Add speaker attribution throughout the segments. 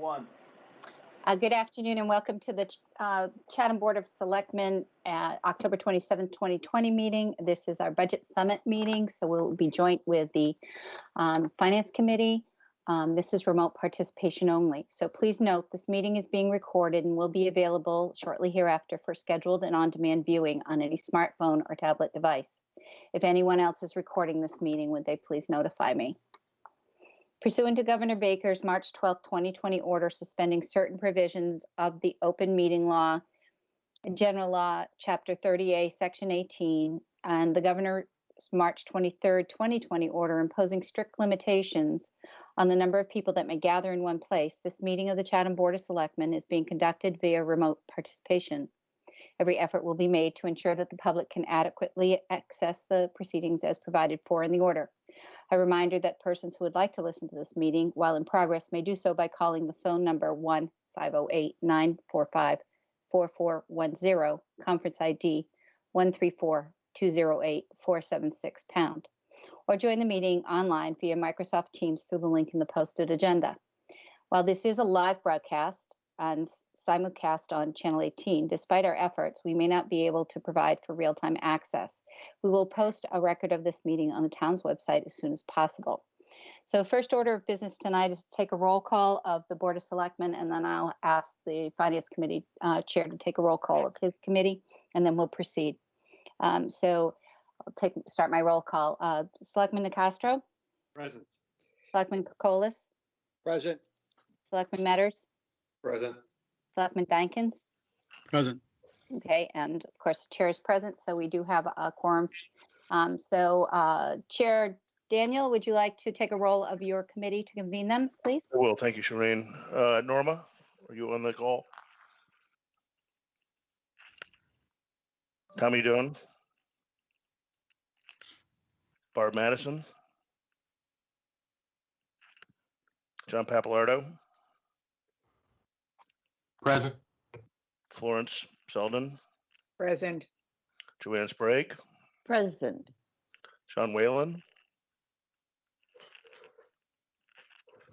Speaker 1: one.
Speaker 2: Good afternoon and welcome to the Chatham Board of Selectmen October 27th, 2020 meeting. This is our budget summit meeting, so we'll be joint with the Finance Committee. This is remote participation only. So please note this meeting is being recorded and will be available shortly hereafter for scheduled and on-demand viewing on any smartphone or tablet device. If anyone else is recording this meeting, would they please notify me? Pursuant to Governor Baker's March 12, 2020 order suspending certain provisions of the open meeting law, general law, chapter 30A, section 18, and the governor's March 23, 2020 order imposing strict limitations on the number of people that may gather in one place, this meeting of the Chatham Board of Selectmen is being conducted via remote participation. Every effort will be made to ensure that the public can adequately access the proceedings as provided for in the order. A reminder that persons who would like to listen to this meeting while in progress may do so by calling the phone number 1-508-945-4410, conference ID 134-208-476#, or join the meeting online via Microsoft Teams through the link in the posted agenda. While this is a live broadcast and simulcast on Channel 18, despite our efforts, we may not be able to provide for real-time access. We will post a record of this meeting on the town's website as soon as possible. So first order of business tonight is to take a roll call of the Board of Selectmen, and then I'll ask the Finance Committee Chair to take a roll call of his committee, and then we'll proceed. So I'll start my roll call. Selectman Nicastro?
Speaker 1: Present.
Speaker 2: Selectman Kokolas?
Speaker 3: Present.
Speaker 2: Selectman Metters?
Speaker 3: Present.
Speaker 2: Selectman Dankins?
Speaker 3: Present.
Speaker 2: Okay, and of course, the chair is present, so we do have a quorum. Chair Daniel, would you like to take a roll of your committee to convene them, please?
Speaker 4: I will. Thank you, Shireen. Norma, are you on the call? Tommy Dunn? Barb Madison? John Papalardo?
Speaker 3: Present.
Speaker 4: Florence Selden?
Speaker 5: Present.
Speaker 4: Joanne Sprague?
Speaker 5: Present.
Speaker 4: John Whalen?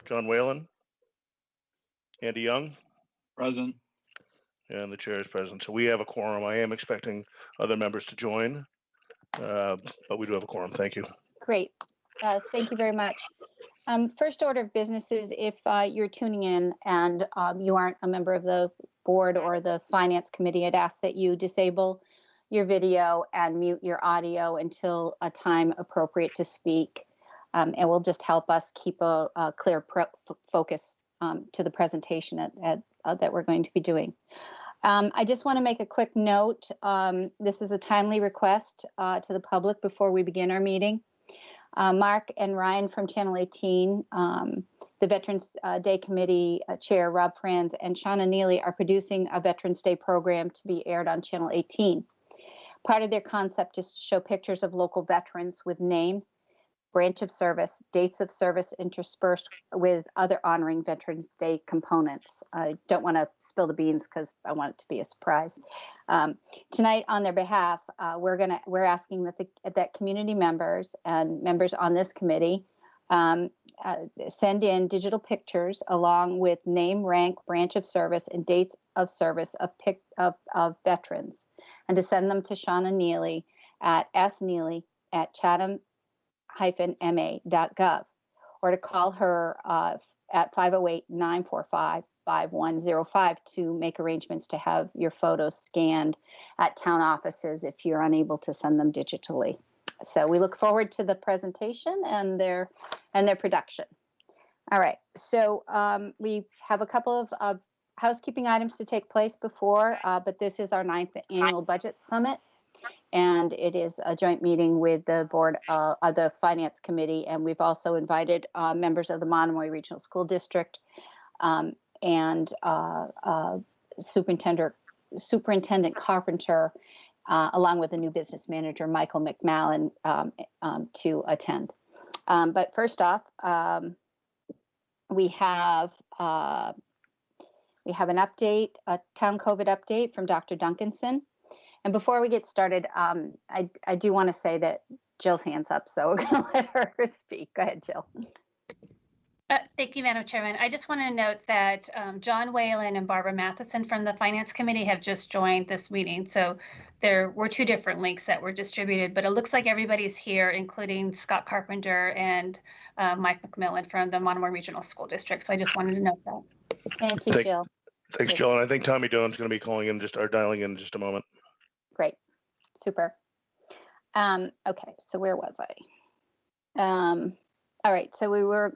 Speaker 4: John Whalen? Andy Young?
Speaker 3: Present.
Speaker 4: And the chair is present. So we have a quorum. I am expecting other members to join, but we do have a quorum. Thank you.
Speaker 2: Great. Thank you very much. First order of business is if you're tuning in and you aren't a member of the board or the Finance Committee, I'd ask that you disable your video and mute your audio until a time appropriate to speak. It will just help us keep a clear focus to the presentation that we're going to be doing. I just want to make a quick note. This is a timely request to the public before we begin our meeting. Mark and Ryan from Channel 18, the Veterans Day Committee Chair Rob Franz, and Shauna Neely are producing a Veterans Day program to be aired on Channel 18. Part of their concept is to show pictures of local veterans with name, branch of service, dates of service interspersed with other honoring Veterans Day components. I don't want to spill the beans because I want it to be a surprise. Tonight, on their behalf, we're asking that community members and members on this committee send in digital pictures along with name, rank, branch of service, and dates of service of veterans, and to send them to Shauna Neely at sneely@chatham-ma.gov, or to call her at 508-945-5105 to make arrangements to have your photos scanned at town offices if you're unable to send them digitally. So we look forward to the presentation and their production. All right, so we have a couple of housekeeping items to take place before, but this is our 9th annual budget summit. And it is a joint meeting with the board of the Finance Committee, and we've also invited members of the Monomoy Regional School District and Superintendent Carpenter, along with the new business manager Michael McMallen, to attend. But first off, we have an update, a town COVID update from Dr. Duncanson. And before we get started, I do want to say that Jill's hand's up, so we're going to let her speak. Go ahead, Jill.
Speaker 1: Thank you, Madam Chairman. I just want to note that John Whalen and Barbara Matheson from the Finance Committee have just joined this meeting. So there were two different links that were distributed, but it looks like everybody's here, including Scott Carpenter and Mike McMillan from the Monomoy Regional School District. So I just wanted to note that.
Speaker 2: Thank you, Jill.
Speaker 4: Thanks, Jill. And I think Tommy Doan's going to be calling in or dialing in just a moment.
Speaker 2: Great. Super. Okay, so where was I? All right, so we're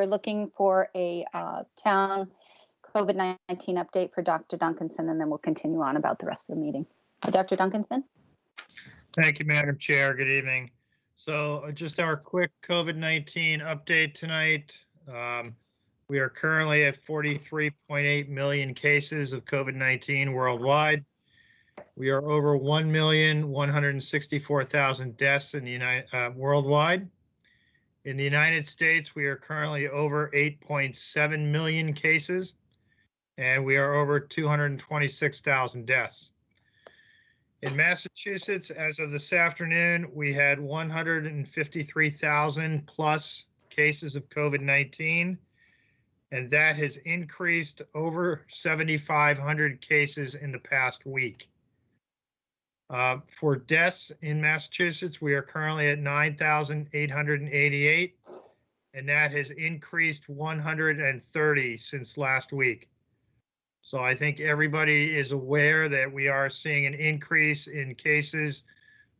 Speaker 2: looking for a town COVID-19 update for Dr. Duncanson, and then we'll continue on about the rest of the meeting. Dr. Duncanson?
Speaker 6: Thank you, Madam Chair. Good evening. So just our quick COVID-19 update tonight. We are currently at 43.8 million cases of COVID-19 worldwide. We are over 1,164,000 deaths in the worldwide. In the United States, we are currently over 8.7 million cases, and we are over 226,000 deaths. In Massachusetts, as of this afternoon, we had 153,000 plus cases of COVID-19, and that has increased over 7,500 cases in the past week. For deaths in Massachusetts, we are currently at 9,888, and that has increased 130 since last week. So I think everybody is aware that we are seeing an increase in cases,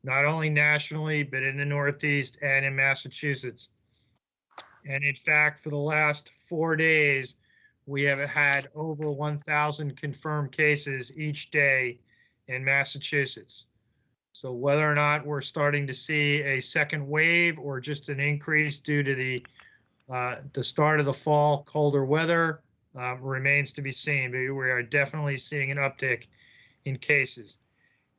Speaker 6: not only nationally, but in the Northeast and in Massachusetts. And in fact, for the last 4 days, we have had over 1,000 confirmed cases each day in Massachusetts. So whether or not we're starting to see a second wave or just an increase due to the start of the fall colder weather remains to be seen, but we are definitely seeing an uptick in cases.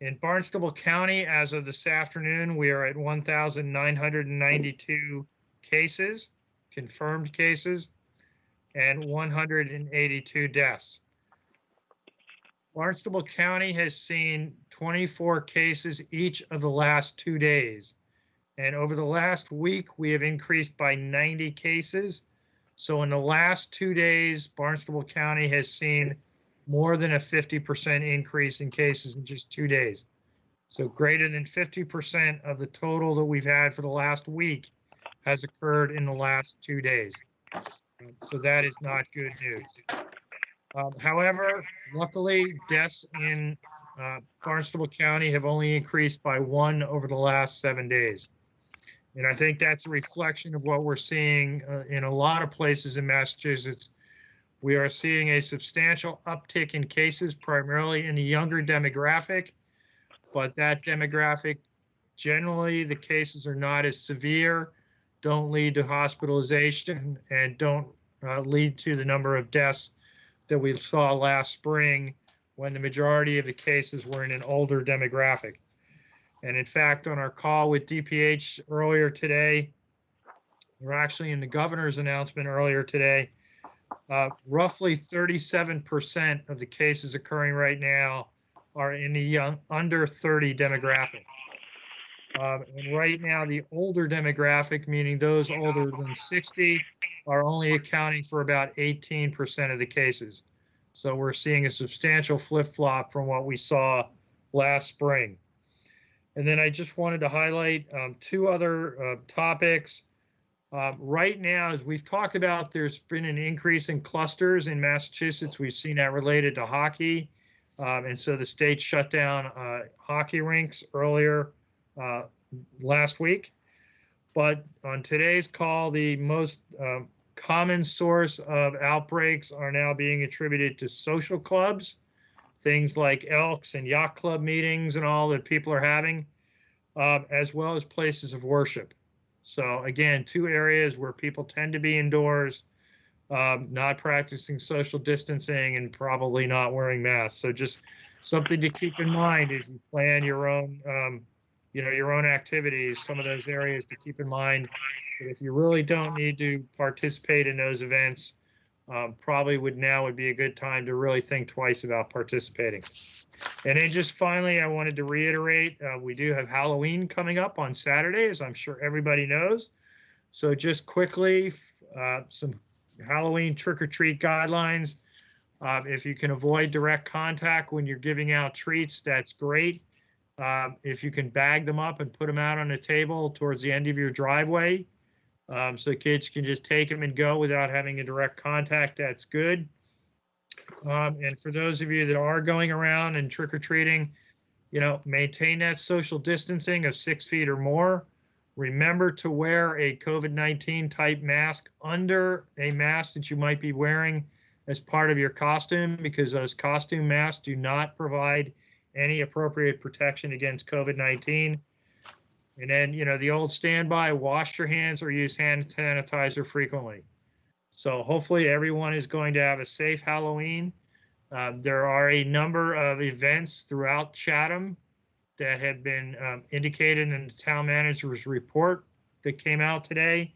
Speaker 6: In Barnstable County, as of this afternoon, we are at 1,992 cases, confirmed cases, and 182 deaths. Barnstable County has seen 24 cases each of the last 2 days. And over the last week, we have increased by 90 cases. So in the last 2 days, Barnstable County has seen more than a 50% increase in cases in just 2 days. So greater than 50% of the total that we've had for the last week has occurred in the last 2 days. So that is not good news. However, luckily, deaths in Barnstable County have only increased by 1 over the last 7 days. And I think that's a reflection of what we're seeing in a lot of places in Massachusetts. We are seeing a substantial uptick in cases, primarily in the younger demographic, but that demographic, generally, the cases are not as severe, don't lead to hospitalization, and don't lead to the number of deaths that we saw last spring when the majority of the cases were in an older demographic. And in fact, on our call with DPH earlier today, we're actually in the governor's announcement earlier today, roughly 37% of the cases occurring right now are in the young under 30 demographic. And right now, the older demographic, meaning those older than 60, are only accounting for about 18% of the cases. So we're seeing a substantial flip-flop from what we saw last spring. And then I just wanted to highlight 2 other topics. Right now, as we've talked about, there's been an increase in clusters in Massachusetts. We've seen that related to hockey. And so the state shut down hockey rinks earlier last week. But on today's call, the most common source of outbreaks are now being attributed to social clubs, things like Elks and yacht club meetings and all that people are having, as well as places of worship. So again, 2 areas where people tend to be indoors, not practicing social distancing and probably not wearing masks. So just something to keep in mind as you plan your own, your own activities, some of those areas to keep in mind. That if you really don't need to participate in those events, probably would be a good time to really think twice about participating. And then just finally, I wanted to reiterate, we do have Halloween coming up on Saturday, as I'm sure everybody knows. So just quickly, some Halloween trick-or-treat guidelines. If you can avoid direct contact when you're giving out treats, that's great. If you can bag them up and put them out on a table towards the end of your driveway, so kids can just take them and go without having a direct contact, that's good. And for those of you that are going around and trick-or-treating, maintain that social distancing of 6 feet or more. Remember to wear a COVID-19 type mask under a mask that you might be wearing as part of your costume, because those costume masks do not provide any appropriate protection against COVID-19. And then, the old standby, wash your hands or use hand sanitizer frequently. So hopefully everyone is going to have a safe Halloween. There are a number of events throughout Chatham that have been indicated in the town manager's report that came out today,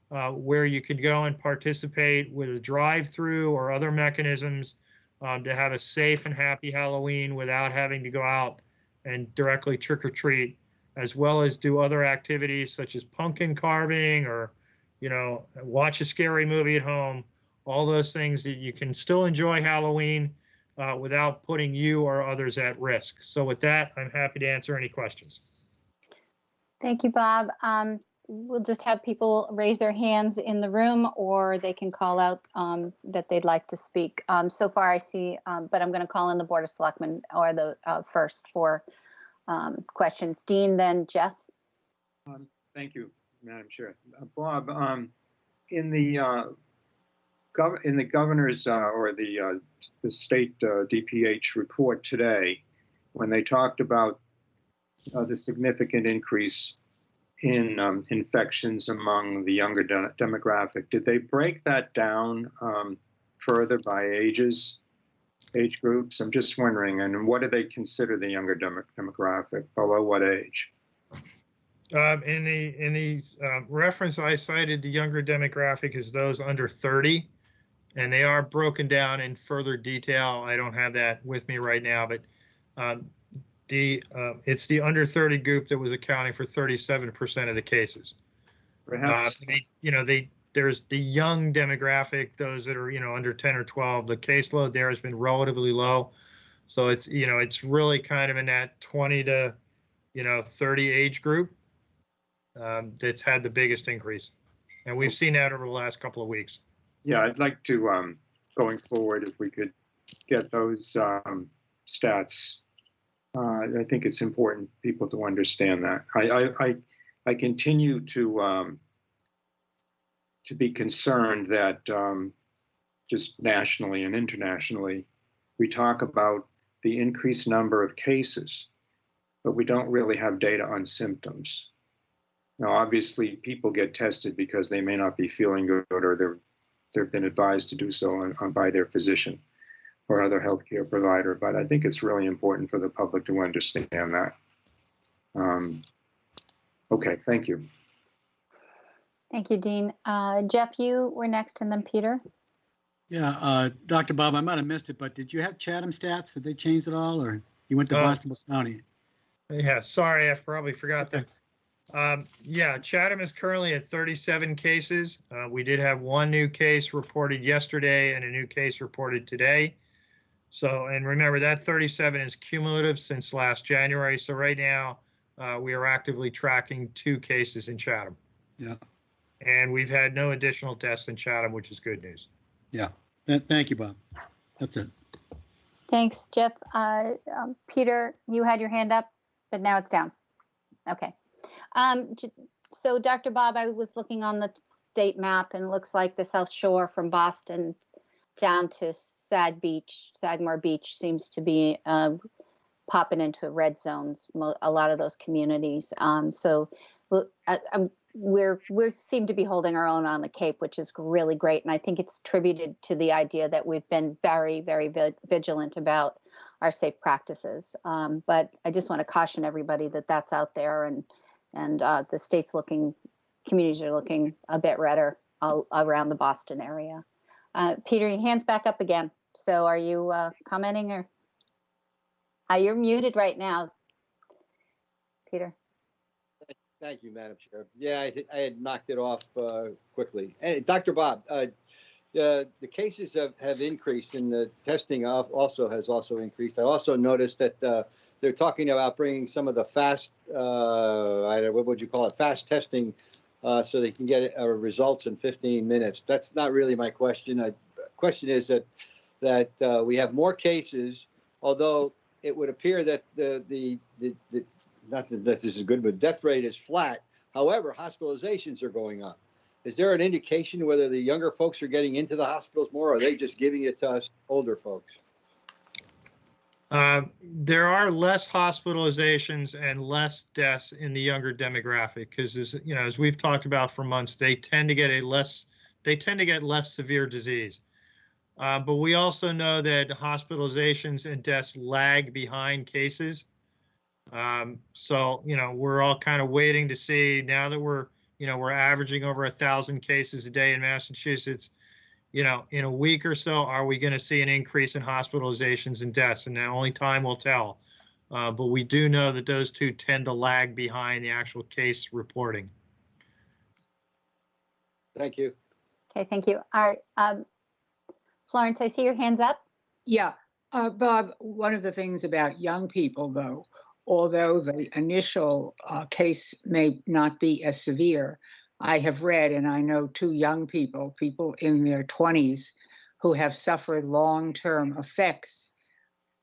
Speaker 6: where you could go and participate with a drive-through or other mechanisms to have a safe and happy Halloween without having to go out and directly trick-or-treat, as well as do other activities such as pumpkin carving or, watch a scary movie at home, all those things that you can still enjoy Halloween without putting you or others at risk. So with that, I'm happy to answer any questions.
Speaker 2: Thank you, Bob. We'll just have people raise their hands in the room, or they can call out that they'd like to speak. So far I see, but I'm going to call in the Board of Selectmen or the first for questions. Dean, then Jeff.
Speaker 7: Thank you, Madam Chair. Bob, in the governor's or the state DPH report today, when they talked about the significant increase in infections among the younger demographic, did they break that down further by age groups? I'm just wondering, and what do they consider the younger demographic? Below what age?
Speaker 6: In the reference I cited, the younger demographic is those under 30, and they are broken down in further detail. I don't have that with me right now, but it's the under 30 group that was accounting for 37% of the cases.
Speaker 7: Perhaps
Speaker 6: there's the young demographic, those that are under 10 or 12. The caseload there has been relatively low, so it's it's really kind of in that 20 to 30 age group that's had the biggest increase, and we've seen that over the last couple of weeks.
Speaker 7: Yeah, I'd like to going forward, if we could get those stats. I think it's important people to understand that. I continue to be concerned that just nationally and internationally, we talk about the increased number of cases, but we don't really have data on symptoms. Now, obviously, people get tested because they may not be feeling good, or they've been advised to do so by their physician or other healthcare provider. But I think it's really important for the public to understand that. Okay, thank you.
Speaker 2: Thank you, Dean. Jeff, you were next, and then Peter.
Speaker 8: Yeah, Dr. Bob, I might have missed it, but did you have Chatham stats? Did they change at all, or you went to Boston County?
Speaker 6: Yeah, sorry, I probably forgot that. Yeah, Chatham is currently at 37 cases. We did have one new case reported yesterday and a new case reported today. So, and remember that 37 is cumulative since last January. So right now we are actively tracking 2 cases in Chatham.
Speaker 8: Yeah.
Speaker 6: And we've had no additional deaths in Chatham, which is good news.
Speaker 8: Yeah. Thank you, Bob. That's it.
Speaker 2: Thanks, Jeff. Peter, you had your hand up, but now it's down. Okay. So, Dr. Bob, I was looking on the state map, and it looks like the South Shore from Boston down to Sagamore Beach seems to be popping into red zones, a lot of those communities. So we seem to be holding our own on the Cape, which is really great. And I think it's attributed to the idea that we've been very, very vigilant about our safe practices. But I just want to caution everybody that that's out there, and the communities are looking a bit redder around the Boston area. Peter, your hand's back up again. So are you commenting, or you're muted right now, Peter?
Speaker 9: Thank you, Madam Chair. Yeah, I had knocked it off quickly. Hey, Dr. Bob, the cases have increased and the testing also has increased. I also noticed that they're talking about bringing some of the fast, what would you call it, fast testing, so they can get results in 15 minutes. That's not really my question. Question is that we have more cases, although it would appear that the not that this is good, but death rate is flat. However, hospitalizations are going up. Is there an indication whether the younger folks are getting into the hospitals more, or are they just giving it to us older folks?
Speaker 6: There are less hospitalizations and less deaths in the younger demographic because, as we've talked about for months, they tend to get less severe disease. But we also know that hospitalizations and deaths lag behind cases. So, we're all kind of waiting to see now that we're averaging over 1,000 cases a day in Massachusetts. In a week or so, are we going to see an increase in hospitalizations and deaths? And only time will tell. But we do know that those two tend to lag behind the actual case reporting.
Speaker 9: Thank you.
Speaker 2: Okay, thank you. All right, Florence, I see your hands up.
Speaker 5: Yeah, Bob, one of the things about young people, though, although the initial case may not be as severe, I have read, and I know two young people in their 20s, who have suffered long-term effects.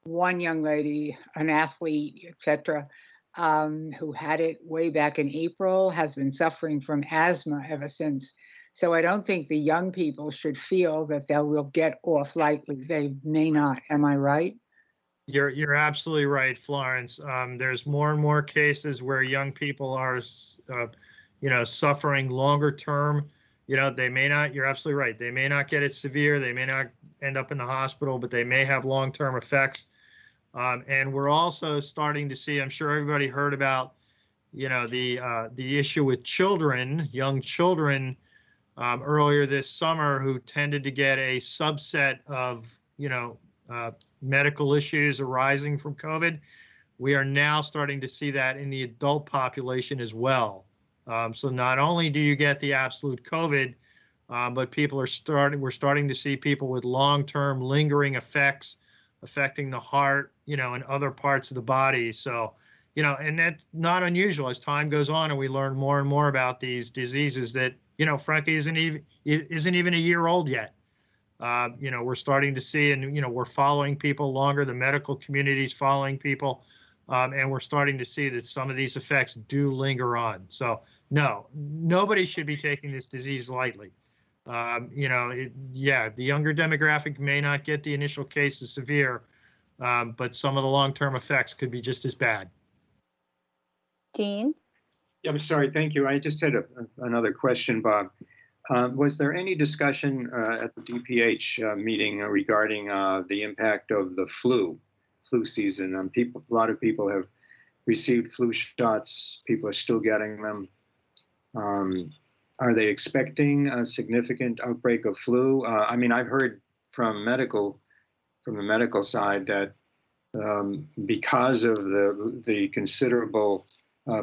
Speaker 5: One young lady, an athlete, etc., who had it way back in April, has been suffering from asthma ever since. So I don't think the young people should feel that they will get off lightly. They may not. Am I right?
Speaker 6: You're absolutely right, Florence. There's more and more cases where young people are, suffering longer term. They may not. You're absolutely right. They may not get it severe. They may not end up in the hospital, but they may have long-term effects. And we're also starting to see. I'm sure everybody heard about, the issue with children, young children, earlier this summer, who tended to get a subset of, medical issues arising from COVID. We are now starting to see that in the adult population as well. So not only do you get the absolute COVID, but we're starting to see people with long-term lingering effects affecting the heart, and other parts of the body. So, and that's not unusual as time goes on and we learn more and more about these diseases that, frankly, isn't even a year old yet. We're starting to see, and, we're following people longer. The medical community is following people. And we're starting to see that some of these effects do linger on. So no, nobody should be taking this disease lightly. The younger demographic may not get the initial cases severe, but some of the long-term effects could be just as bad.
Speaker 2: Jean?
Speaker 7: Yeah, I'm sorry. Thank you. I just had another question, Bob. Was there any discussion at the DPH meeting regarding the impact of the flu season? A lot of people have received flu shots. People are still getting them. Are they expecting a significant outbreak of flu? I've heard from the medical side that because of the considerable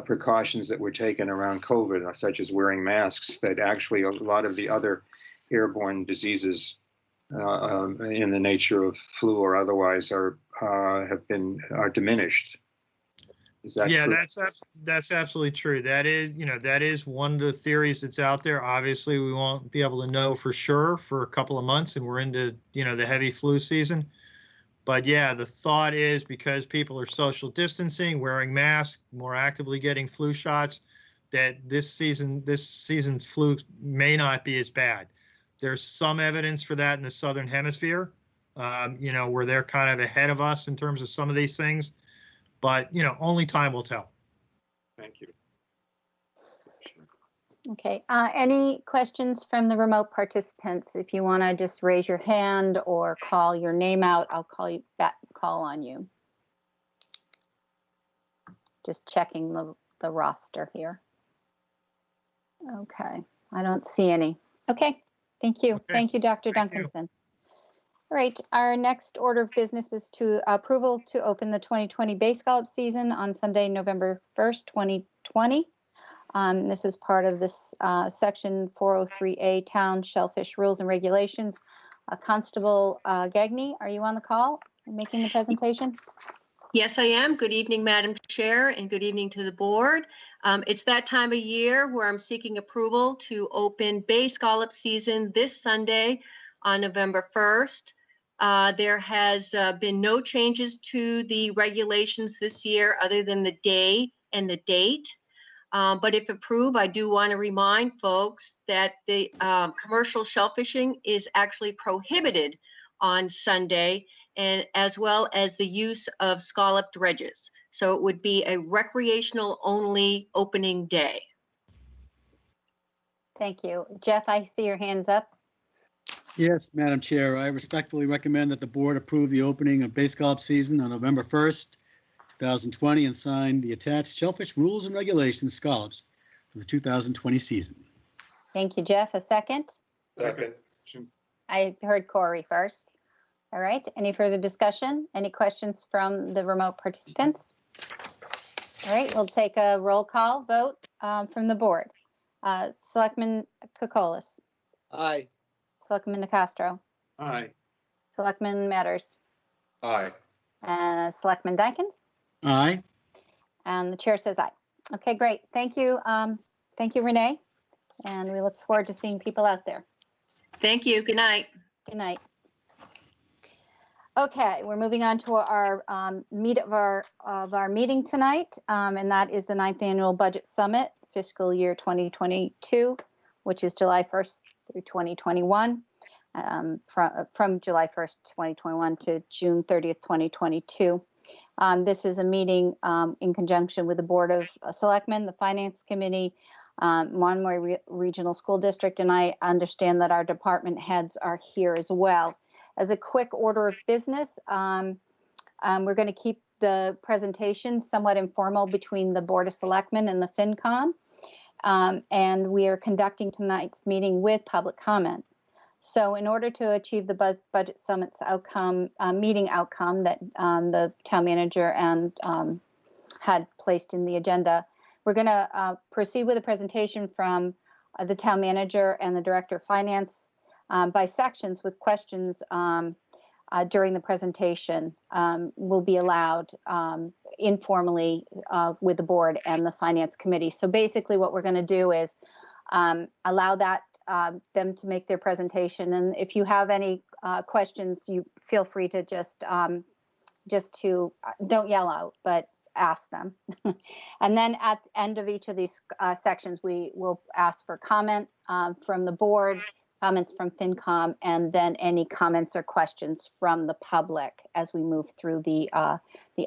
Speaker 7: precautions that were taken around COVID, such as wearing masks, that actually a lot of the other airborne diseases in the nature of flu or otherwise are diminished. Is that true?
Speaker 6: That's absolutely true. That is one of the theories that's out there. Obviously, we won't be able to know for sure for a couple of months, and we're into the heavy flu season. But yeah, the thought is because people are social distancing, wearing masks, more actively getting flu shots, that this season's flu may not be as bad. There's some evidence for that in the Southern Hemisphere, where they're kind of ahead of us in terms of some of these things. But, only time will tell.
Speaker 7: Thank you.
Speaker 2: Okay, any questions from the remote participants? If you want to just raise your hand or call your name out, I'll call on you. Just checking the roster here. Okay, I don't see any. Okay, thank you.
Speaker 6: Okay.
Speaker 2: Thank you, Dr.
Speaker 6: Thank you.
Speaker 2: Duncanson. All right, our next order of business is to approval to open the 2020 Bay Scallop season on Sunday, November 1st, 2020. This is part of this section 403A Town Shellfish Rules and Regulations. Constable Gagné, are you on the call making the presentation?
Speaker 10: Yes, I am. Good evening, Madam Chair, and good evening to the board. It's that time of year where I'm seeking approval to open Bay Scallop season this Sunday on November 1st. There has been no changes to the regulations this year other than the day and the date. But if approved, I do want to remind folks that the commercial shellfishing is actually prohibited on Sunday, and as well as the use of scallop dredges. So it would be a recreational only opening day.
Speaker 2: Thank you. Jeff, I see your hands up.
Speaker 8: Yes, Madam Chair, I respectfully recommend that the board approve the opening of Bay Scallop season on November 1st, 2020, and sign the attached shellfish rules and regulations scallops for the 2020 season.
Speaker 2: Thank you, Jeff. A second?
Speaker 3: Second.
Speaker 2: I heard Corey first. All right. Any further discussion? Any questions from the remote participants? All right. We'll take a roll call vote from the board. Selectman Kokolas.
Speaker 9: Aye.
Speaker 2: Selectman Nicastro.
Speaker 7: Aye.
Speaker 2: Selectman Matters.
Speaker 3: Aye.
Speaker 2: Selectman Dykens.
Speaker 8: Aye.
Speaker 2: And the chair says aye. Okay, great. Thank you. Thank you, Renee. And we look forward to seeing people out there.
Speaker 10: Thank you. Good night.
Speaker 2: Good night. Okay, we're moving on to our meat of our meeting tonight, and that is the 9th Annual Budget Summit, fiscal year 2022, which is July 1st through 2021, from July 1st, 2021 to June 30th, 2022. This is a meeting in conjunction with the Board of Selectmen, the Finance Committee, Monomoy Regional School District, and I understand that our department heads are here as well. As a quick order of business, we're going to keep the presentation somewhat informal between the Board of Selectmen and the FinCom, and we are conducting tonight's meeting with public comment. So in order to achieve the Budget Summit's meeting outcome that the town manager and had placed in the agenda, we're going to proceed with a presentation from the town manager and the director of finance by sections, with questions during the presentation will be allowed informally with the board and the finance committee. So basically what we're going to do is allow them to make their presentation. And if you have any questions, you feel free to just don't yell out, but ask them. And then at the end of each of these sections, we will ask for comment from the board, comments from FinCom, and then any comments or questions from the public as we move through the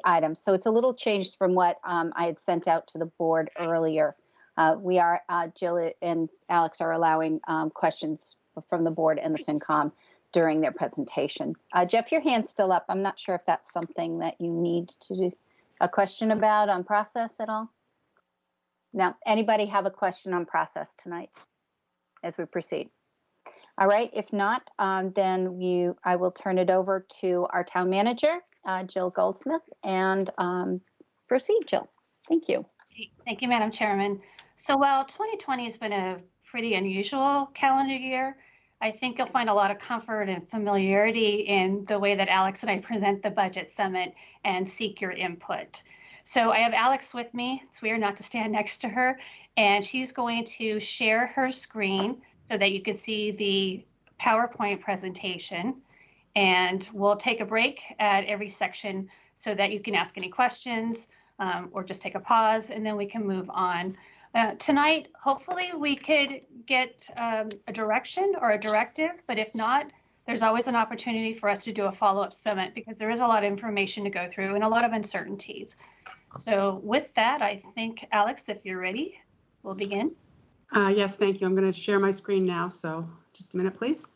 Speaker 2: items. So it's a little changed from what I had sent out to the board earlier. Jill and Alex are allowing questions from the board and the FinCom during their presentation. Jeff, your hand's still up. I'm not sure if that's something that you need to do a question about on process at all. Now, anybody have a question on process tonight as we proceed? All right, if not, then I will turn it over to our town manager, Jill Goldsmith, and proceed, Jill. Thank you.
Speaker 1: Thank you, Madam Chairman. So while 2020 has been a pretty unusual calendar year, I think you'll find a lot of comfort and familiarity in the way that Alex and I present the Budget Summit and seek your input. So I have Alex with me. It's weird not to stand next to her, and she's going to share her screen so that you can see the PowerPoint presentation. And we'll take a break at every section so that you can ask any questions or just take a pause, and then we can move on. Tonight, hopefully we could get a direction or a directive, but if not, there's always an opportunity for us to do a follow-up summit because there is a lot of information to go through and a lot of uncertainties. So with that, I think, Alex, if you're ready, we'll begin.
Speaker 11: Yes, thank you. I'm going to share my screen now, so just a minute, please.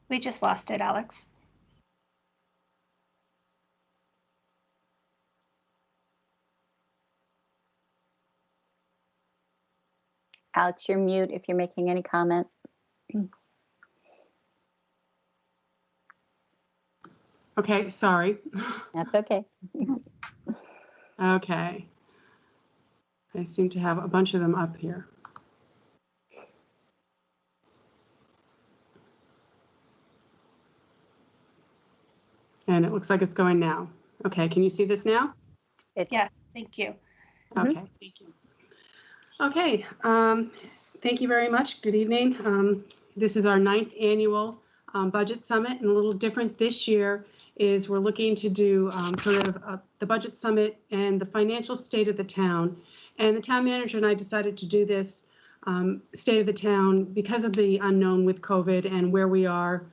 Speaker 1: We just lost it, Alex.
Speaker 2: Alex, you're mute if you're making any comment.
Speaker 11: Okay, sorry.
Speaker 2: That's okay.
Speaker 11: Okay. I seem to have a bunch of them up here. And it looks like it's going now. Okay, can you see this now?
Speaker 1: Yes, thank you.
Speaker 11: Okay, thank you. Okay, thank you very much. Good evening. This is our 9th annual budget summit, and a little different this year is we're looking to do the budget summit and the financial state of the town. And the town manager and I decided to do this state of the town because of the unknown with COVID and where we are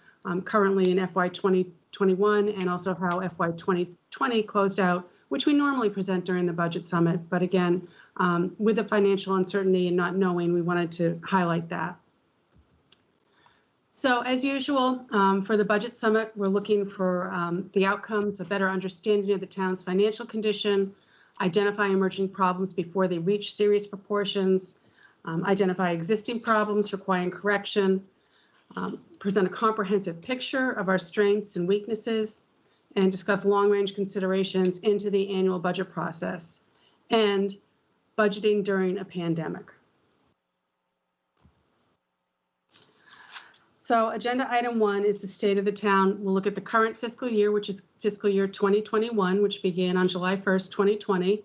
Speaker 11: currently in FY 2021 and also how FY 2020 closed out, which we normally present during the budget summit. But again, with the financial uncertainty and not knowing, we wanted to highlight that. So as usual, for the budget summit, we're looking for the outcomes, a better understanding of the town's financial condition, identify emerging problems before they reach serious proportions, identify existing problems requiring correction, present a comprehensive picture of our strengths and weaknesses, and discuss long-range considerations into the annual budget process and budgeting during a pandemic. So agenda item 1 is the state of the town. We'll look at the current fiscal year, which is fiscal year 2021, which began on July 1st, 2020.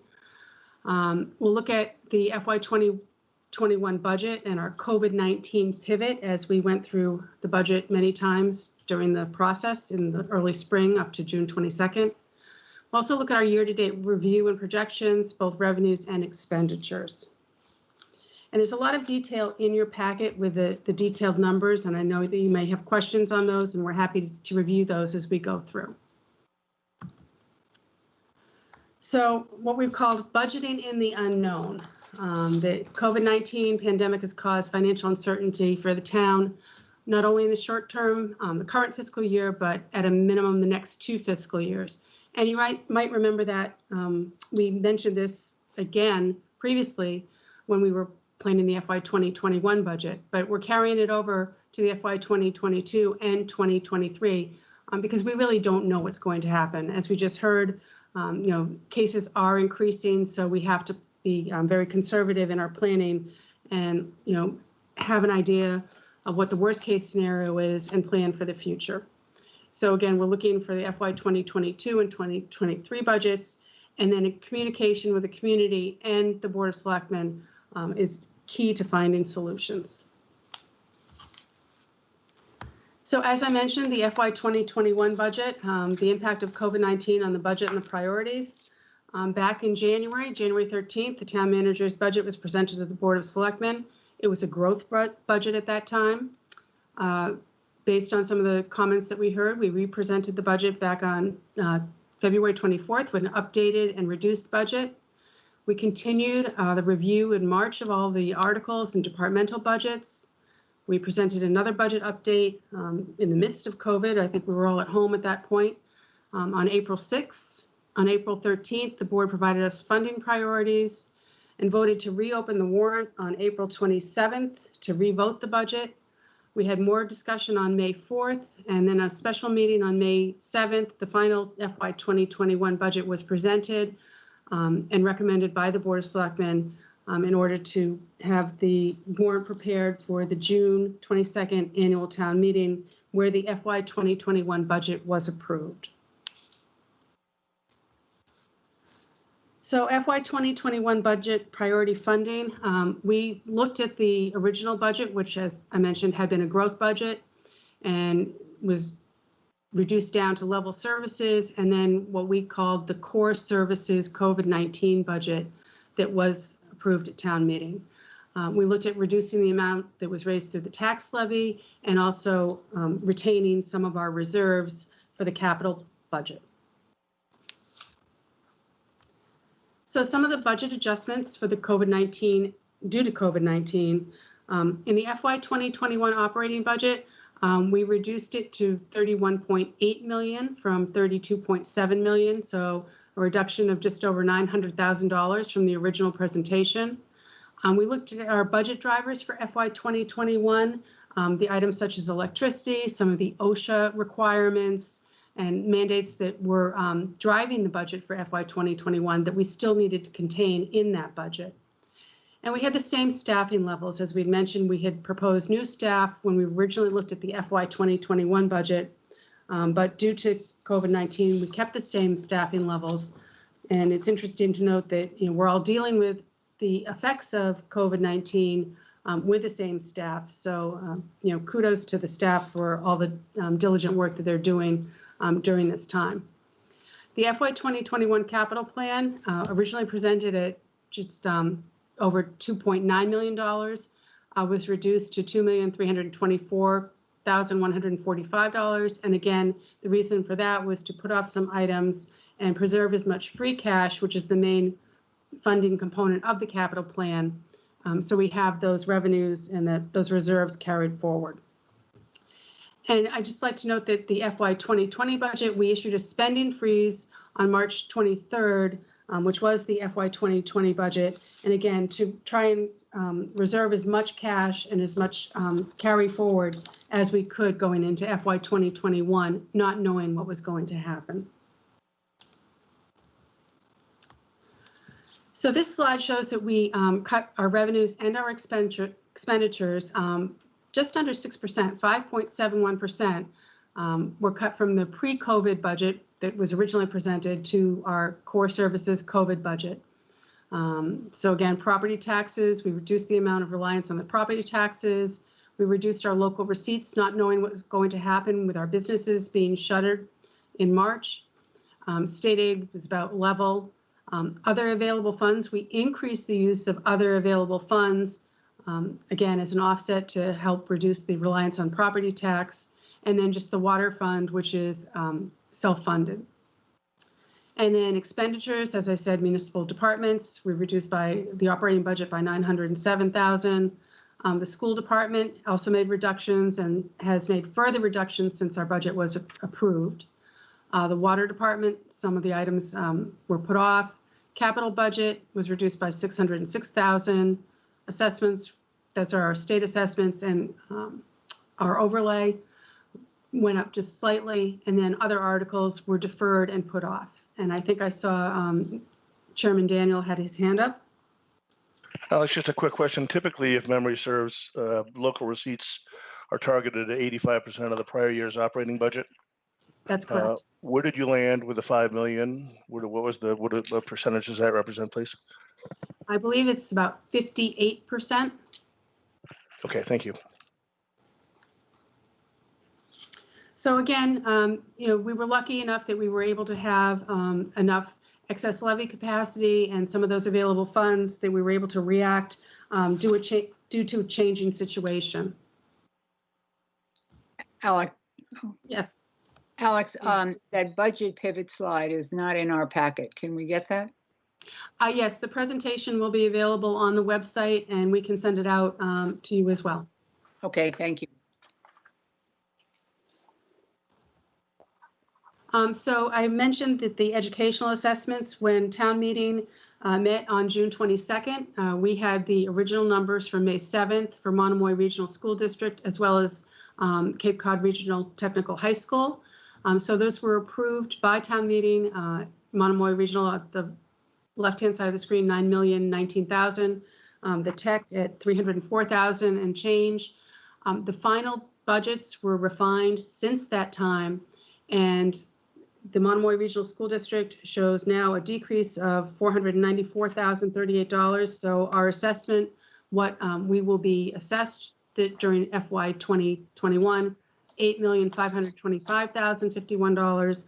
Speaker 11: We'll look at the FY 2021 budget and our COVID-19 pivot as we went through the budget many times during the process in the early spring up to June 22nd. We'll also look at our year-to-date review and projections, both revenues and expenditures. And there's a lot of detail in your packet with the detailed numbers, and I know that you may have questions on those, and we're happy to review those as we go through. So what we've called budgeting in the unknown. The COVID-19 pandemic has caused financial uncertainty for the town, not only in the short term, the current fiscal year, but at a minimum the next 2 fiscal years. And you might remember that we mentioned this again previously when we were planning the FY 2021 budget, but we're carrying it over to the FY 2022 and 2023 because we really don't know what's going to happen. As we just heard, cases are increasing, so we have to be very conservative in our planning and, have an idea of what the worst case scenario is and plan for the future. So again, we're looking for the FY 2022 and 2023 budgets, and then a communication with the community and the Board of Selectmen is key to finding solutions. So as I mentioned, the FY 2021 budget, the impact of COVID-19 on the budget and the priorities. Back in January 13th, the town manager's budget was presented to the Board of Selectmen. It was a growth budget at that time. Based on some of the comments that we heard, we re-presented the budget back on February 24th with an updated and reduced budget. We continued the review in March of all the articles and departmental budgets. We presented another budget update in the midst of COVID. I think we were all at home at that point on April 6th. On April 13th, the board provided us funding priorities and voted to reopen the warrant on April 27th to revote the budget. We had more discussion on May 4th, and then a special meeting on May 7th. The final FY 2021 budget was presented and recommended by the Board of Selectmen in order to have the warrant prepared for the June 22nd annual town meeting where the FY 2021 budget was approved. So FY 2021 budget priority funding, we looked at the original budget, which, as I mentioned, had been a growth budget and was reduced down to level services, and then what we called the core services COVID-19 budget that was approved at town meeting. We looked at reducing the amount that was raised through the tax levy and also retaining some of our reserves for the capital budget. So some of the budget adjustments for the due to COVID-19, in the FY 2021 operating budget, We reduced it to 31.8 million from 32.7 million, so a reduction of just over $900,000 from the original presentation. We looked at our budget drivers for FY 2021, the items such as electricity, some of the OSHA requirements and mandates that were driving the budget for FY 2021 that we still needed to contain in that budget. And we had the same staffing levels. As we mentioned, we had proposed new staff when we originally looked at the FY 2021 budget, but due to COVID-19, we kept the same staffing levels. And it's interesting to note that we're all dealing with the effects of COVID-19 with the same staff. So, kudos to the staff for all the diligent work that they're doing during this time. The FY 2021 capital plan, originally presented at just over $2.9 million, was reduced to $2,324,145. And again, the reason for that was to put off some items and preserve as much free cash, which is the main funding component of the capital plan. So we have those revenues and those reserves carried forward. And I'd just like to note that the FY 2020 budget, we issued a spending freeze on March 23rd, which was the FY 2020 budget. And again, to try and reserve as much cash and as much carry forward as we could going into FY 2021, not knowing what was going to happen. So this slide shows that we cut our revenues and our expenditures just under 6%, 5.71% were cut from the pre-COVID budget that was originally presented to our core services COVID budget. So again, property taxes, we reduced the amount of reliance on the property taxes. We reduced our local receipts, not knowing what was going to happen with our businesses being shuttered in March. State aid was about level. Other available funds, we increased the use of other available funds, again, as an offset to help reduce the reliance on property tax, and then just the water fund, which is self-funded. And then expenditures, as I said, municipal departments, we reduced by the operating budget by $907,000. The school department also made reductions and has made further reductions since our budget was approved. The water department, some of the items were put off. Capital budget was reduced by $606,000. Assessments, those are our state assessments, and our overlay went up just slightly, and then other articles were deferred and put off. And I think I saw Chairman Daniel had his hand up.
Speaker 4: Alex, just a quick question. Typically, if memory serves, local receipts are targeted at 85% of the prior year's operating budget.
Speaker 11: That's correct.
Speaker 4: Where did you land with the $5 million? What percentage does that represent, please?
Speaker 11: I believe it's about 58%.
Speaker 4: Okay, thank you.
Speaker 11: So again, we were lucky enough that we were able to have enough excess levy capacity and some of those available funds that we were able to react due to a changing situation.
Speaker 5: Alex.
Speaker 11: Yeah.
Speaker 5: Alex, that budget pivot slide is not in our packet. Can we get that?
Speaker 11: Yes, the presentation will be available on the website, and we can send it out to you as well.
Speaker 5: Okay, thank you.
Speaker 11: So I mentioned that the educational assessments, when town meeting met on June 22nd, we had the original numbers for May 7th for Monomoy Regional School District, as well as Cape Cod Regional Technical High School. So those were approved by town meeting. Monomoy Regional at the left-hand side of the screen, $9,019,000. The tech at $304,000 and change. The final budgets were refined since that time, and the Monomoy Regional School District shows now a decrease of $494,038. So our assessment, what we will be assessed during FY 2021, $8,525,051,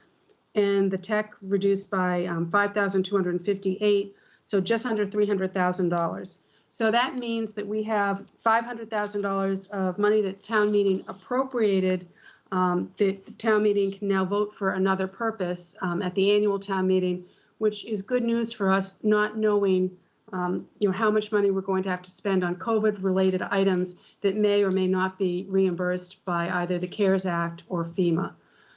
Speaker 11: and the tech reduced by $5,258, so just under $300,000. So that means that we have $500,000 of money that town meeting appropriated, that the town meeting can now vote for another purpose at the annual town meeting, which is good news for us, not knowing how much money we're going to have to spend on COVID-related items that may or may not be reimbursed by either the CARES Act or FEMA.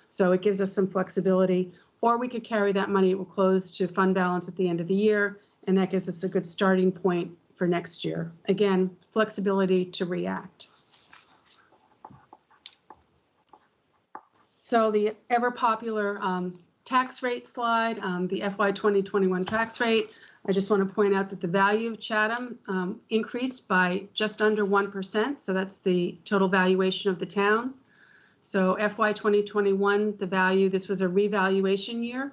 Speaker 11: So it gives us some flexibility, or we could carry that money. It will close to fund balance at the end of the year, and that gives us a good starting point for next year. Again, flexibility to react. So the ever popular tax rate slide, the FY 2021 tax rate. I just want to point out that the value of Chatham increased by just under 1%. So that's the total valuation of the town. So FY 2021, the value, this was a revaluation year.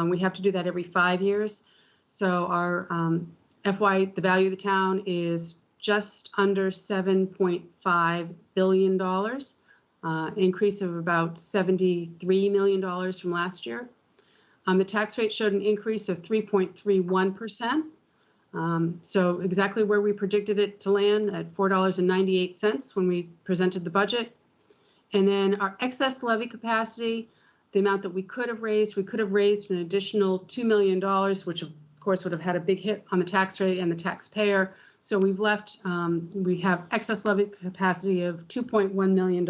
Speaker 11: We have to do that every 5 years. So our the value of the town is just under $7.5 billion. Increase of about $73 million from last year. The tax rate showed an increase of 3.31%. So exactly where we predicted it to land at $4.98 when we presented the budget. And then our excess levy capacity, the amount that we could have raised an additional $2 million, which of course would have had a big hit on the tax rate and the taxpayer. So we've left, we have excess levy capacity of $2.1 million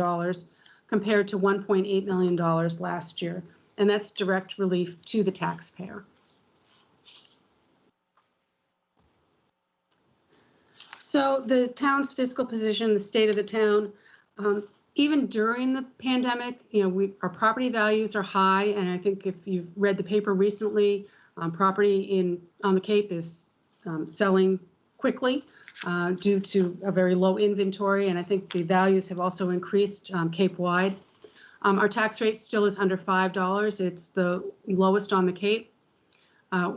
Speaker 11: compared to $1.8 million last year. And that's direct relief to the taxpayer. So the town's fiscal position, the state of the town, even during the pandemic, our property values are high. And I think if you've read the paper recently, property on the Cape is selling quickly due to a very low inventory. And I think the values have also increased Cape-wide. Our tax rate still is under $5. It's the lowest on the Cape.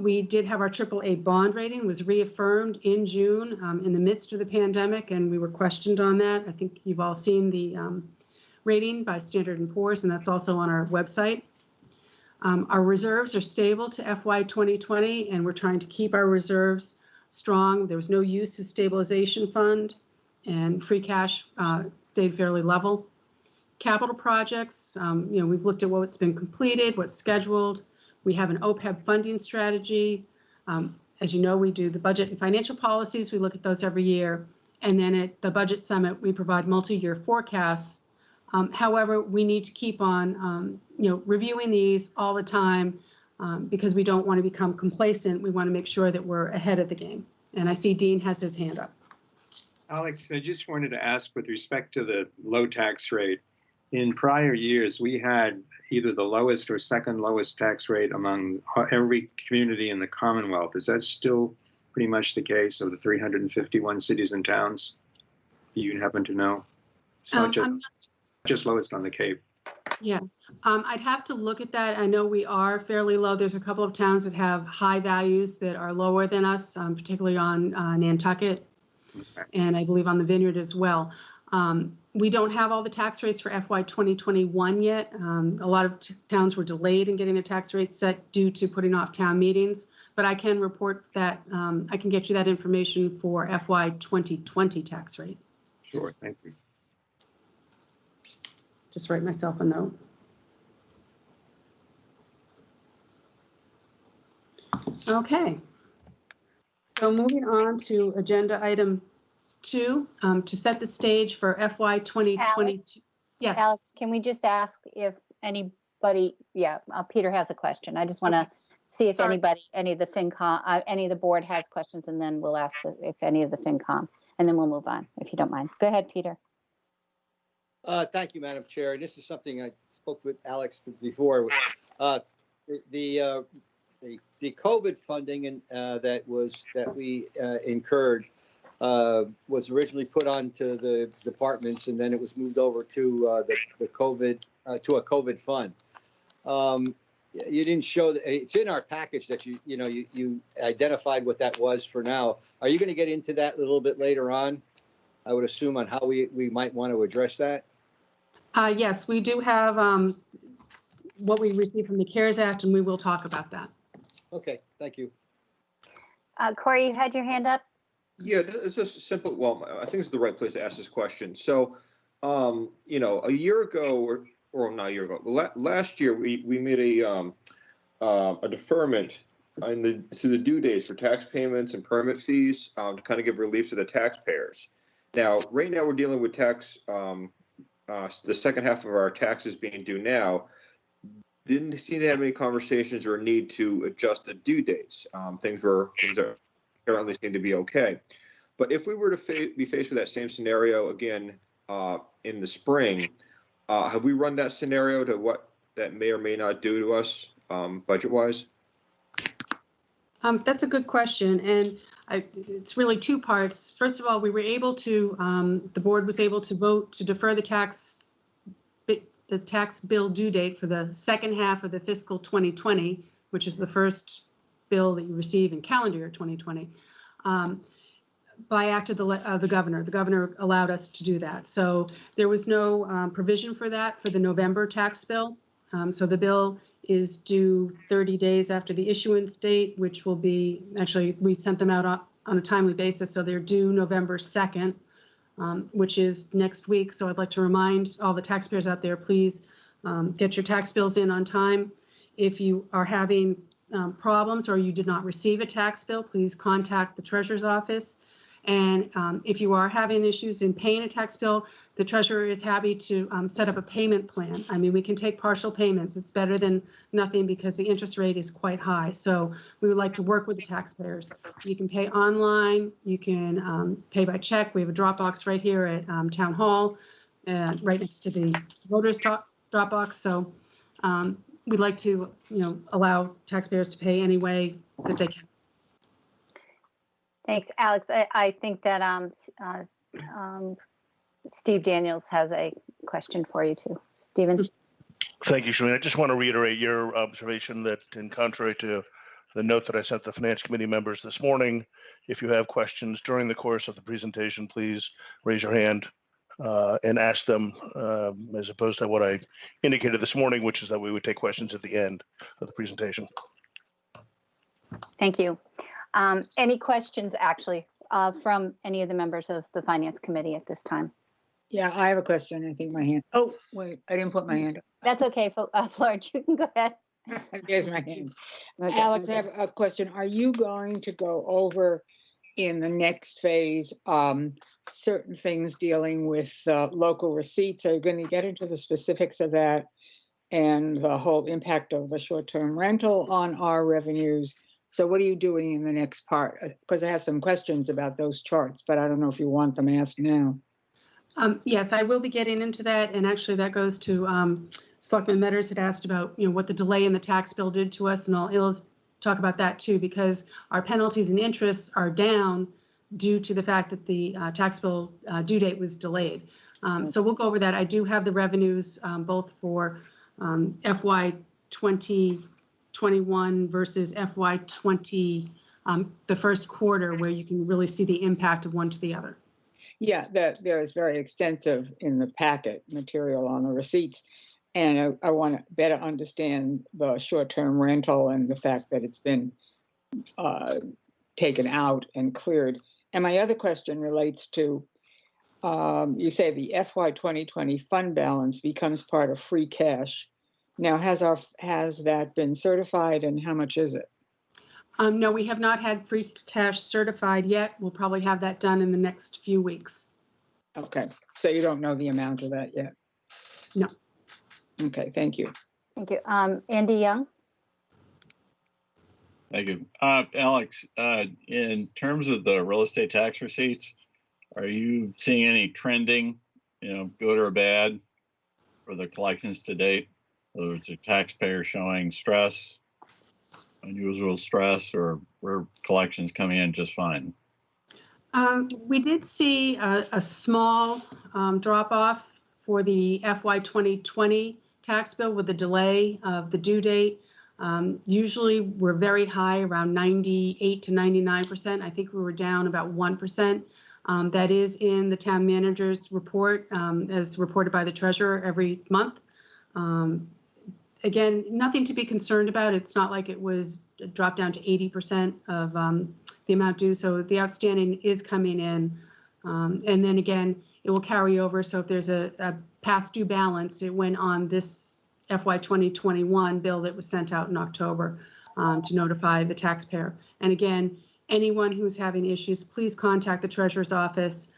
Speaker 11: We did have our AAA bond rating was reaffirmed in June in the midst of the pandemic, and we were questioned on that. I think you've all seen the rating by Standard & Poor's, and that's also on our website. Our reserves are stable to FY 2020, and we're trying to keep our reserves strong. There was no use of stabilization fund, and free cash stayed fairly level. Capital projects, we've looked at what's been completed, what's scheduled. We have an OPEB funding strategy. As you know, we do the budget and financial policies. We look at those every year. And then at the budget summit, we provide multi-year forecasts. However, we need to keep on, reviewing these all the time because we don't want to become complacent. We want to make sure that we're ahead of the game. And I see Dean has his hand up.
Speaker 7: Alex, I just wanted to ask with respect to the low tax rate. In prior years, we had either the lowest or second lowest tax rate among every community in the Commonwealth. Is that still pretty much the case of the 351 cities and towns? Do you happen to know? It's not just lowest on the Cape.
Speaker 11: Yeah, I'd have to look at that. I know we are fairly low. There's a couple of towns that have high values that are lower than us, particularly on Nantucket, okay, and I believe on the Vineyard as well. We don't have all the tax rates for FY 2021 yet. A lot of towns were delayed in getting their tax rates set due to putting off town meetings, but I can report that, I can get you that information for FY 2020 tax rate.
Speaker 7: Sure, thank you.
Speaker 11: Just write myself a note. Okay. So moving on to agenda item 2, to set the stage for FY 2022.
Speaker 2: Alex,
Speaker 11: yes.
Speaker 2: Alex, can we just ask if anybody, Peter has a question. I just want to see if anybody, any of the FinCom, any of the board has questions, and then we'll ask if any of the FinCom, and then we'll move on, if you don't mind. Go ahead, Peter.
Speaker 9: Thank you, Madam Chair. And this is something I spoke with Alex before. The COVID funding that we incurred was originally put onto the departments, and then it was moved over to the COVID to a COVID fund. You didn't show that it's in our package that you identified what that was for now. Are you going to get into that a little bit later on? I would assume on how we might want to address that.
Speaker 11: Yes, we do have what we received from the CARES Act, and we will talk about that.
Speaker 9: Okay, thank you.
Speaker 2: Corey, you had your hand up?
Speaker 12: Yeah, it's just simple. Well, I think it's the right place to ask this question. So, a year ago, or not a year ago, last year we made a deferment the due dates for tax payments and permit fees to kind of give relief to the taxpayers. Now, right now we're dealing with the second half of our taxes being due now. Didn't seem to have any conversations or need to adjust the due dates. Things are currently seem to be okay. But if we were to be faced with that same scenario again in the spring, have we run that scenario to what that may or may not do to us budget-wise?
Speaker 11: That's a good question, and it's really two parts. First of all, we were able to, the board was able to vote to defer the tax bill due date for the second half of the fiscal 2020, which is the first bill that you receive in calendar year 2020, by act of the governor. The governor allowed us to do that. So there was no provision for that for the November tax bill. So the bill is due 30 days after the issuance date, which will be, actually, we sent them out on a timely basis, so they're due November 2nd, which is next week. So I'd like to remind all the taxpayers out there, please get your tax bills in on time. If you are having problems or you did not receive a tax bill, please contact the treasurer's office. And if you are having issues in paying a tax bill, the treasurer is happy to set up a payment plan. I mean, we can take partial payments. It's better than nothing because the interest rate is quite high. So we would like to work with the taxpayers. You can pay online. You can pay by check. We have a drop box right here at Town Hall, right next to the voters drop box. So we'd like to, allow taxpayers to pay any way that they can.
Speaker 2: Thanks, Alex. I think that Steve Daniels has a question for you too. Stephen?
Speaker 4: Thank you, Shalene. I just want to reiterate your observation that in contrary to the note that I sent the Finance Committee members this morning, if you have questions during the course of the presentation, please raise your hand and ask them as opposed to what I indicated this morning, which is that we would take questions at the end of the presentation.
Speaker 2: Thank you. Any questions actually from any of the members of the Finance Committee at this time?
Speaker 5: Yeah, I have a question. I think my hand. Oh, wait, I didn't put my hand up.
Speaker 2: That's okay, Florence, you can go ahead.
Speaker 5: There's my hand.
Speaker 2: Okay.
Speaker 5: Alex, I have a question. Are you going to go over in the next phase certain things dealing with local receipts? Are you going to get into the specifics of that and the whole impact of the short-term rental on our revenues? So what are you doing in the next part? Because I have some questions about those charts, but I don't know if you want them asked now.
Speaker 11: Yes, I will be getting into that. And actually that goes to Selectman Metters had asked about, what the delay in the tax bill did to us. And I'll talk about that too, because our penalties and interests are down due to the fact that the tax bill due date was delayed. So we'll go over that. I do have the revenues both for FY 2021 versus FY 20, the first quarter, where you can really see the impact of one to the other.
Speaker 5: Yeah, there is very extensive in the packet material on the receipts. And I want to better understand the short-term rental and the fact that it's been taken out and cleared. And my other question relates to, you say the FY 2020 fund balance becomes part of free cash. Now, has that been certified and how much is it?
Speaker 11: No, we have not had free cash certified yet. We'll probably have that done in the next few weeks.
Speaker 5: Okay, so you don't know the amount of that yet?
Speaker 11: No.
Speaker 5: Okay, thank you.
Speaker 2: Thank you. Andy Young?
Speaker 13: Thank you. Alex, in terms of the real estate tax receipts, are you seeing any trending, good or bad for the collections to date? Whether it's a taxpayer showing stress, unusual stress, or were collections coming in just fine?
Speaker 11: We did see a small drop off for the FY 2020 tax bill with the delay of the due date. Usually we're very high, around 98 to 99%. I think we were down about 1%. That is in the town manager's report, as reported by the treasurer every month. Again, nothing to be concerned about. It's not like it was dropped down to 80% of the amount due. So the outstanding is coming in. And then again, it will carry over. So if there's a past due balance, it went on this FY 2021 bill that was sent out in October. to notify the taxpayer. And again, anyone who's having issues, please contact the treasurer's office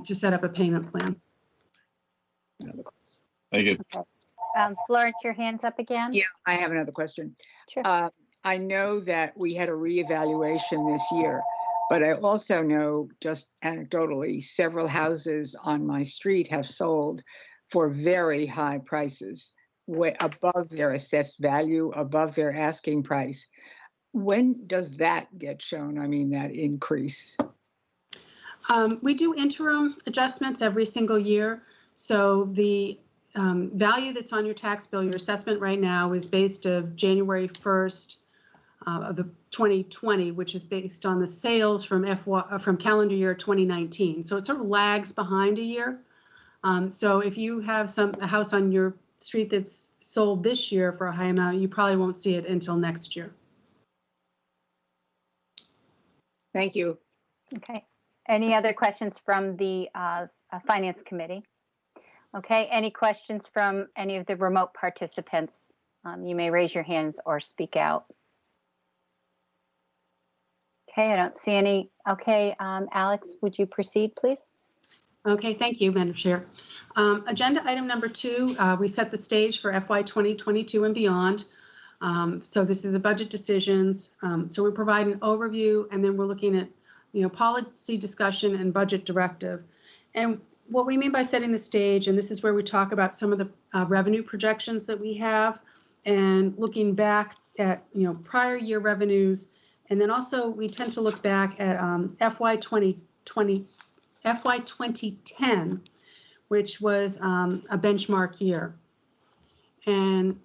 Speaker 11: to set up a payment plan.
Speaker 13: Thank you.
Speaker 2: Okay. Florence, your hand's up again?
Speaker 5: Yeah, I have another question.
Speaker 2: Sure.
Speaker 5: I know that we had a reevaluation this year, but I also know, just anecdotally, several houses on my street have sold for very high prices, way above their assessed value, above their asking price. When does that get shown? I mean, that increase?
Speaker 11: We do interim adjustments every single year. So the value that's on your tax bill, your assessment right now, is based of January 1st of the 2020, which is based on the sales from calendar year 2019. So it sort of lags behind a year. So if you have a house on your street that's sold this year for a high amount, you probably won't see it until next year.
Speaker 5: Thank you.
Speaker 2: Okay. Any other questions from the Finance Committee? Okay. Any questions from any of the remote participants? You may raise your hands or speak out. Okay, I don't see any. Okay, Alex, would you proceed, please?
Speaker 11: Okay, thank you, Madam Chair. Agenda item number 2, we set the stage for FY 2022 and beyond. So this is a budget decisions. So we provide an overview, and then we're looking at, policy discussion and budget directive. And what we mean by setting the stage, and this is where we talk about some of the revenue projections that we have, and looking back at, prior year revenues. And then also we tend to look back at FY 2010, which was a benchmark year. And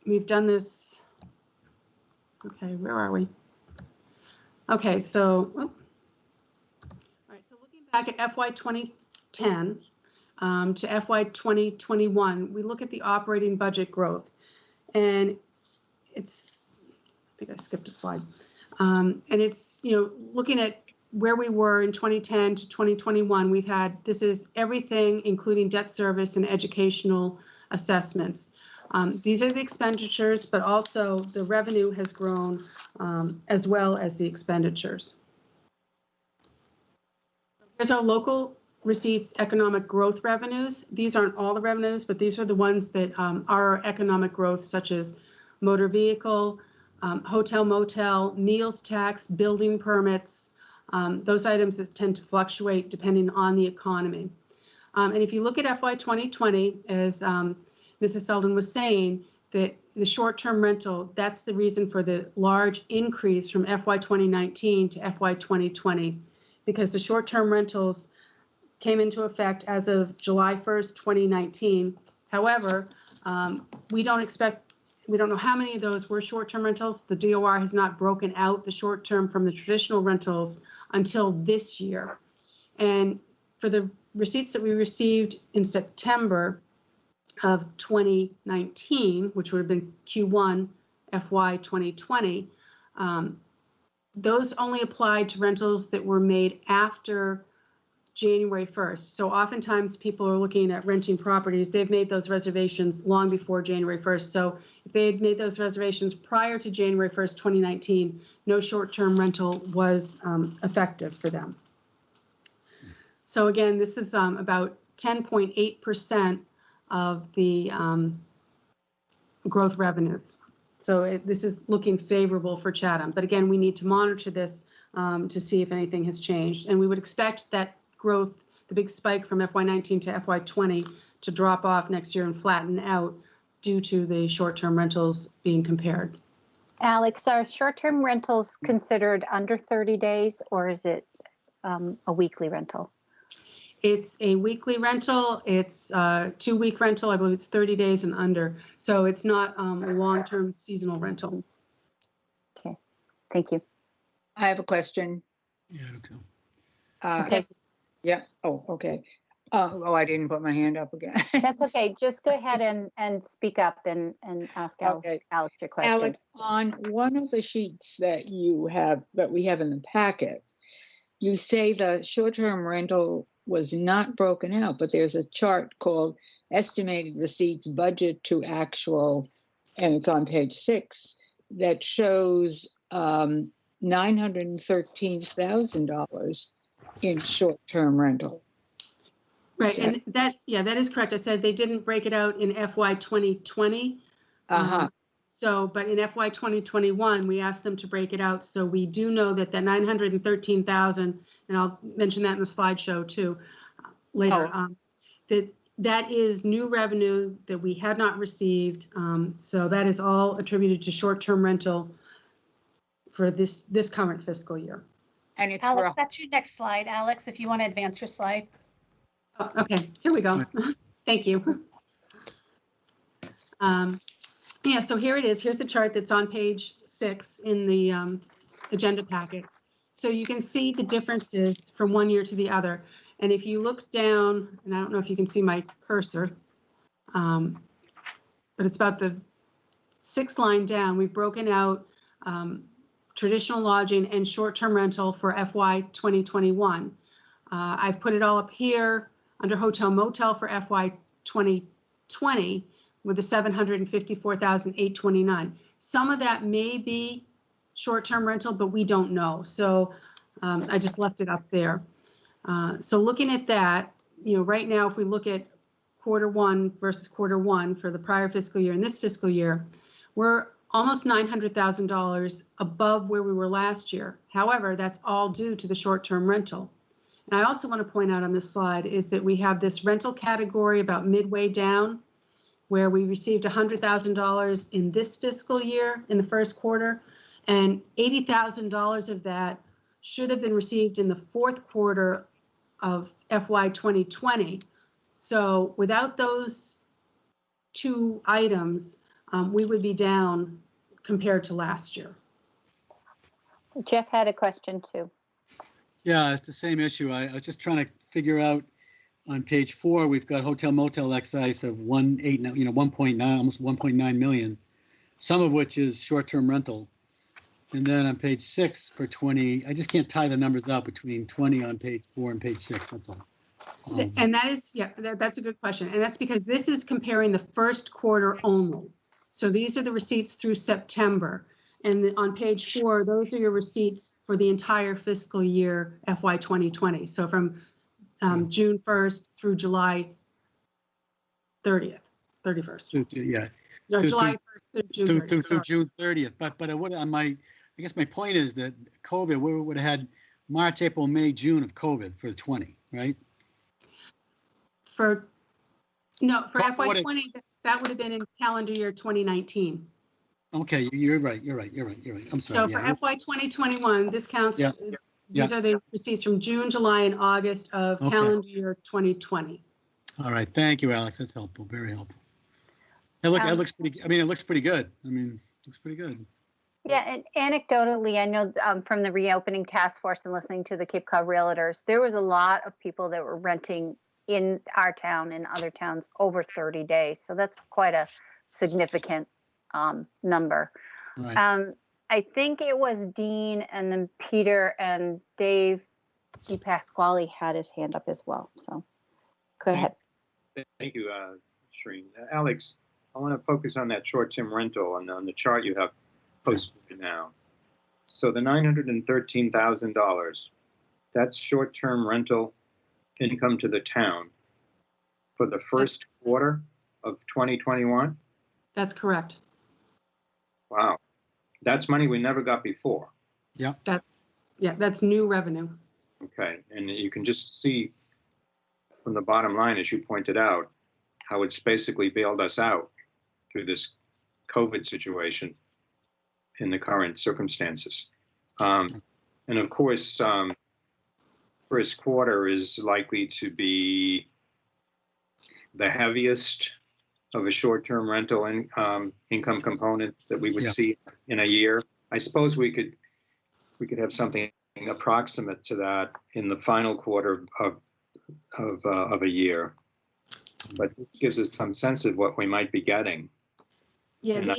Speaker 11: we've done this. Okay, where are we? Okay, so, all right, so looking back at FY 2010 to FY 2021, we look at the operating budget growth. And it's, I think I skipped a slide. And it's, looking at where we were in 2010 to 2021, we've had, this is everything, including debt service and educational assessments. These are the expenditures, but also the revenue has grown as well as the expenditures. Here's our local receipts economic growth revenues. These aren't all the revenues, but these are the ones that are economic growth, such as motor vehicle, hotel, motel, meals tax, building permits, those items that tend to fluctuate depending on the economy. And if you look at FY 2020, as Mrs. Selden was saying, that the short-term rental, that's the reason for the large increase from FY 2019 to FY 2020, because the short-term rentals came into effect as of July 1st, 2019. However, we don't know how many of those were short-term rentals. The DOR has not broken out the short-term from the traditional rentals until this year. And for the receipts that we received in September of 2019, which would have been Q1 FY 2020, those only applied to rentals that were made after January 1st. So oftentimes people are looking at renting properties. They've made those reservations long before January 1st. So if they had made those reservations prior to January 1st, 2019, no short-term rental was effective for them. So again, this is about 10.8% of the growth revenues. So this is looking favorable for Chatham. But again, we need to monitor this to see if anything has changed. And we would expect that growth, the big spike from FY19 to FY20, to drop off next year and flatten out due to the short-term rentals being compared.
Speaker 2: Alex, are short-term rentals considered under 30 days, or is it a weekly rental?
Speaker 11: It's a weekly rental. It's a 2-week rental. I believe it's 30 days and under. So it's not a long-term seasonal rental.
Speaker 2: Okay, thank you.
Speaker 5: I have a question.
Speaker 8: Yeah, I do too.
Speaker 2: Okay.
Speaker 5: Yeah. Oh, okay. Oh, I didn't put my hand up again.
Speaker 2: That's okay. Just go ahead and speak up and ask Alex,
Speaker 5: Okay.
Speaker 2: Alex your question.
Speaker 5: Alex, on one of the sheets that we have in the packet, you say the short-term rental was not broken out, but there's a chart called estimated receipts budget to actual and it's on page 6, that shows $913,000 in short-term rental.
Speaker 11: Right, and that is correct. I said they didn't break it out in FY 2020. So, but in FY 2021, we asked them to break it out. So we do know that 913,000, and I'll mention that in the slideshow too later. That is new revenue that we had not received. So that is all attributed to short-term rental for this current fiscal year.
Speaker 5: And it's
Speaker 1: Alex, that's your next slide. Alex, if you want to advance your slide.
Speaker 11: Oh, okay, here we go. Thank you. Yeah, so here it is. Here's the chart that's on page 6 in the agenda packet. So you can see the differences from one year to the other. And if you look down, and I don't know if you can see my cursor, but it's about the 6th line down. We've broken out traditional lodging and short-term rental for FY 2021. I've put it all up here under hotel motel for FY 2020 with the $754,829. Some of that may be short-term rental, but we don't know. So I just left it up there. So looking at that, right now, if we look at Q1 versus Q1 for the prior fiscal year and this fiscal year, we're almost $900,000 above where we were last year. However, that's all due to the short-term rental. And I also want to point out on this slide is that we have this rental category about midway down, where we received $100,000 in this fiscal year in the first quarter, and $80,000 of that should have been received in the fourth quarter of FY 2020. So without those two items, we would be down compared to last year.
Speaker 2: Jeff had a question too.
Speaker 8: Yeah, it's the same issue. I was just trying to figure out on page 4, we've got hotel motel excise of 1.9, almost 1.9 million, some of which is short-term rental. And then on page 6 for 20, I just can't tie the numbers out between 20 on page 4 and page 6. That's all.
Speaker 11: And that is, that's a good question. And that's because this is comparing the first quarter only. So these are the receipts through September. And on page 4, those are your receipts for the entire fiscal year FY 2020. So from June 1st through July 31st.
Speaker 8: Yeah.
Speaker 11: No, July 1st through June 30th.
Speaker 8: Through June 30th. But I guess my point is that COVID, we would have had March, April, May, June of COVID for 20, right?
Speaker 11: For FY 20, that would have been in calendar year 2019.
Speaker 8: Okay, you're right. I'm sorry.
Speaker 11: So for FY 2021, this counts. Yeah. These are the receipts from June, July, and August of calendar year 2020.
Speaker 8: All right, thank you, Alex. That's helpful. Very helpful. It looks pretty. It looks pretty good. Looks pretty good.
Speaker 2: Yeah, and anecdotally, I know from the reopening task force and listening to the Cape Cod Realtors, there was a lot of people that were renting in our town and other towns over 30 days. So that's quite a significant number. Right. I think it was Dean and then Peter and Dave DePasquale had his hand up as well. So go ahead.
Speaker 7: Thank you, Shereen. Alex, I want to focus on that short-term rental on the chart you have posted now. So the $913,000, that's short-term rental income to the town for the first quarter of 2021?
Speaker 11: That's correct.
Speaker 7: Wow. That's money we never got before.
Speaker 8: Yeah.
Speaker 11: That's new revenue.
Speaker 7: Okay. And you can just see from the bottom line, as you pointed out, how it's basically bailed us out through this COVID situation in the current circumstances. And of course, first quarter is likely to be the heaviest of a short-term rental income component that we would see in a year. I suppose we could have something approximate to that in the final quarter of a year, but this gives us some sense of what we might be getting.
Speaker 11: Yeah,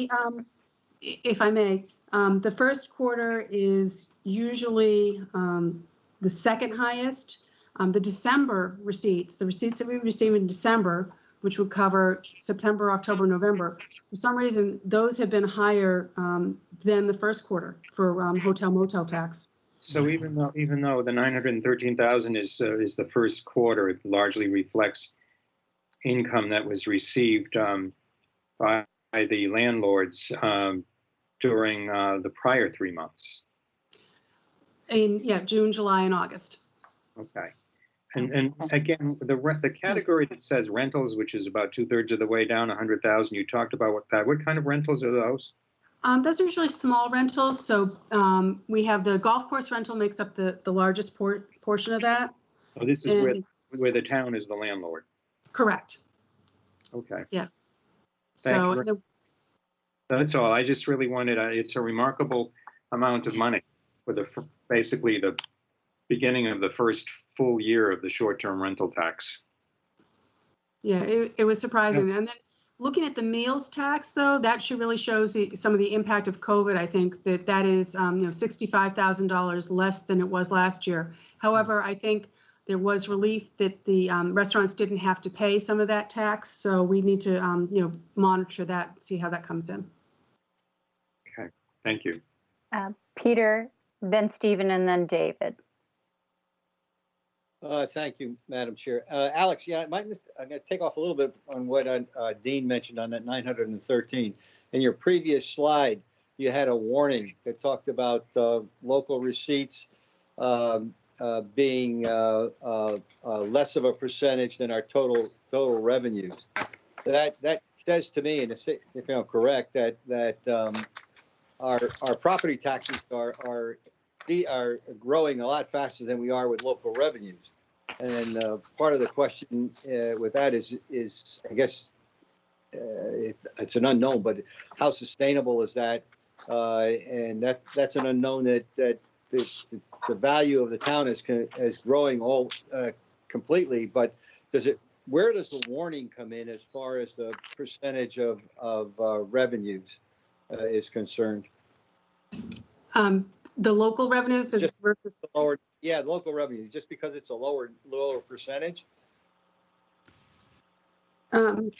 Speaker 11: if I may, the first quarter is usually the second highest. The December receipts, the receipts that we receive in December which would cover September, October, November. For some reason, those have been higher than the first quarter for hotel motel tax.
Speaker 7: So even though the 913,000 is the first quarter, it largely reflects income that was received by the landlords during the prior 3 months.
Speaker 11: In June, July, and August.
Speaker 7: Okay. And again, the category that says rentals, which is about 2/3 of the way down, 100,000. You talked about what kind of rentals are those?
Speaker 11: Those are usually small rentals. So we have the golf course rental makes up the largest portion of that.
Speaker 7: Oh, this is where the town is the landlord.
Speaker 11: Correct.
Speaker 7: Okay.
Speaker 11: Yeah.
Speaker 7: Thank
Speaker 11: So
Speaker 7: you. That's all. I just really wanted. It's a remarkable amount of money for basically the beginning of the first full year of the short-term rental tax.
Speaker 11: Yeah, it was surprising. And then looking at the meals tax, though, that really shows some of the impact of COVID. I think that is $65,000 less than it was last year. However, I think there was relief that the restaurants didn't have to pay some of that tax. So we need to monitor that, see how that comes in.
Speaker 7: Okay, thank you.
Speaker 2: Peter, then Stephen, and then David.
Speaker 9: Thank you, Madam Chair. Alex, I'm going to take off a little bit on what Dean mentioned on that 913. In your previous slide, you had a warning that talked about local receipts being less of a percentage than our total revenues. That says to me, and if I'm correct, that our property taxes are growing a lot faster than we are with local revenues. And part of the question with that is I guess it's an unknown, but how sustainable is that? And that's an unknown that the value of the town is growing all completely. But where does the warning come in as far as the percentage of revenues is concerned?
Speaker 11: The local revenues versus
Speaker 9: lower. Yeah, local revenues, just because it's a lower percentage. And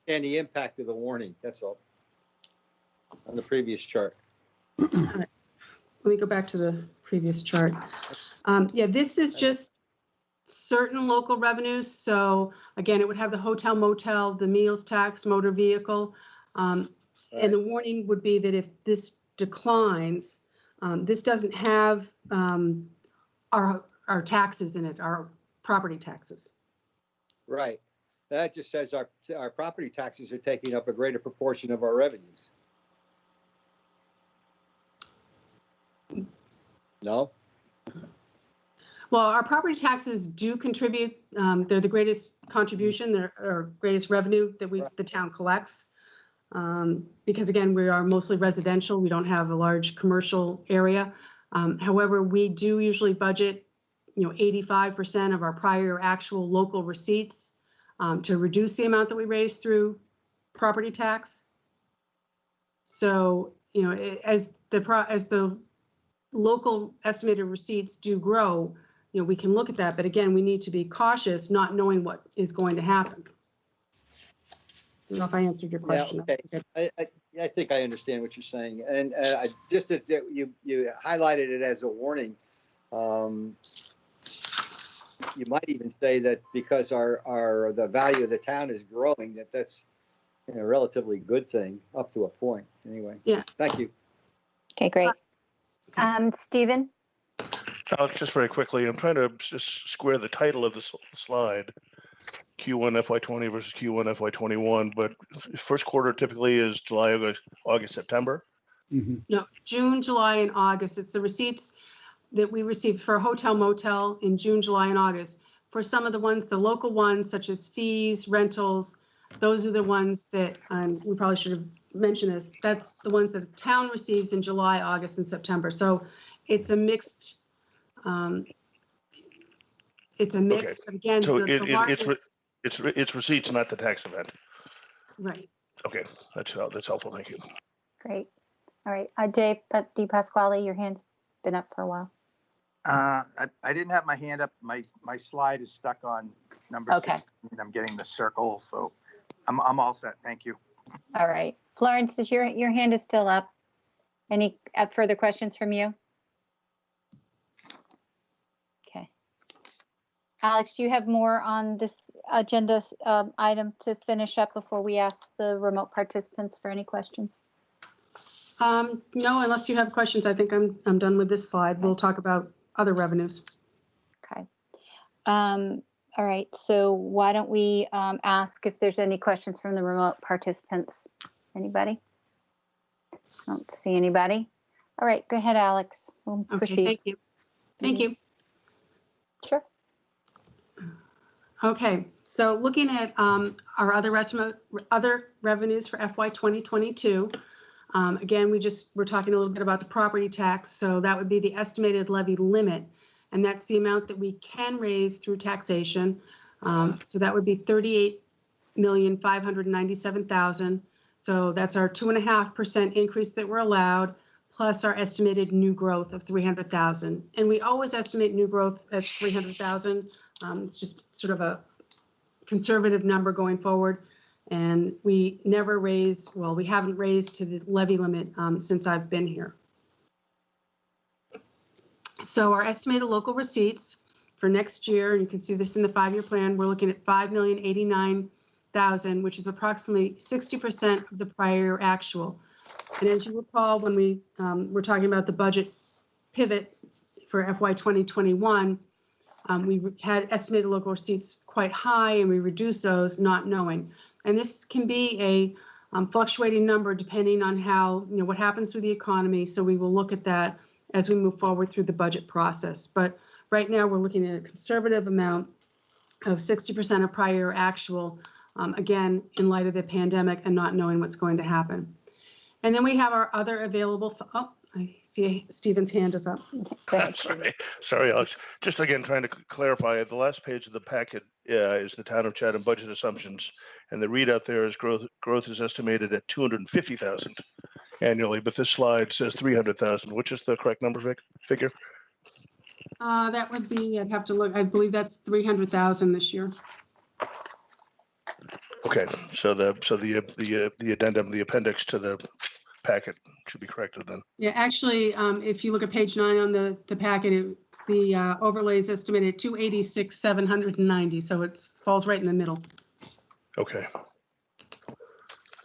Speaker 9: the impact of the warning. That's all. On the previous chart.
Speaker 11: Let me go back to the previous chart. This is just certain local revenues. So again, it would have the hotel, motel, the meals tax, motor vehicle. And the warning would be that if this declines, this doesn't have our taxes in it, our property taxes.
Speaker 9: Right. That just says our property taxes are taking up a greater proportion of our revenues. No?
Speaker 11: Well, our property taxes do contribute. They're the greatest contribution, they're our greatest revenue that the town collects. Because again, we are mostly residential. We don't have a large commercial area. However, we do usually budget, 85% of our prior actual local receipts to reduce the amount that we raise through property tax. So, as the local estimated receipts do grow, we can look at that. But again, we need to be cautious, not knowing what is going to happen. I don't know if I answered your question.
Speaker 9: Yeah, okay. I think I understand what you're saying, and just that you highlighted it as a warning. You might even say that because the value of the town is growing, that's a relatively good thing up to a point. Anyway.
Speaker 11: Yeah.
Speaker 9: Thank you.
Speaker 2: Okay, great. Stephen?
Speaker 4: Alex, just very quickly, I'm trying to just square the title of this slide. Q1 FY20 versus Q1 FY21, but first quarter typically is July, August, September.
Speaker 8: Mm-hmm.
Speaker 11: No, June, July, and August. It's the receipts that we received for hotel, motel in June, July, and August. For some of the ones, the local ones, such as fees, rentals, those are the ones that we probably should have mentioned this. That's the ones that the town receives in July, August, and September. So it's a mixed. It's a mix, okay. But again,
Speaker 4: so
Speaker 11: the largest.
Speaker 4: It's receipts, not the tax event.
Speaker 11: Right.
Speaker 4: Okay, that's helpful. Thank you.
Speaker 2: Great. All right, Dave Pasquale, your hand's been up for a while.
Speaker 14: I didn't have my hand up. My slide is stuck on number
Speaker 2: Okay.
Speaker 14: 16. I'm getting the circle, so I'm all set. Thank you.
Speaker 2: All right. Florence, is your hand is still up? Any further questions from you? Okay. Alex, do you have more on this agenda item to finish up before we ask the remote participants for any questions?
Speaker 11: No, unless you have questions, I think I'm done with this slide. We'll talk about other revenues.
Speaker 2: Okay. All right. So why don't we ask if there's any questions from the remote participants? Anybody? I don't see anybody. All right. Go ahead, Alex. We'll
Speaker 11: Okay,
Speaker 2: proceed.
Speaker 11: thank you. Thank you.
Speaker 2: Sure.
Speaker 11: Okay, so looking at our other revenues for FY 2022, again, we're talking a little bit about the property tax. So that would be the estimated levy limit, and that's the amount that we can raise through taxation. So that would be $38,597,000. So that's our 2.5% increase that we're allowed, plus our estimated new growth of 300,000. And we always estimate new growth at 300,000. It's just sort of a conservative number going forward. And we never raise, well, we haven't raised to the levy limit since I've been here. So our estimated local receipts for next year, and you can see this in the 5-year plan, we're looking at $5,089,000, which is approximately 60% of the prior actual. And as you recall, when we were talking about the budget pivot for FY 2021, we had estimated local receipts quite high, and we reduced those not knowing. And this can be a fluctuating number depending on how, what happens with the economy. So we will look at that as we move forward through the budget process. But right now we're looking at a conservative amount of 60% of prior actual, again, in light of the pandemic and not knowing what's going to happen. And then we have our other available, I see Stephen's hand is up.
Speaker 4: Sorry, Alex. Just again, trying to clarify, the last page of the packet is the town of Chatham budget assumptions, and the readout there is growth is estimated at 250,000 annually, but this slide says 300,000. Which is the correct number figure?
Speaker 11: That would be, I'd have to look, I believe that's 300,000 this year.
Speaker 4: Okay, so the addendum, the appendix to the packet should be corrected then.
Speaker 11: Yeah, actually, if you look at page 9 on the packet, the overlay is estimated at 286,790, so it falls right in the middle.
Speaker 4: Okay.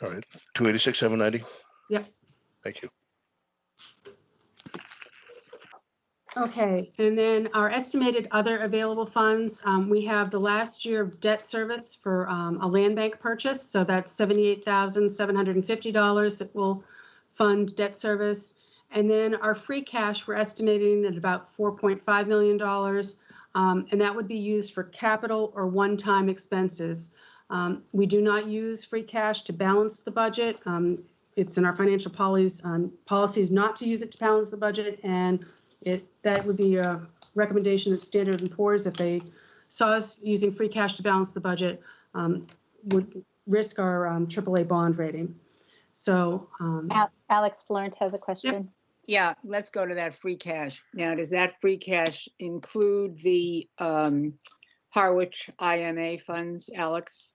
Speaker 4: All right, 286,790.
Speaker 11: Yep.
Speaker 4: Thank you.
Speaker 11: Okay, and then our estimated other available funds, we have the last year of debt service for a land bank purchase, so that's $78,750 that will fund debt service. And then our free cash, we're estimating at about $4.5 million, and that would be used for capital or one-time expenses. We do not use free cash to balance the budget. It's in our financial policies not to use it to balance the budget, and that would be a recommendation that Standard & Poor's, if they saw us using free cash to balance the budget, would risk our AAA bond rating. So
Speaker 2: Alex, Florence has a question.
Speaker 11: Yep.
Speaker 5: Yeah, let's go to that free cash. Now, does that free cash include the Harwich IMA funds, Alex?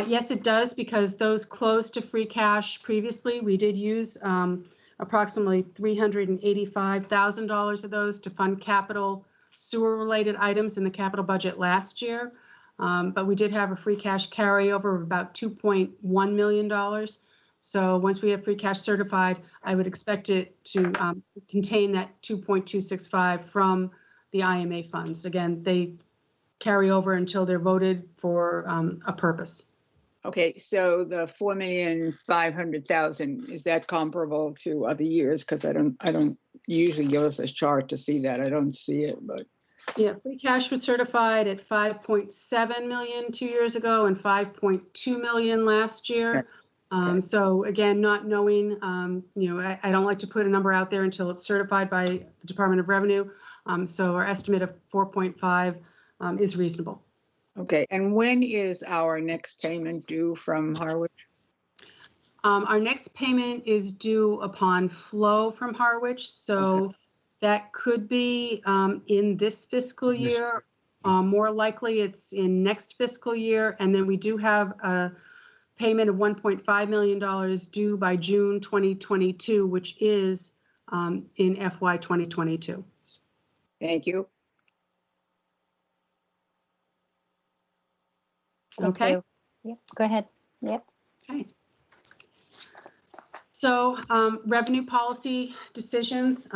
Speaker 11: Yes, it does, because those close to free cash previously, we did use approximately $385,000 of those to fund capital sewer-related items in the capital budget last year. But we did have a free cash carryover of about $2.1 million. So once we have free cash certified, I would expect it to contain that 2.265 from the IMA funds. Again, they carry over until they're voted for a purpose.
Speaker 5: Okay, so the $4,500,000, is that comparable to other years? Because I don't usually give us a chart to see that. I don't see it, but.
Speaker 11: Yeah, free cash was certified at 5.7 million 2 years ago and 5.2 million last year. Okay. So again, not knowing, I don't like to put a number out there until it's certified by the Department of Revenue. So our estimate of 4.5 is reasonable.
Speaker 5: Okay, and when is our next payment due from Harwich?
Speaker 11: Our next payment is due upon flow from Harwich. So That could be in this fiscal year. More likely it's in next fiscal year. And then we do have a payment of $1.5 million due by June 2022, which is in FY 2022.
Speaker 5: Thank you.
Speaker 2: Thank
Speaker 11: Okay.
Speaker 2: you. Yep, go ahead. Yep.
Speaker 11: Okay. So revenue policy decisions.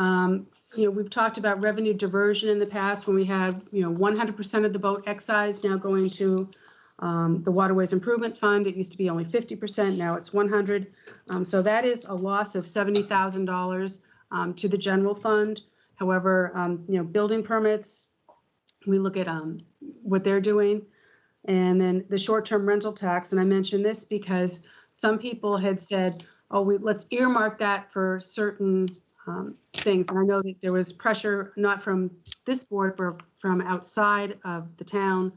Speaker 11: We've talked about revenue diversion in the past when we had 100% of the boat excise now going to the Waterways Improvement Fund. It used to be only 50%. Now it's 100. So that is a loss of $70,000 to the general fund. However, building permits, we look at what they're doing. And then the short-term rental tax, and I mention this because some people had said, oh, let's earmark that for certain things. And I know that there was pressure, not from this board, but from outside of the town,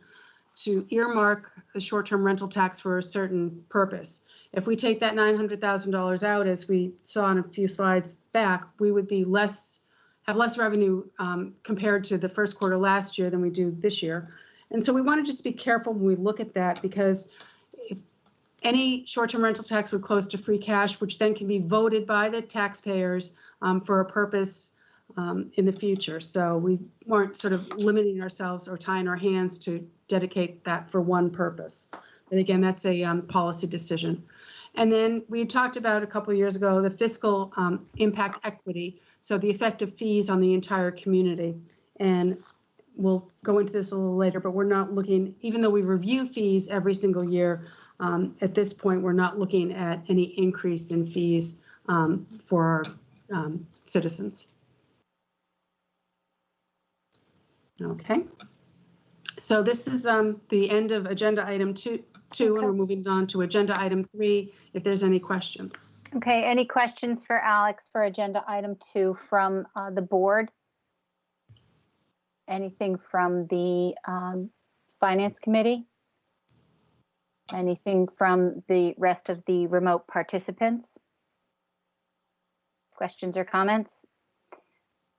Speaker 11: to earmark the short-term rental tax for a certain purpose. If we take that $900,000 out, as we saw in a few slides back, we would be have less revenue compared to the first quarter last year than we do this year. And so we want to just be careful when we look at that, because if any short-term rental tax would close to free cash, which then can be voted by the taxpayers for a purpose in the future. So we weren't sort of limiting ourselves or tying our hands to dedicate that for one purpose. And again, that's a policy decision. And then we talked about a couple of years ago the fiscal impact equity, so the effect of fees on the entire community. And we'll go into this a little later, but we're not looking, even though we review fees every single year, at this point, we're not looking at any increase in fees for our citizens. Okay. So this is the end of agenda item two, and we're moving on to agenda item 3, if there's any questions.
Speaker 2: Okay, any questions for Alex for agenda item 2 from the board? Anything from the Finance Committee? Anything from the rest of the remote participants? Questions or comments?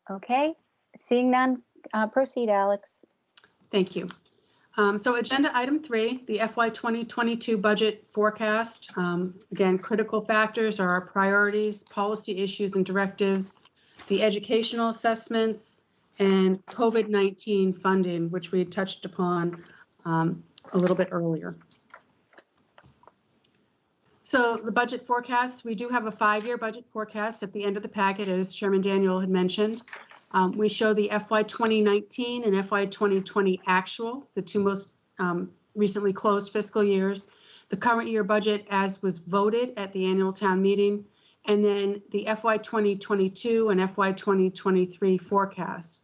Speaker 2: Okay, seeing none, proceed, Alex.
Speaker 11: Thank you. So agenda item 3, the FY 2022 budget forecast. Again, critical factors are our priorities, policy issues and directives, the educational assessments, and COVID-19 funding, which we touched upon a little bit earlier. So the budget forecast, we do have a 5-year budget forecast at the end of the packet, as Chairman Daniel had mentioned. We show the FY 2019 and FY 2020 actual, the two most recently closed fiscal years, the current year budget as was voted at the annual town meeting, and then the FY 2022 and FY 2023 forecast.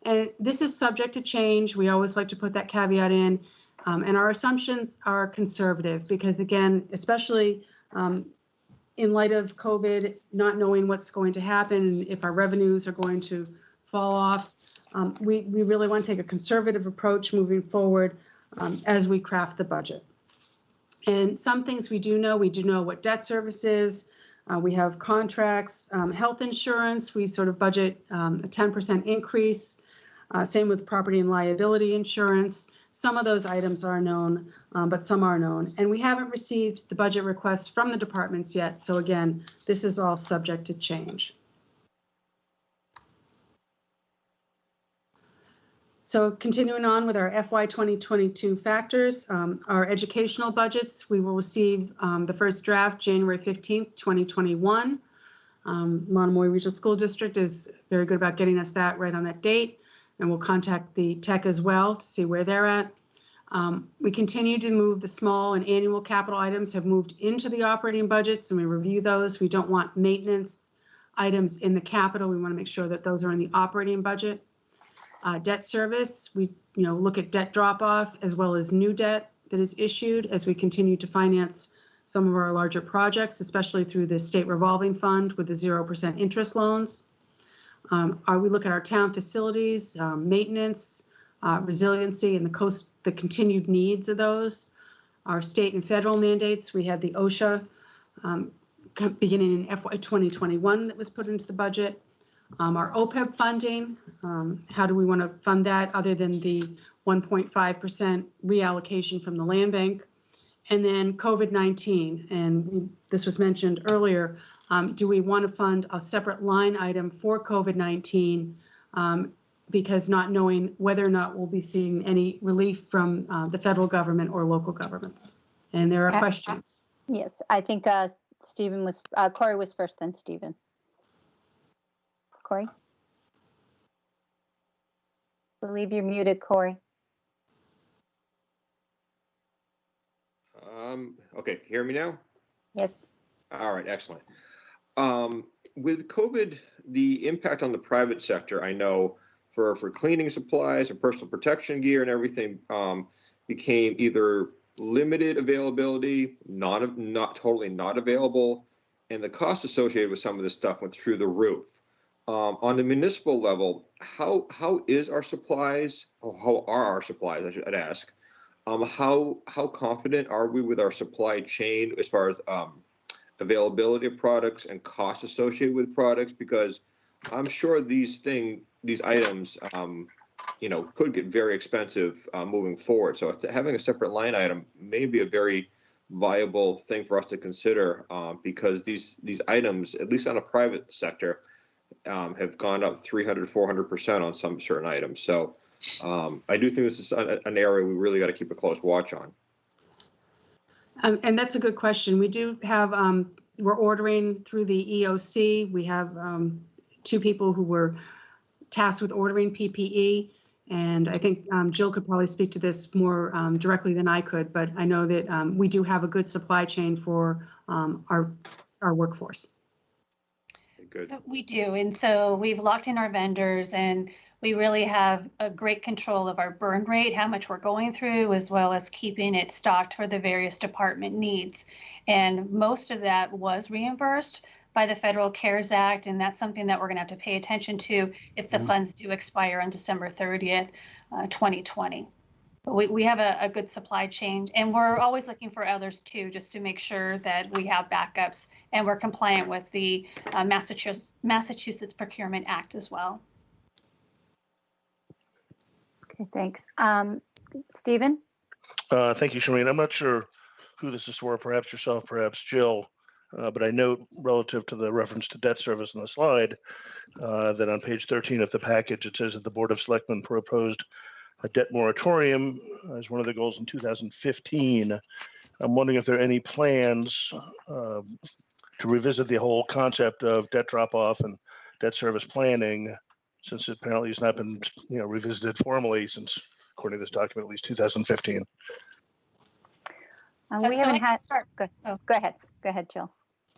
Speaker 11: And this is subject to change. We always like to put that caveat in. And our assumptions are conservative because, again, especially in light of COVID, not knowing what's going to happen, if our revenues are going to fall off, we really want to take a conservative approach moving forward as we craft the budget. And some things we do know what debt service is. We have contracts, health insurance. We sort of budget a 10% increase. Same with property and liability insurance. Some of those items are known, but some are known. And we haven't received the budget requests from the departments yet. So again, this is all subject to change. So continuing on with our FY 2022 factors, our educational budgets, we will receive the first draft January 15th, 2021. Monomoy Regional School District is very good about getting us that right on that date. And we'll contact the tech as well to see where they're at. We continue to move the small and annual capital items have moved into the operating budgets, and we review those. We don't want maintenance items in the capital. We want to make sure that those are in the operating budget. Debt service, we look at debt drop-off as well as new debt that is issued as we continue to finance some of our larger projects, especially through the state revolving fund with the 0% interest loans. We look at our town facilities, maintenance, resiliency, and the continued needs of those. Our state and federal mandates, we had the OSHA beginning in FY 2021 that was put into the budget. Our OPEB funding, how do we want to fund that other than the 1.5% reallocation from the land bank? And then COVID-19, and this was mentioned earlier, do we want to fund a separate line item for COVID-19 because not knowing whether or not we'll be seeing any relief from the federal government or local governments? And there are questions.
Speaker 2: Yes, I think Stephen was, Corey was first, then Stephen. Corey? I believe you're muted, Corey.
Speaker 12: Okay, hear me now?
Speaker 2: Yes.
Speaker 12: All right, excellent. With COVID, the impact on the private sector, I know for cleaning supplies and personal protection gear and everything became either limited availability, not totally not available, and the cost associated with some of this stuff went through the roof. On the municipal level, how is our supplies? How are our supplies? I'd ask. How confident are we with our supply chain as far as availability of products and costs associated with products? Because I'm sure these items, could get very expensive moving forward. So having a separate line item may be a very viable thing for us to consider because these items, at least on a private sector, have gone up 300, 400% on some certain items. So I do think this is an area we really got to keep a close watch on.
Speaker 11: And that's a good question. We do have, we're ordering through the EOC. We have 2 people who were tasked with ordering PPE. And I think Jill could probably speak to this more directly than I could, but I know that we do have a good supply chain for our workforce.
Speaker 12: Good.
Speaker 1: We do. And so we've locked in our vendors and we really have a great control of our burn rate, how much we're going through, as well as keeping it stocked for the various department needs. And most of that was reimbursed by the Federal CARES Act. And that's something that we're going to have to pay attention to if the funds do expire on December 30th, 2020. But we have a good supply chain, and we're always looking for others too, just to make sure that we have backups and we're compliant with the Massachusetts Procurement Act as well.
Speaker 2: Okay, thanks. Stephen?
Speaker 4: Thank you, Shareen. I'm not sure who this is for, perhaps yourself, perhaps Jill, but I note relative to the reference to debt service in the slide that on page 13 of the package, it says that the Board of Selectmen proposed a debt moratorium as one of the goals in 2015. I'm wondering if there are any plans to revisit the whole concept of debt drop-off and debt service planning, since apparently it's not been revisited formally since, according to this document, at least 2015.
Speaker 2: We haven't had. Go ahead, Jill.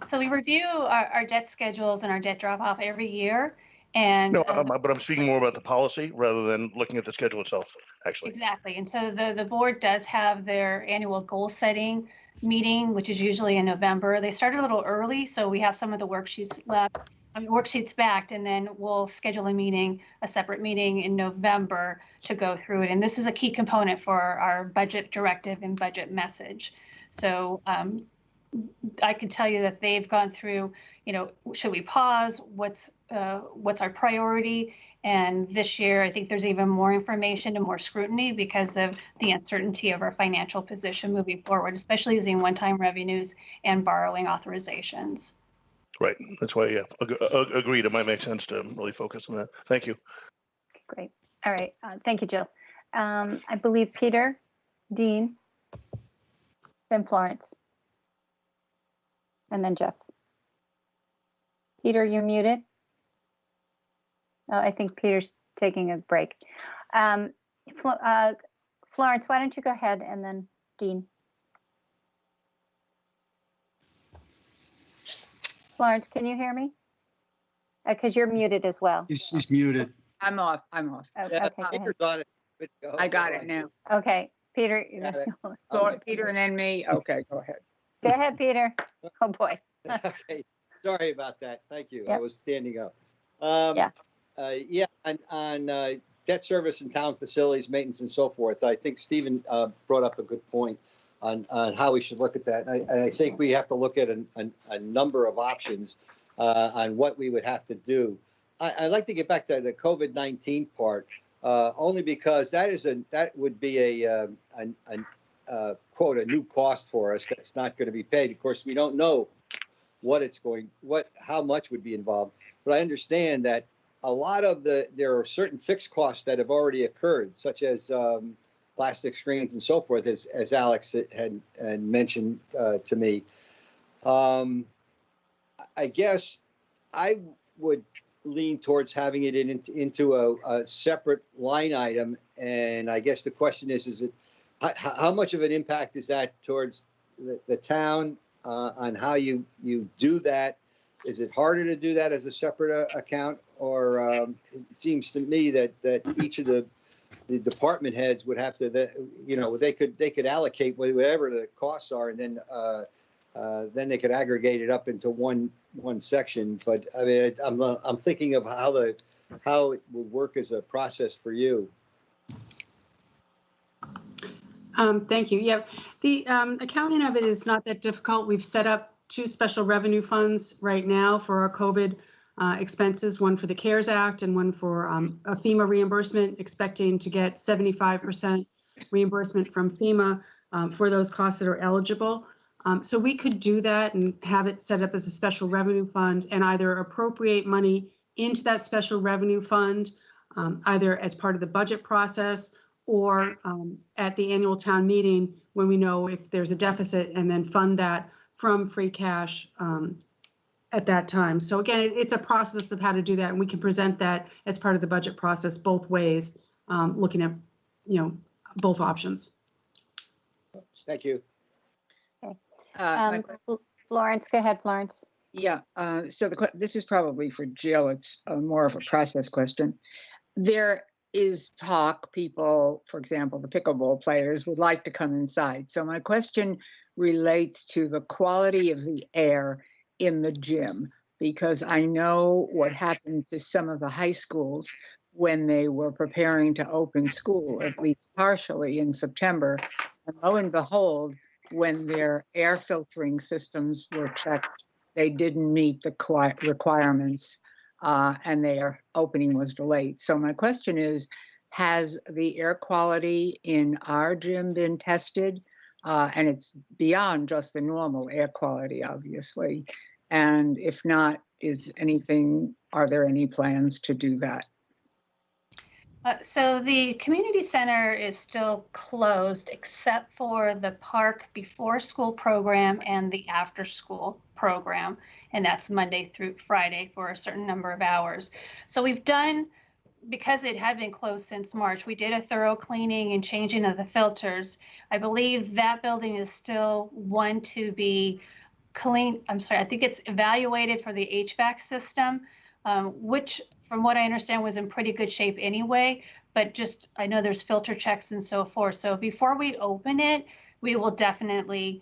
Speaker 1: So we review our debt schedules and our debt drop-off every year. And
Speaker 4: no, but I'm speaking more about the policy rather than looking at the schedule itself, actually.
Speaker 1: Exactly. And so the board does have their annual goal setting meeting, which is usually in November. They started a little early, so we have some of the worksheets left. Worksheets backed, and then we'll schedule a separate meeting in November to go through it. And this is a key component for our budget directive and budget message. So I can tell you that they've gone through, should we pause? What's our priority? And this year, I think there's even more information and more scrutiny because of the uncertainty of our financial position moving forward, especially using one-time revenues and borrowing authorizations.
Speaker 4: Right. That's why, yeah, agreed. It might make sense to really focus on that. Thank you.
Speaker 2: Great. All right. Thank you, Jill. I believe Peter, Dean, then Florence, and then Jeff. Peter, you're muted. Oh, I think Peter's taking a break. Florence, why don't you go ahead, and then Dean. Florence, can you hear me? Because you're muted as well.
Speaker 8: She's muted.
Speaker 5: I'm off.
Speaker 2: Oh, okay,
Speaker 9: Peter's on it.
Speaker 5: I got it now.
Speaker 2: okay, Peter.
Speaker 5: So Peter and then me. Okay, go ahead.
Speaker 2: Go ahead, Peter. Oh, boy.
Speaker 9: Okay, sorry about that. Thank you.
Speaker 2: Yep.
Speaker 9: I was standing up.
Speaker 2: Yeah.
Speaker 9: On debt service and town facilities, maintenance and so forth, I think Stephen brought up a good point on how we should look at that. And I think we have to look at a number of options on what we would have to do. I'd like to get back to the COVID-19 part, only because that would be a quote, a new cost for us that's not going to be paid. Of course, we don't know how much would be involved, but I understand that a lot of there are certain fixed costs that have already occurred, such as plastic screens and so forth, as Alex had mentioned to me. I guess I would lean towards having it into a separate line item. And I guess the question is how much of an impact is that towards the town on how you do that? Is it harder to do that as a separate account? Or it seems to me that each of the department heads would have to, they could allocate whatever the costs are, and then they could aggregate it up into one section. But I mean, I'm thinking of how it would work as a process for you.
Speaker 11: Thank you. Yeah, the accounting of it is not that difficult. We've set up 2 special revenue funds right now for our COVID expenses, one for the CARES Act and one for a FEMA reimbursement, expecting to get 75% reimbursement from FEMA for those costs that are eligible. So we could do that and have it set up as a special revenue fund and either appropriate money into that special revenue fund, either as part of the budget process or at the annual town meeting when we know if there's a deficit, and then fund that from free cash at that time. So again, it's a process of how to do that, and we can present that as part of the budget process both ways, looking at both options.
Speaker 9: Thank you.
Speaker 2: Florence, go ahead, Florence.
Speaker 5: Yeah, so this is probably for Jill. It's more of a process question. There is talk, people, for example, the pickleball players would like to come inside. So my question relates to the quality of the air in the gym, because I know what happened to some of the high schools when they were preparing to open school, at least partially in September. And lo and behold, when their air filtering systems were checked, they didn't meet the requirements, and their opening was delayed. So my question is, has the air quality in our gym been tested? And it's beyond just the normal air quality, obviously. And if not, are there any plans to do that?
Speaker 1: So the community center is still closed except for the park before school program and the after school program. And that's Monday through Friday for a certain number of hours. So we've done, because it had been closed since March, we did a thorough cleaning and changing of the filters. I believe that building is still one to be clean. I'm sorry, I think it's evaluated for the HVAC system, which from what I understand was in pretty good shape anyway, but just, I know there's filter checks and so forth. So before we open it, we will definitely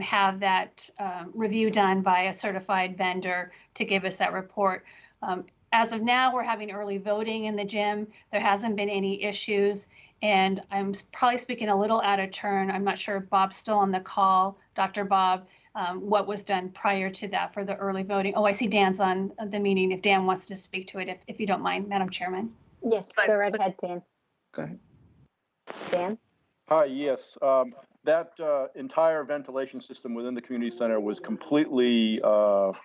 Speaker 1: have that review done by a certified vendor to give us that report. As of now, we're having early voting in the gym. There hasn't been any issues, and I'm probably speaking a little out of turn. I'm not sure if Bob's still on the call, Dr. Bob, what was done prior to that for the early voting. Oh, I see Dan's on the meeting. If Dan wants to speak to it, if you don't mind, Madam Chairman.
Speaker 2: Yes, go right ahead, Dan.
Speaker 5: Go ahead.
Speaker 2: Dan?
Speaker 15: Hi, yes. That entire ventilation system within the community center was completely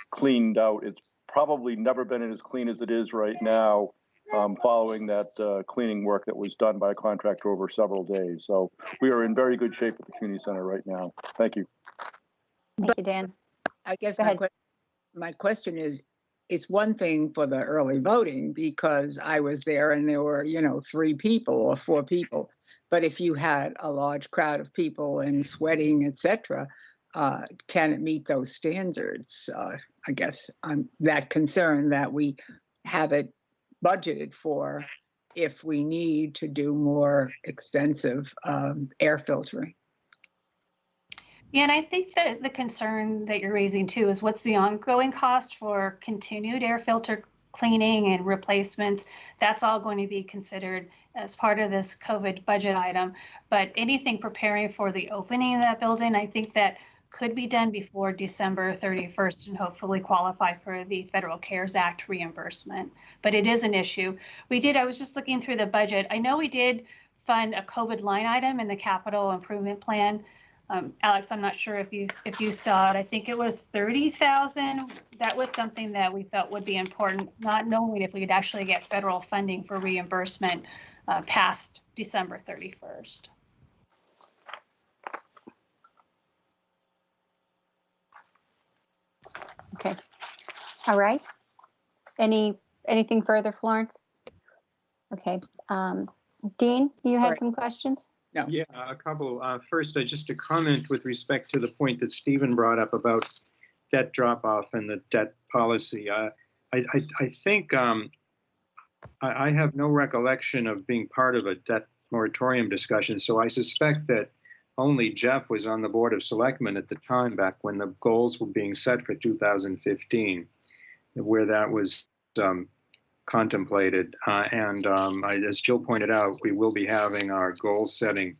Speaker 15: cleaned out. It's probably never been as clean as it is right now, following that cleaning work that was done by a contractor over several days. So we are in very good shape at the community center right now. Thank you.
Speaker 2: Thank you, Dan.
Speaker 5: I guess my question is, it's one thing for the early voting because I was there and there were, 3 people or 4 people. But if you had a large crowd of people and sweating, etc., can it meet those standards? I guess I'm that concerned that we have it budgeted for if we need to do more extensive air filtering.
Speaker 1: Yeah, and I think that the concern that you're raising too is what's the ongoing cost for continued air filter cleaning and replacements. That's all going to be considered as part of this COVID budget item. But anything preparing for the opening of that building, I think that could be done before December 31st and hopefully qualify for the Federal CARES Act reimbursement. But it is an issue. I was just looking through the budget. I know we did fund a COVID line item in the capital improvement plan. Alex, I'm not sure if you saw it. I think it was 30,000. That was something that we felt would be important, not knowing if we could actually get federal funding for reimbursement past December 31st.
Speaker 2: Okay. All right. Anything further, Florence? Okay. Dean, you had some questions?
Speaker 7: No. Yeah, a couple. First, just a comment with respect to the point that Stephen brought up about debt drop-off and the debt policy. I think I have no recollection of being part of a debt moratorium discussion, so I suspect that only Jeff was on the Board of Selectmen at the time, back when the goals were being set for 2015, where that was contemplated. As Jill pointed out, we will be having our goal setting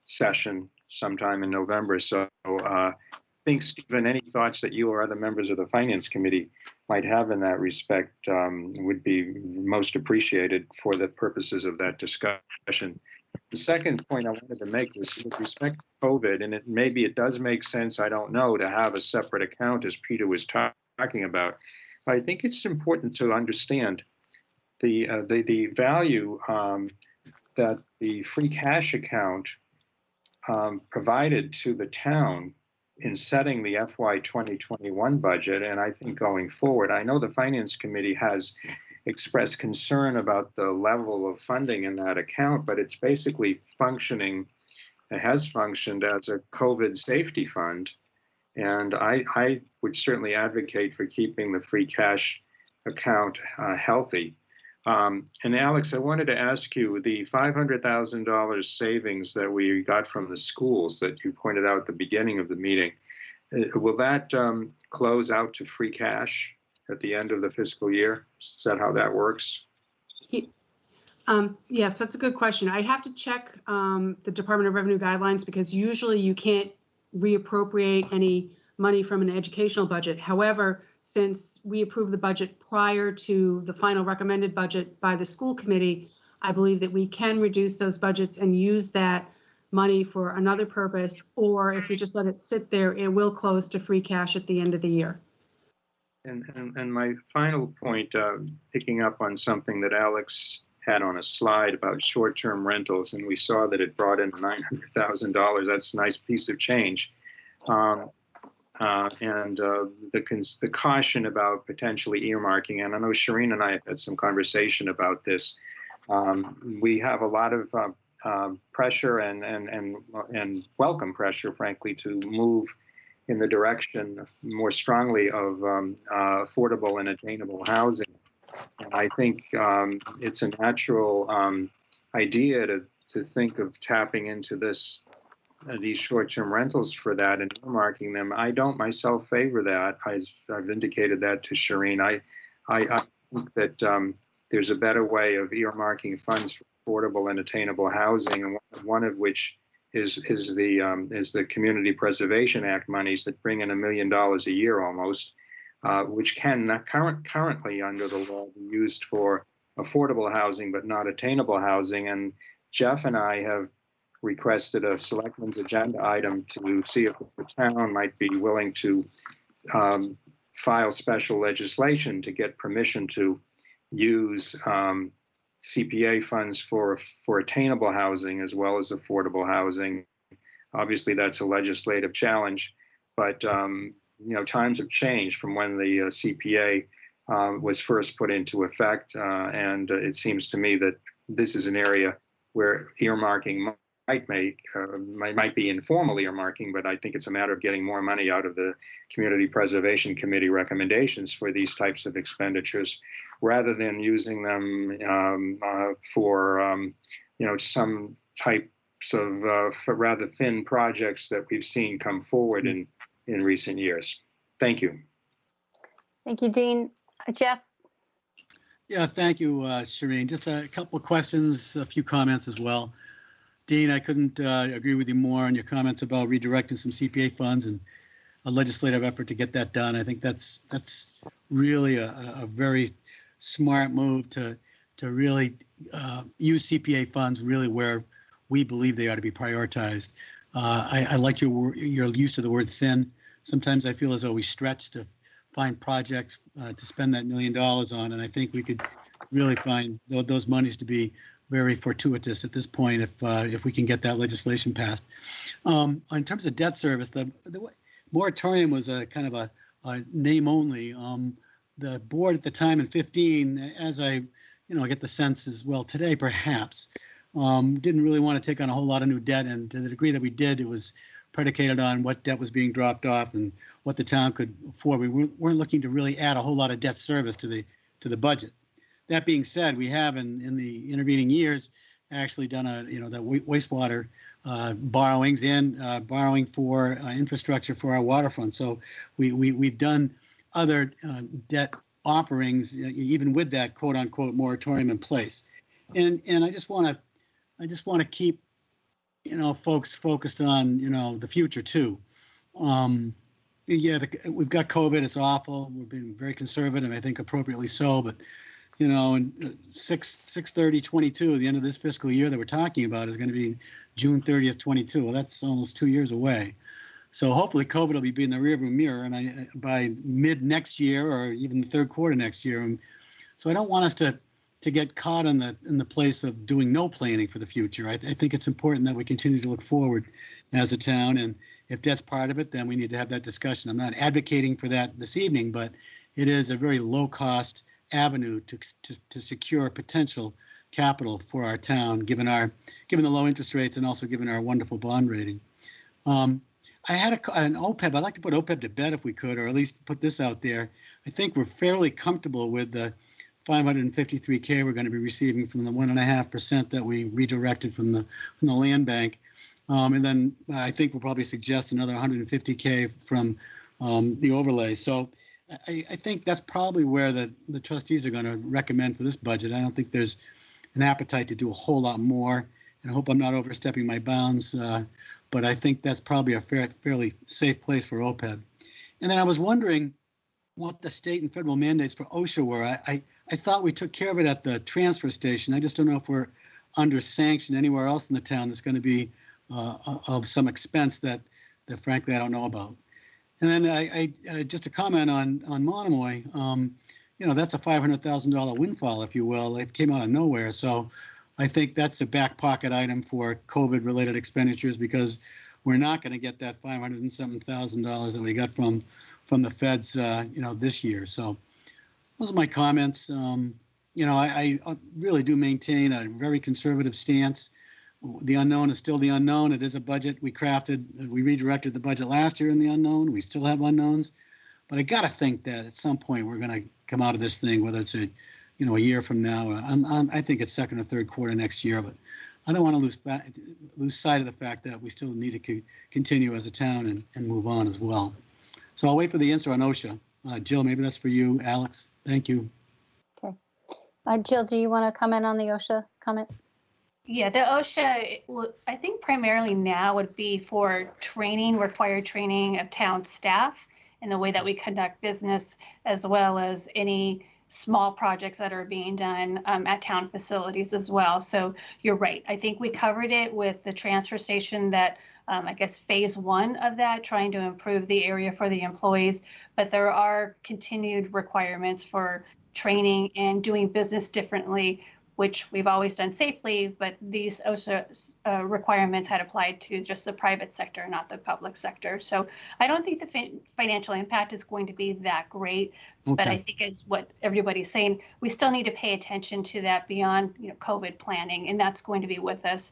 Speaker 7: session sometime in November. So I think, Stephen, any thoughts that you or other members of the Finance Committee might have in that respect would be most appreciated for the purposes of that discussion. The second point I wanted to make was with respect to COVID, and maybe it does make sense, I don't know, to have a separate account, as Peter was talking about. I think it's important to understand the value that the free cash account provided to the town in setting the FY 2021 budget, and I think going forward. I know the Finance Committee has expressed concern about the level of funding in that account, but it's basically functioning, it has functioned as a COVID safety fund. And I would certainly advocate for keeping the free cash account healthy. And Alex, I wanted to ask you, the $500,000 savings that we got from the schools that you pointed out at the beginning of the meeting, will that close out to free cash at the end of the fiscal year? Is that how that works?
Speaker 11: Yes, that's a good question. I have to check the Department of Revenue guidelines, because usually you can't reappropriate any money from an educational budget. However, since we approved the budget prior to the final recommended budget by the school committee, I believe that we can reduce those budgets and use that money for another purpose, or if we just let it sit there, it will close to free cash at the end of the year.
Speaker 7: And my final point, picking up on something that Alex had on a slide about short-term rentals, and we saw that it brought in $900,000. That's a nice piece of change. The caution about potentially earmarking, and I know Shireen and I have had some conversation about this. We have a lot of pressure and welcome pressure, frankly, to move in the direction more strongly of affordable and attainable housing. And I think it's a natural idea to think of tapping into these short-term rentals for that and earmarking them. I don't myself favor that. I've indicated that to Shireen. I think that there's a better way of earmarking funds for affordable and attainable housing, and one of which is the Community Preservation Act monies that bring in $1 million a year almost, which can currently under the law be used for affordable housing but not attainable housing. And Jeff and I have requested a Selectmen's agenda item to see if the town might be willing to file special legislation to get permission to use CPA funds for attainable housing as well as affordable housing. Obviously, that's a legislative challenge, but times have changed from when the CPA was first put into effect, and it seems to me that this is an area where earmarking might be informal earmarking, but I think it's a matter of getting more money out of the Community Preservation Committee recommendations for these types of expenditures, rather than using them for some types of rather thin projects that we've seen come forward in recent years. Thank you.
Speaker 2: Thank you, Dean. Jeff?
Speaker 8: Yeah, thank you, Shireen. Just a couple of questions, a few comments as well. Dean, I couldn't agree with you more on your comments about redirecting some CPA funds and a legislative effort to get that done. I think that's really a very smart move to really use CPA funds really where we believe they ought to be prioritized. I like your use of the word thin. Sometimes I feel as though we stretch to find projects to spend that $1 million on, and I think we could really find those monies to be very fortuitous at this point if we can get that legislation passed. In terms of debt service, the moratorium was a kind of a name only. The board at the time in 15, as I get the sense as well today, perhaps, didn't really want to take on a whole lot of new debt, and to the degree that we did, it was predicated on what debt was being dropped off and what the town could afford. We weren't looking to really add a whole lot of debt service to the budget. That being said, we have in the intervening years actually done the wastewater borrowings and borrowing for infrastructure for our waterfront. So we've done other debt offerings even with that quote unquote moratorium in place. And I just want to keep folks focused on the future too. We've got COVID. It's awful. We've been very conservative, I think appropriately so. But in 6/30/22, the end of this fiscal year that we're talking about is going to be June 30th, 22. Well, that's almost 2 years away. So hopefully COVID will be in the rearview mirror, and by mid next year or even the third quarter next year. And so I don't want us to get caught in the place of doing no planning for the future. I think it's important that we continue to look forward as a town, and if that's part of it, then we need to have that discussion. I'm not advocating for that this evening, but it is a very low-cost avenue to secure potential capital for our town, given the low interest rates and also given our wonderful bond rating. I had an OPEB. I'd like to put OPEB to bed if we could, or at least put this out there. I think we're fairly comfortable with the $553K we're going to be receiving from the 1.5% that we redirected from the land bank. And then I think we'll probably suggest another $150K from the overlay. So I think that's probably where the trustees are going to recommend for this budget. I don't think there's an appetite to do a whole lot more. And I hope I'm not overstepping my bounds, but I think that's probably a fairly safe place for OPEB. And then I was wondering what the state and federal mandates for OSHA were. I thought we took care of it at the transfer station. I just don't know if we're under sanction anywhere else in the town that's going to be of some expense that frankly I don't know about. And then I just a comment on Monomoy. That's a $500,000 windfall, if you will. It came out of nowhere. So I think that's a back pocket item for COVID-related expenditures because we're not going to get that $507,000 that we got from the feds, this year. So those are my comments. I really do maintain a very conservative stance. The unknown is still the unknown. It is a budget we crafted. We redirected the budget last year in the unknown. We still have unknowns. But I got to think that at some point we're going to come out of this thing, whether it's a year from now. I think it's second or third quarter next year. But I don't want to lose sight of the fact that we still need to continue as a town and move on as well. So I'll wait for the answer on OSHA. Jill, maybe that's for you. Alex, thank you.
Speaker 2: Okay. Jill, do you want to comment on the OSHA comment?
Speaker 1: Yeah, the OSHA, I think primarily now would be for required training of town staff in the way that we conduct business, as well as any small projects that are being done at town facilities as well. So you're right. I think we covered it with the transfer station that I guess phase 1 of that, trying to improve the area for the employees. But there are continued requirements for training and doing business differently, which we've always done safely, but these OSHA requirements had applied to just the private sector, not the public sector. So I don't think the financial impact is going to be that great, but I think it's what everybody's saying. We still need to pay attention to that beyond, COVID planning, and that's going to be with us,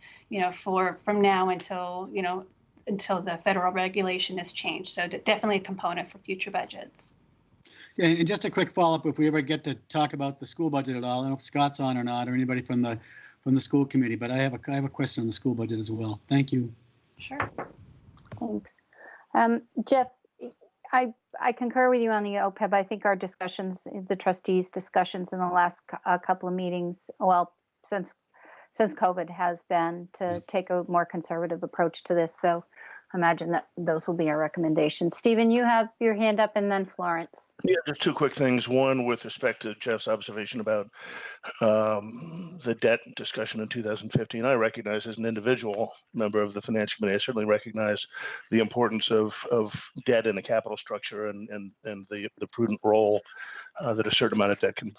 Speaker 1: from now until the federal regulation is changed. So definitely a component for future budgets.
Speaker 8: Yeah, and just a quick follow-up, if we ever get to talk about the school budget at all, I don't know if Scott's on or not, or anybody from the school committee, but I have a question on the school budget as well. Thank you.
Speaker 1: Sure.
Speaker 2: Thanks. Jeff, I concur with you on the OPEB. I think our discussions, the trustees' discussions in the last couple of meetings, well, since since COVID has been to take a more conservative approach to this. So I imagine that those will be our recommendations. Stephen, you have your hand up, and then Florence.
Speaker 4: Yeah, just two quick things. One, with respect to Jeff's observation about the debt discussion in 2015, I recognize as an individual member of the Finance Committee, I certainly recognize the importance of debt in a capital structure and the prudent role that a certain amount of debt can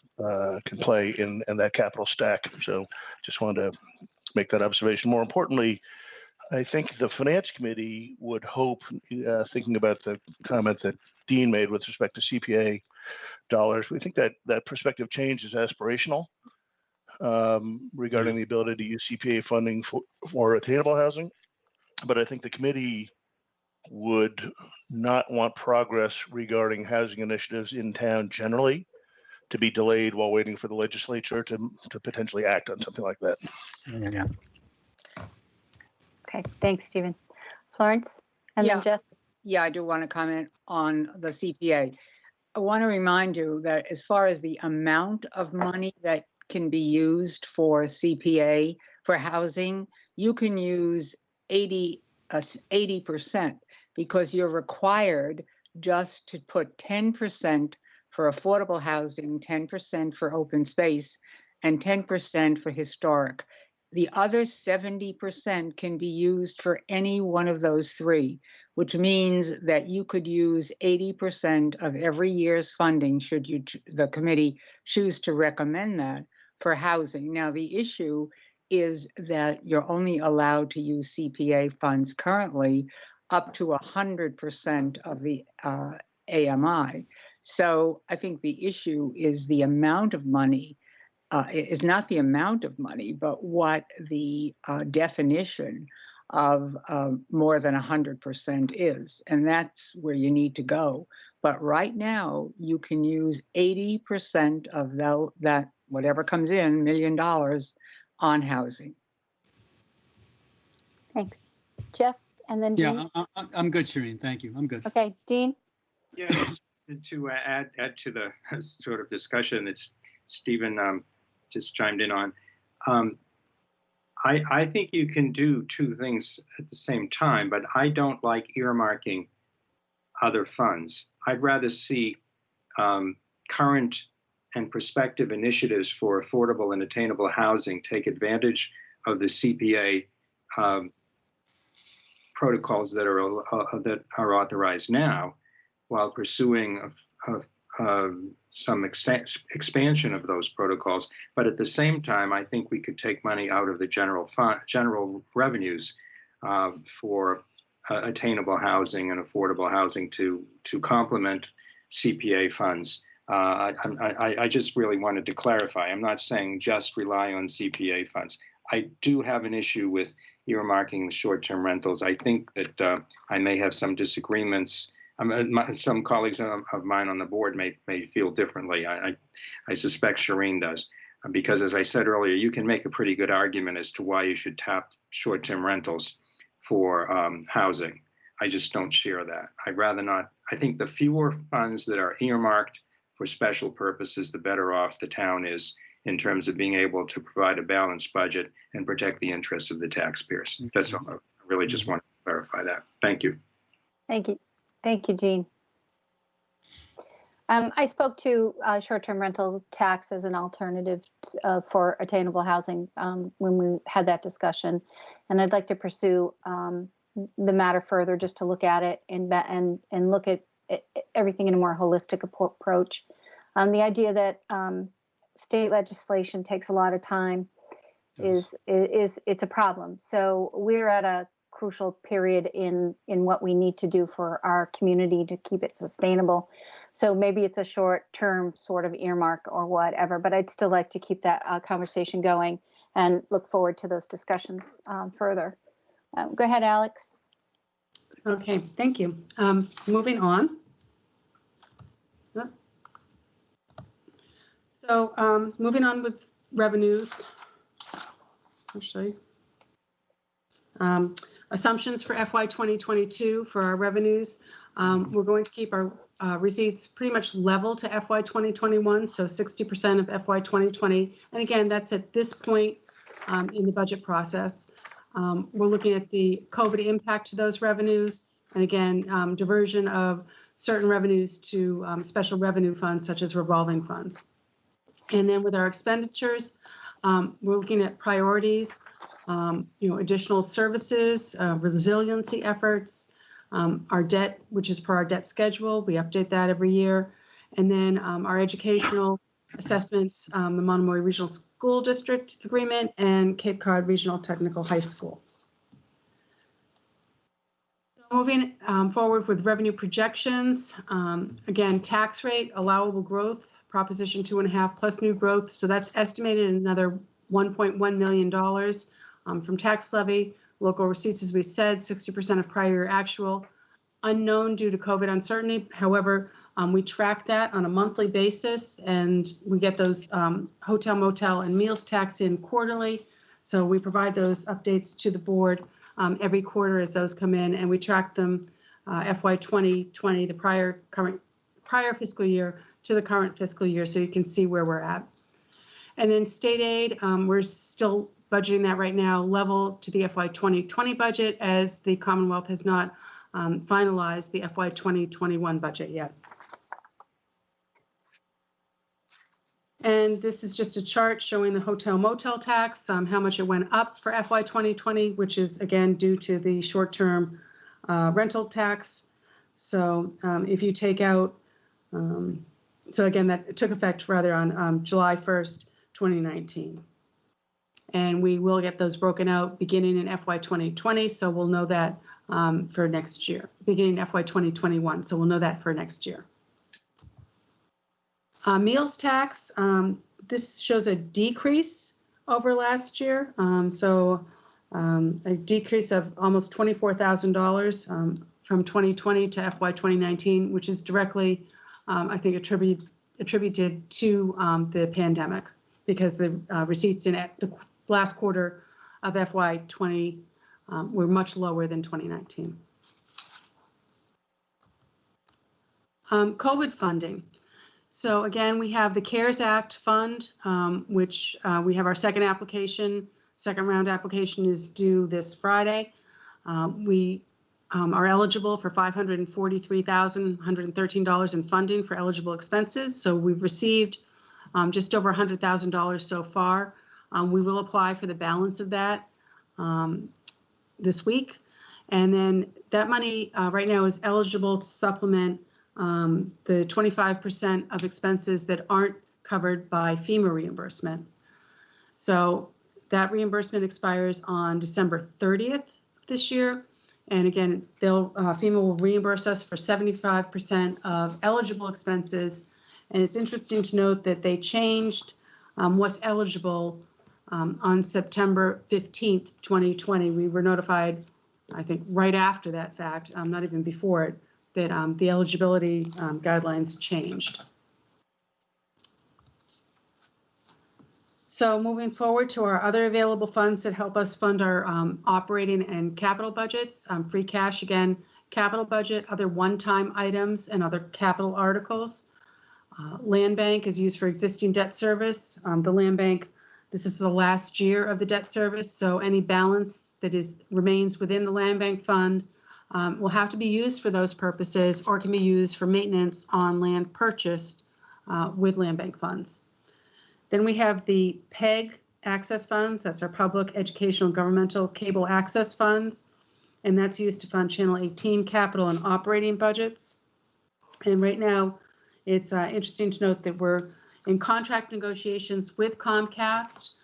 Speaker 4: play in that capital stack. So just wanted to make that observation. More importantly, I think the Finance Committee would hope, thinking about the comment that Dean made with respect to CPA dollars, we think that perspective change is aspirational regarding the ability to use CPA funding for attainable housing. But I think the committee would not want progress regarding housing initiatives in town generally to be delayed while waiting for the legislature to potentially act on something like that.
Speaker 8: Yeah.
Speaker 2: Okay, thanks, Stephen. Florence, and then Jeff.
Speaker 5: Yeah, I do want to comment on the CPA. I want to remind you that as far as the amount of money that can be used for CPA for housing, you can use 80% because you're required just to put 10% for affordable housing, 10% for open space, and 10% for historic. The other 70% can be used for any one of those three, which means that you could use 80% of every year's funding should the committee choose to recommend that for housing. Now, the issue is that you're only allowed to use CPA funds currently up to 100% of the AMI. So I think the issue is the amount of money. Is not the amount of money, but what the definition of more than 100% is. And that's where you need to go. But right now, you can use 80% of that, whatever comes in, $1 million on housing.
Speaker 2: Thanks. Jeff, and then Dean.
Speaker 8: Yeah, I'm good, Shireen. Thank you. I'm good.
Speaker 2: Okay, Dean.
Speaker 7: Yeah, to add to the sort of discussion that Stephen just chimed in on. I think you can do two things at the same time, but I don't like earmarking other funds. I'd rather see current and prospective initiatives for affordable and attainable housing take advantage of the CPA protocols that are authorized now, while pursuing some expansion of those protocols. But at the same time, I think we could take money out of the general revenues for attainable housing and affordable housing to complement CPA funds. I just really wanted to clarify. I'm not saying just rely on CPA funds. I do have an issue with earmarking the short-term rentals. I think that I may have some disagreements. Some colleagues of mine on the board may feel differently. I suspect Shireen does, because as I said earlier, you can make a pretty good argument as to why you should tap short-term rentals for housing. I just don't share that. I'd rather not. I think the fewer funds that are earmarked for special purposes, the better off the town is in terms of being able to provide a balanced budget and protect the interests of the taxpayers. That's all. I really just want to clarify that. Thank you.
Speaker 2: Thank you. Thank you, Jean. I spoke to short-term rental tax as an alternative for attainable housing when we had that discussion, and I'd like to pursue the matter further, just to look at it and look at everything in a more holistic approach. The idea that state legislation takes a lot of time is it's a problem. So we're at a crucial period in what we need to do for our community to keep it sustainable. So maybe it's a short-term sort of earmark or whatever, but I'd still like to keep that conversation going and look forward to those discussions further. Go ahead, Alex.
Speaker 11: Okay, thank you. Moving on. So moving on with revenues. Actually. Assumptions for FY 2022 for our revenues. We're going to keep our receipts pretty much level to FY 2021, so 60% of FY 2020. And again, that's at this point in the budget process. We're looking at the COVID impact to those revenues, and again, diversion of certain revenues to special revenue funds such as revolving funds. And then with our expenditures, we're looking at priorities, additional services, resiliency efforts, our debt, which is per our debt schedule. We update that every year. And then our educational assessments, the Monomoy Regional School District Agreement and Cape Cod Regional Technical High School. Moving forward with revenue projections, again, tax rate, allowable growth, Proposition 2.5 plus new growth. So that's estimated at another $1.1 million from tax levy. Local receipts, as we said, 60% of prior year actual. Unknown due to COVID uncertainty. However, we track that on a monthly basis, and we get those hotel, motel, and meals tax in quarterly. So we provide those updates to the board every quarter as those come in, and we track them FY 2020, the prior fiscal year to the current fiscal year, so you can see where we're at. And then state aid, we're still budgeting that right now level to the FY 2020 budget, as the Commonwealth has not finalized the FY 2021 budget yet. And this is just a chart showing the hotel motel tax, how much it went up for FY 2020, which is again due to the short-term rental tax. So if you take out, so again, that took effect rather on July 1st, 2019. And we will get those broken out beginning in FY 2020, so we'll know that for next year, beginning FY 2021, so we'll know that for next year. Meals tax, this shows a decrease over last year. A decrease of almost $24,000 from 2020 to FY 2019, which is directly, I think, attributed to the pandemic, because the receipts in the last quarter of FY 20 were much lower than 2019. COVID funding. So again, we have the CARES Act fund, which we have our second round application is due this Friday. We are eligible for $543,113 in funding for eligible expenses. So we've received just over $100,000 so far. We will apply for the balance of that this week. And then that money right now is eligible to supplement the 25% of expenses that aren't covered by FEMA reimbursement. So that reimbursement expires on December 30th this year. And again, FEMA will reimburse us for 75% of eligible expenses. And it's interesting to note that they changed what's eligible on September 15th, 2020. We were notified, I think, right after that fact, not even before it, that the eligibility guidelines changed. So moving forward to our other available funds that help us fund our operating and capital budgets, free cash, again, capital budget, other one-time items, and other capital articles. Land bank is used for existing debt service. The land bank, this is the last year of the debt service, so any balance that remains within the land bank fund will have to be used for those purposes, or can be used for maintenance on land purchased with land bank funds. Then we have the PEG access funds. That's our public educational governmental cable access funds. And that's used to fund Channel 18 capital and operating budgets. And right now, it's interesting to note that we're in contract negotiations with Comcast.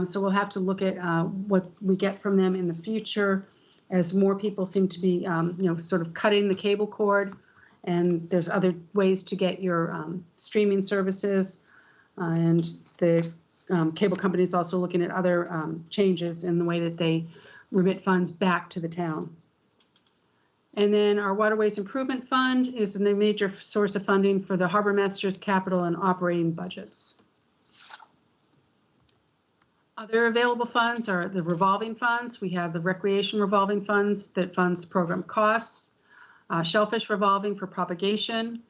Speaker 11: So we'll have to look at what we get from them in the future, as more people seem to be, sort of cutting the cable cord. And there's other ways to get your streaming services. And the cable company is also looking at other changes in the way that they remit funds back to the town. And then our Waterways Improvement Fund is a major source of funding for the Harbor Master's capital and operating budgets. Other available funds are the revolving funds. We have the recreation revolving funds that funds program costs, shellfish revolving for propagation.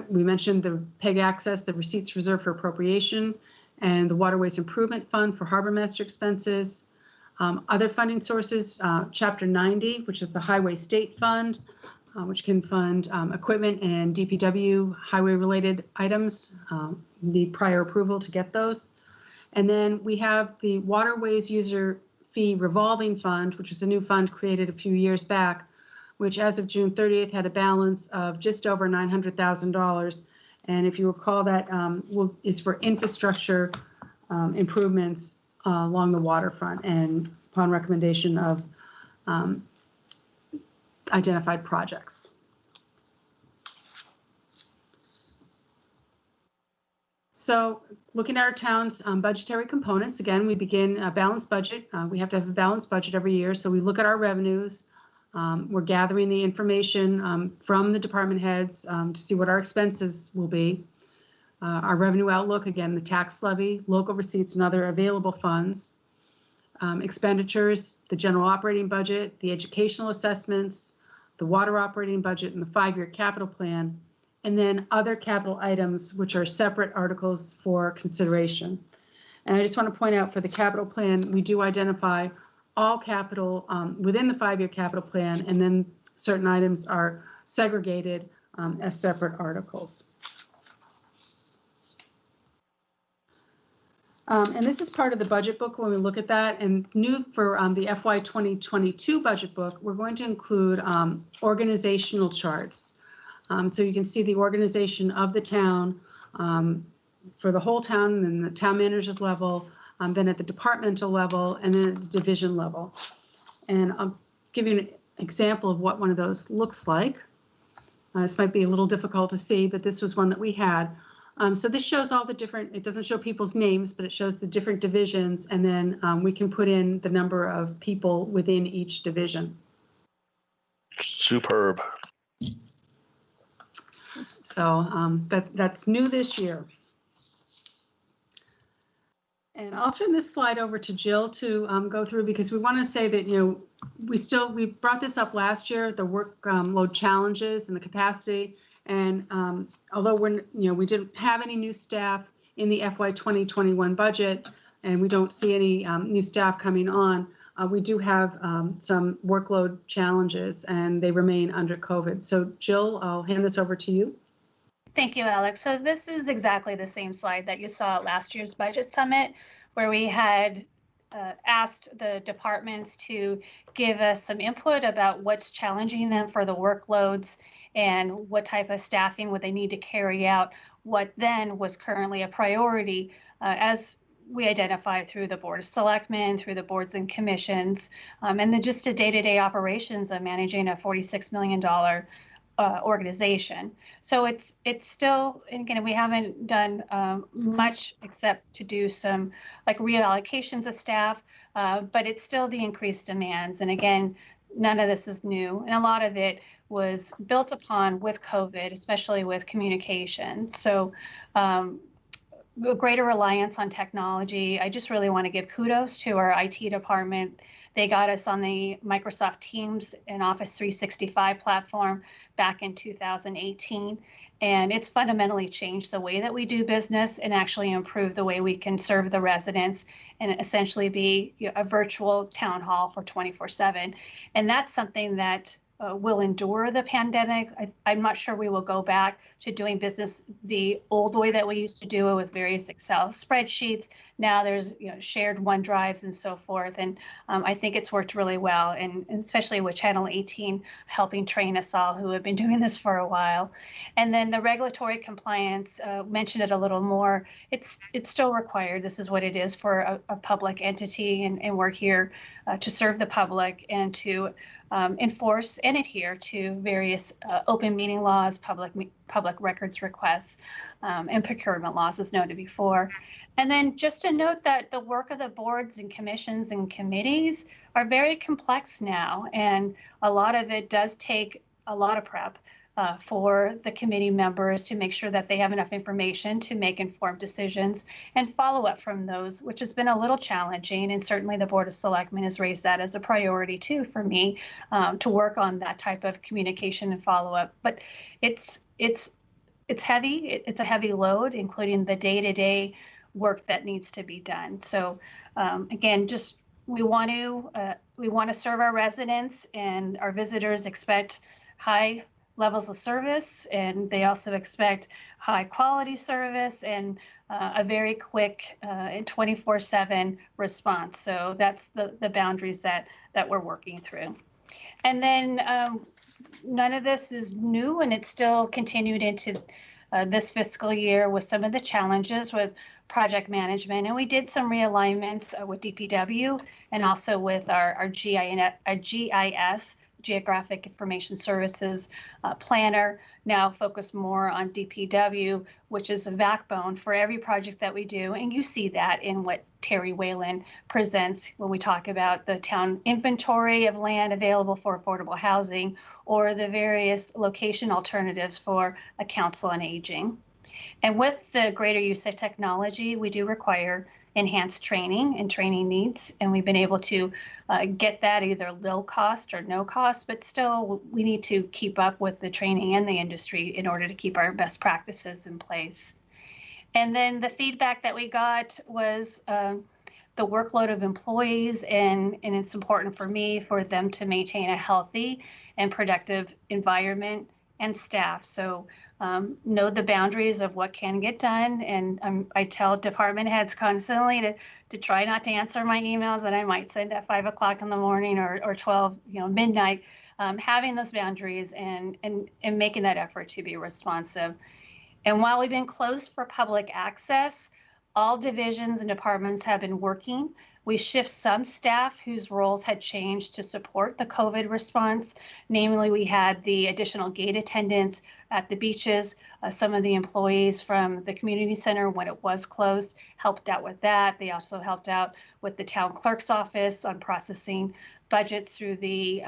Speaker 11: We mentioned the PEG access, the receipts reserved for appropriation, and the Waterways Improvement Fund for harbor master expenses. Other funding sources, Chapter 90, which is the Highway State Fund, which can fund equipment and DPW highway-related items. Need prior approval to get those. And then we have the Waterways User Fee Revolving Fund, which was a new fund created a few years back, which as of June 30th had a balance of just over $900,000. And if you recall, that is for infrastructure improvements along the waterfront and upon recommendation of identified projects. So looking at our town's budgetary components, again, we begin a balanced budget. We have to have a balanced budget every year. So we look at our revenues. We're gathering the information from the department heads to see what our expenses will be. Our revenue outlook, again, the tax levy, local receipts, and other available funds. Expenditures, the general operating budget, the educational assessments, the water operating budget, and the 5-year capital plan, and then other capital items, which are separate articles for consideration. And I just want to point out for the capital plan, we do identify all capital within the 5-year capital plan, and then certain items are segregated as separate articles. And this is part of the budget book when we look at that. And new for the FY 2022 budget book, we're going to include organizational charts. So you can see the organization of the town for the whole town, and the town manager's level, then at the departmental level, and then at the division level. And I'll give you an example of what one of those looks like. This might be a little difficult to see, but this was one that we had. So this shows all the different, it doesn't show people's names, but it shows the different divisions, and then we can put in the number of people within each division.
Speaker 4: Superb.
Speaker 11: So that's new this year. And I'll turn this slide over to Jill to go through, because we want to say that, we brought this up last year, the workload challenges and the capacity. And although we didn't have any new staff in the FY 2021 budget, and we don't see any new staff coming on, we do have some workload challenges, and they remain under COVID. So Jill, I'll hand this over to you.
Speaker 1: Thank you, Alex. So this is exactly the same slide that you saw at last year's budget summit, where we had asked the departments to give us some input about what's challenging them for the workloads and what type of staffing would they need to carry out what then was currently a priority as we identified through the Board of Selectmen, through the boards and commissions, and then just the day-to-day operations of managing a $46 million organization. So it's still, and again, we haven't done much except to do some like reallocations of staff, but it's still the increased demands. And again, none of this is new, and a lot of it was built upon with COVID, especially with communication. So a greater reliance on technology. I just really want to give kudos to our IT department. They got us on the Microsoft Teams and Office 365 platform back in 2018. And it's fundamentally changed the way that we do business and actually improved the way we can serve the residents and essentially be a virtual town hall for 24/7. And that's something that will endure the pandemic. I'm not sure we will go back to doing business the old way that we used to do it with various Excel spreadsheets. Now there's shared OneDrives and so forth. And I think it's worked really well, and especially with Channel 18 helping train us all who have been doing this for a while. And then the regulatory compliance, mentioned it a little more. It's still required. This is what it is for a public entity, and we're here to serve the public and to enforce and adhere to various open meeting laws, public records requests, and procurement laws as noted before. And then just to note that the work of the boards and commissions and committees are very complex now, and a lot of it does take a lot of prep for the committee members to make sure that they have enough information to make informed decisions and follow up from those, which has been a little challenging. And certainly the Board of Selectmen has raised that as a priority too for me, to work on that type of communication and follow up. But it's heavy. It's a heavy load, including the day-to-day work that needs to be done. So again, just we want to serve our residents, and our visitors expect high levels of service, and they also expect high quality service and a very quick and 24/7 response. So that's the boundaries that we're working through. And then none of this is new, and it's still continued into this fiscal year with some of the challenges with project management. And we did some realignments with DPW and also with our GIS, Geographic Information Services planner, now focus more on DPW, which is the backbone for every project that we do. And you see that in what Terry Whalen presents when we talk about the town inventory of land available for affordable housing, or the various location alternatives for a council on aging. And with the greater use of technology, we do require enhanced training and training needs, and we've been able to get that either low cost or no cost, but still we need to keep up with the training in the industry in order to keep our best practices in place. And then the feedback that we got was the workload of employees, and it's important for me for them to maintain a healthy and productive environment and staff. So know the boundaries of what can get done. And I tell department heads constantly to try not to answer my emails that I might send at 5 o'clock in the morning or 12, midnight, having those boundaries and making that effort to be responsive. And while we've been closed for public access, all divisions and departments have been working. We shift some staff whose roles had changed to support the COVID response. Namely, we had the additional gate attendants at the beaches. Some of the employees from the community center, when it was closed, helped out with that. They also helped out with the town clerk's office on processing budgets through the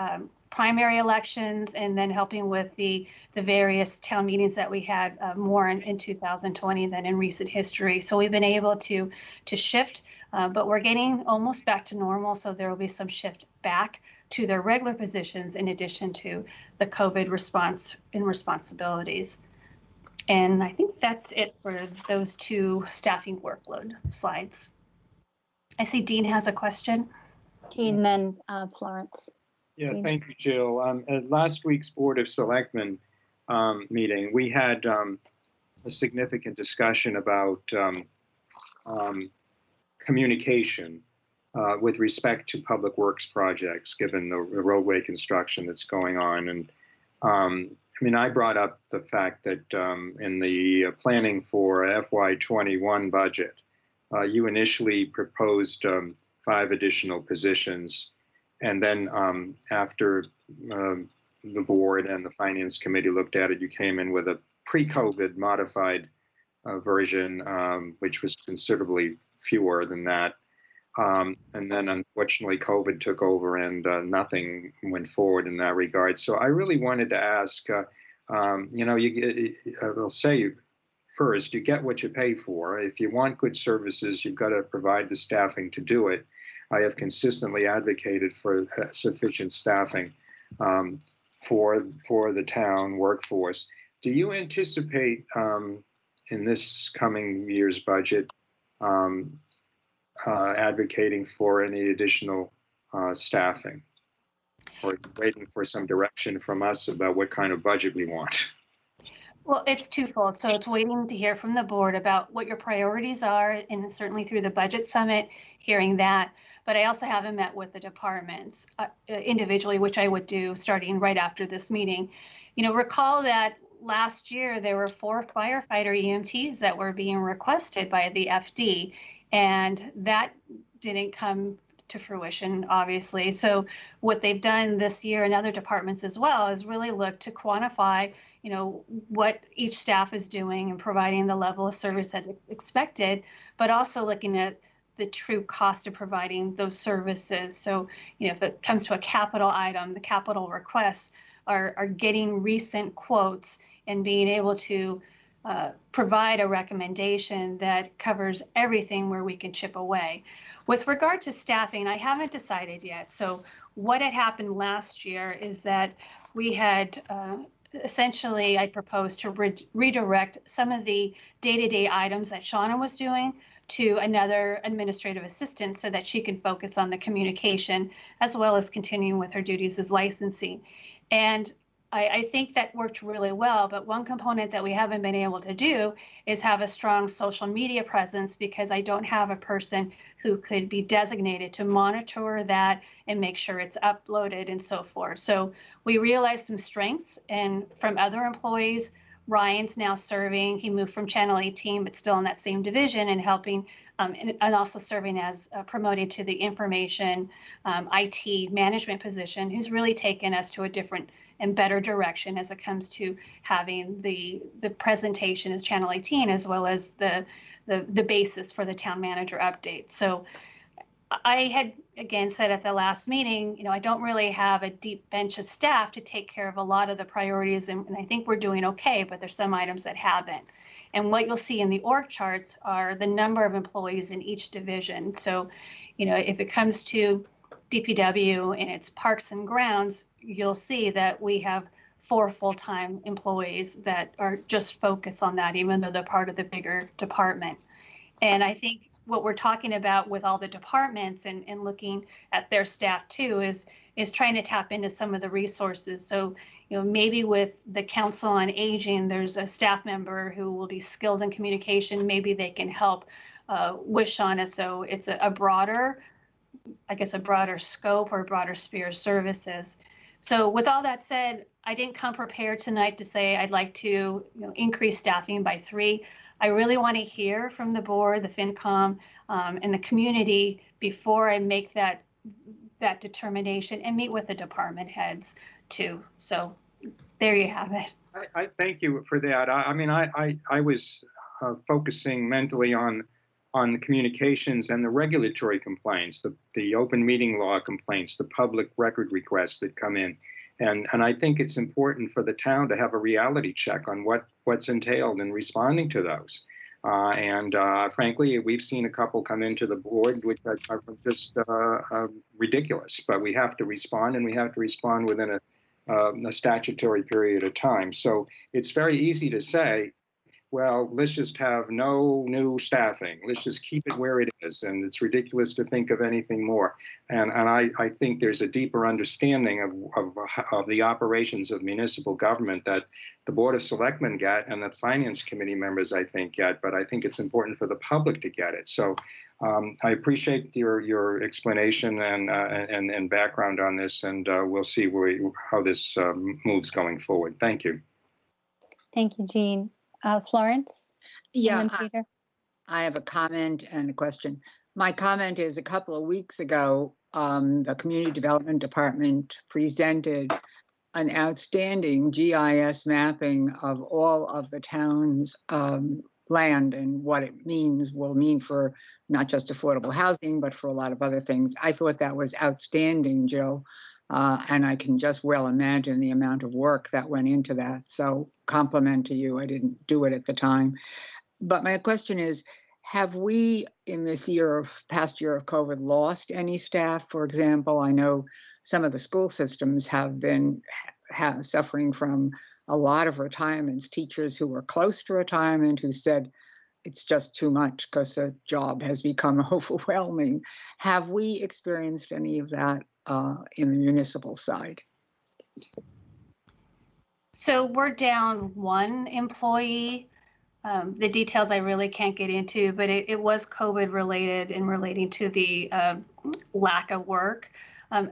Speaker 1: primary elections, and then helping with the various town meetings that we had more in 2020 than in recent history. So we've been able to shift, but we're getting almost back to normal. So there will be some shift back to their regular positions in addition to the COVID response and responsibilities. And I think that's it for those two staffing workload slides. I see Dean has a question.
Speaker 2: Dean, then Florence.
Speaker 7: Yeah, thank you, Jill. At last week's Board of Selectmen meeting, we had a significant discussion about communication with respect to public works projects, given the roadway construction that's going on. And I brought up the fact that in the planning for FY21 budget, you initially proposed 5 additional positions. And then after the board and the finance committee looked at it, you came in with a pre-COVID modified version, which was considerably fewer than that. And then unfortunately, COVID took over and nothing went forward in that regard. So I really wanted to ask, I'll say first, you get what you pay for. If you want good services, you've got to provide the staffing to do it. I have consistently advocated for sufficient staffing for the town workforce. Do you anticipate in this coming year's budget advocating for any additional staffing, or waiting for some direction from us about what kind of budget we want?
Speaker 1: Well, it's twofold. So it's waiting to hear from the board about what your priorities are, and certainly through the budget summit, hearing that. But I also haven't met with the departments individually, which I would do starting right after this meeting. Recall that last year there were 4 firefighter EMTs that were being requested by the FD, and that didn't come to fruition, obviously. So what they've done this year and other departments as well is really look to quantify what each staff is doing and providing the level of service that's expected, but also looking at the true cost of providing those services. So, if it comes to a capital item, the capital requests are getting recent quotes and being able to provide a recommendation that covers everything where we can chip away. With regard to staffing, I haven't decided yet. So what had happened last year is that we had essentially, I proposed to redirect some of the day-to-day items that Shauna was doing to another administrative assistant so that she can focus on the communication as well as continuing with her duties as licensing. And I think that worked really well, but one component that we haven't been able to do is have a strong social media presence, because I don't have a person who could be designated to monitor that and make sure it's uploaded and so forth. So we realized some strengths and from other employees. Ryan's now serving, he moved from Channel 18, but still in that same division and helping and also serving as promoted to the information IT management position, who's really taken us to a different and better direction as it comes to having the presentation as Channel 18, as well as the basis for the town manager update. So I had again said at the last meeting, you know, I don't really have a deep bench of staff to take care of a lot of the priorities, and I think we're doing okay, but there's some items that haven't. And what you'll see in the org charts are the number of employees in each division. So, you know, if it comes to DPW and its parks and grounds, you'll see that we have 4 full-time employees that are just focused on that, even though they're part of the bigger department. And I think what we're talking about with all the departments and looking at their staff too is trying to tap into some of the resources. So, you know, maybe with the Council on Aging, there's a staff member who will be skilled in communication. Maybe they can help with Shauna. So it's a broader, I guess, a broader scope or a broader sphere of services. So with all that said, I didn't come prepared tonight to say I'd like to increase staffing by 3. I really want to hear from the board, the FinCom, and the community before I make that determination, and meet with the department heads too. So there you have it.
Speaker 7: I thank you for that. I mean, I was focusing mentally on the communications and the regulatory complaints, the open meeting law complaints, the public record requests that come in. And I think it's important for the town to have a reality check on what's entailed in responding to those. Frankly, we've seen a couple come into the board which are just ridiculous, but we have to respond, and we have to respond within a statutory period of time. So it's very easy to say, well, let's just have no new staffing. Let's just keep it where it is. And it's ridiculous to think of anything more. And I think there's a deeper understanding of the operations of municipal government that the Board of Selectmen get and the Finance Committee members, I think, get. But I think it's important for the public to get it. So I appreciate your explanation and background on this. And we'll see how this moves going forward. Thank you.
Speaker 2: Thank you, Jean. Florence?
Speaker 5: Yeah,
Speaker 2: Peter?
Speaker 5: I have a comment and a question. My comment is, a couple of weeks ago, the Community Development Department presented an outstanding GIS mapping of all of the town's land and what it will mean for not just affordable housing, but for a lot of other things. I thought that was outstanding, Jill. And I can just well imagine the amount of work that went into that. So compliment to you. I didn't do it at the time. But my question is, have we in this past year of COVID lost any staff? For example, I know some of the school systems have been suffering from a lot of retirements, teachers who were close to retirement who said it's just too much because the job has become overwhelming. Have we experienced any of that in the municipal side?
Speaker 1: So we're down 1 employee. The details I really can't get into, but it was COVID related and relating to the lack of work.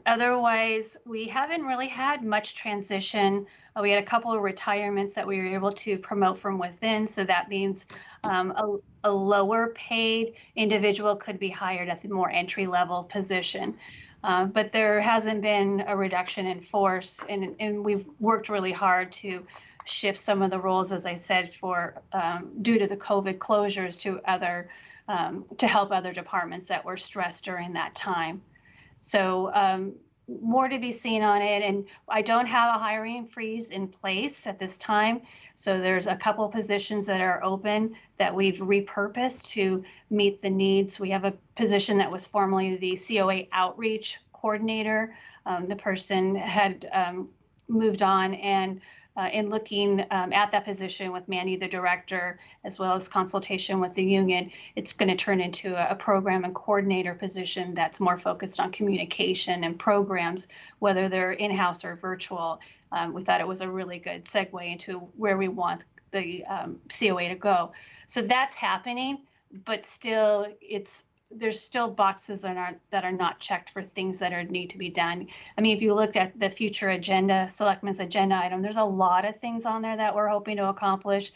Speaker 1: Otherwise, we haven't really had much transition. We had a couple of retirements that we were able to promote from within. So that means a lower paid individual could be hired at the more entry level position. But there hasn't been a reduction in force, and we've worked really hard to shift some of the roles, as I said, for due to the COVID closures to help other departments that were stressed during that time. So more to be seen on it, and I don't have a hiring freeze in place at this time. So there's a couple of positions that are open that we've repurposed to meet the needs. We have a position that was formerly the COA outreach coordinator. The person had moved on, and in looking at that position with Mandy, the director, as well as consultation with the union, it's going to turn into a program and coordinator position that's more focused on communication and programs, whether they're in-house or virtual. We thought it was a really good segue into where we want the COA to go. So that's happening, but still there's still boxes that are not checked for things that need to be done. I mean, if you looked at the future agenda, Selectmen's agenda item, there's a lot of things on there that we're hoping to accomplish,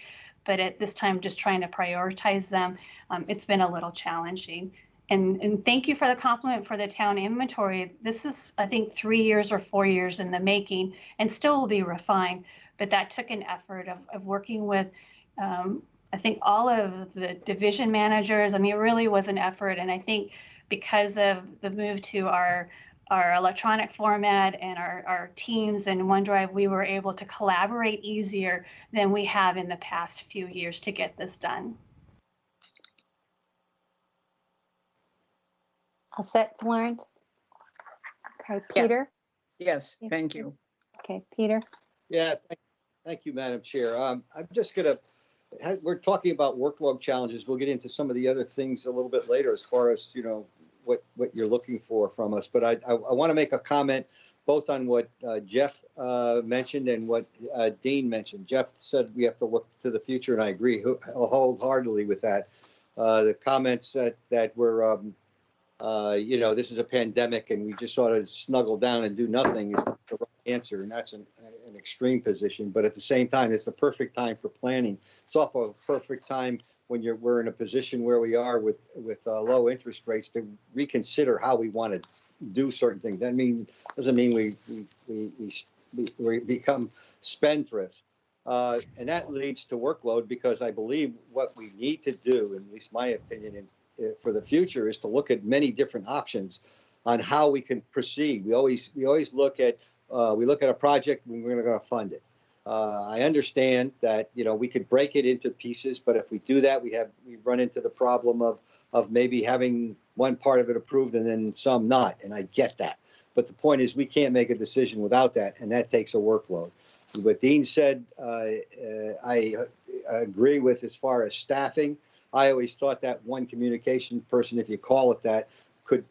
Speaker 1: but at this time, just trying to prioritize them, it's been a little challenging. And thank you for the compliment for the town inventory. This is, I think, 3 years or 4 years in the making and still will be refined, but that took an effort of working with I think all of the division managers. I mean, it really was an effort. And I think because of the move to our electronic format and our Teams and OneDrive, we were able to collaborate easier than we have in the past few years to get this done.
Speaker 2: All set, Florence? Okay, Peter?
Speaker 5: Yes, thank you.
Speaker 2: Okay, Peter?
Speaker 9: Yeah, thank you, Madam Chair. I'm just going to, we're talking about workload challenges. We'll get into some of the other things a little bit later as far as, you know, what you're looking for from us. But I want to make a comment both on what Jeff mentioned and what Dean mentioned. Jeff said we have to look to the future, and I agree wholeheartedly with that. The comments that were, you know, this is a pandemic and we just sort of snuggle down and do nothing is the right answer, and that's an extreme position. But at the same time, it's the perfect time for planning. It's also a perfect time when we're in a position where we are with low interest rates to reconsider how we want to do certain things. That doesn't mean we become spendthrifts. And that leads to workload, because I believe what we need to do, at least my opinion, for the future, is to look at many different options on how we can proceed. We always look at a project when we're going to fund it. I understand that, you know, we could break it into pieces, but if we do that, we run into the problem of maybe having one part of it approved and then some not, and I get that. But the point is, we can't make a decision without that, and that takes a workload. What Dean said, I agree with as far as staffing. I always thought that one communication person, if you call it that, could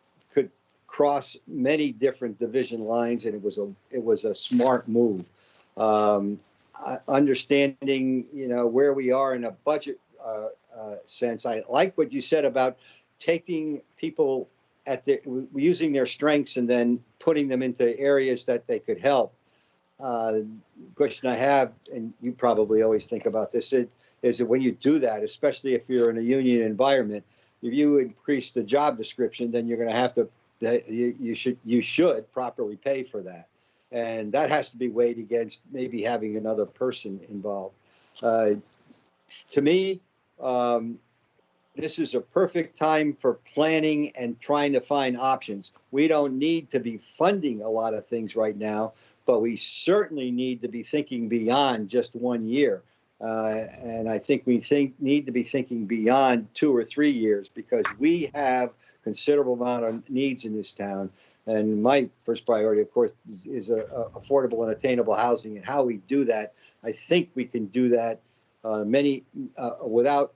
Speaker 9: cross many different division lines, and it was a smart move. Understanding, you know, where we are in a budget sense, I like what you said about taking people using their strengths and then putting them into areas that they could help. Question I have, and you probably always think about this, is that when you do that, especially if you're in a union environment, if you increase the job description, then you're going to have to, you should properly pay for that. And that has to be weighed against maybe having another person involved. To me, this is a perfect time for planning and trying to find options. We don't need to be funding a lot of things right now, but we certainly need to be thinking beyond just 1 year. And I think we need to be thinking beyond 2 or 3 years, because we have considerable amount of needs in this town. And my first priority, of course, is affordable and attainable housing. And how we do that, I think we can do that without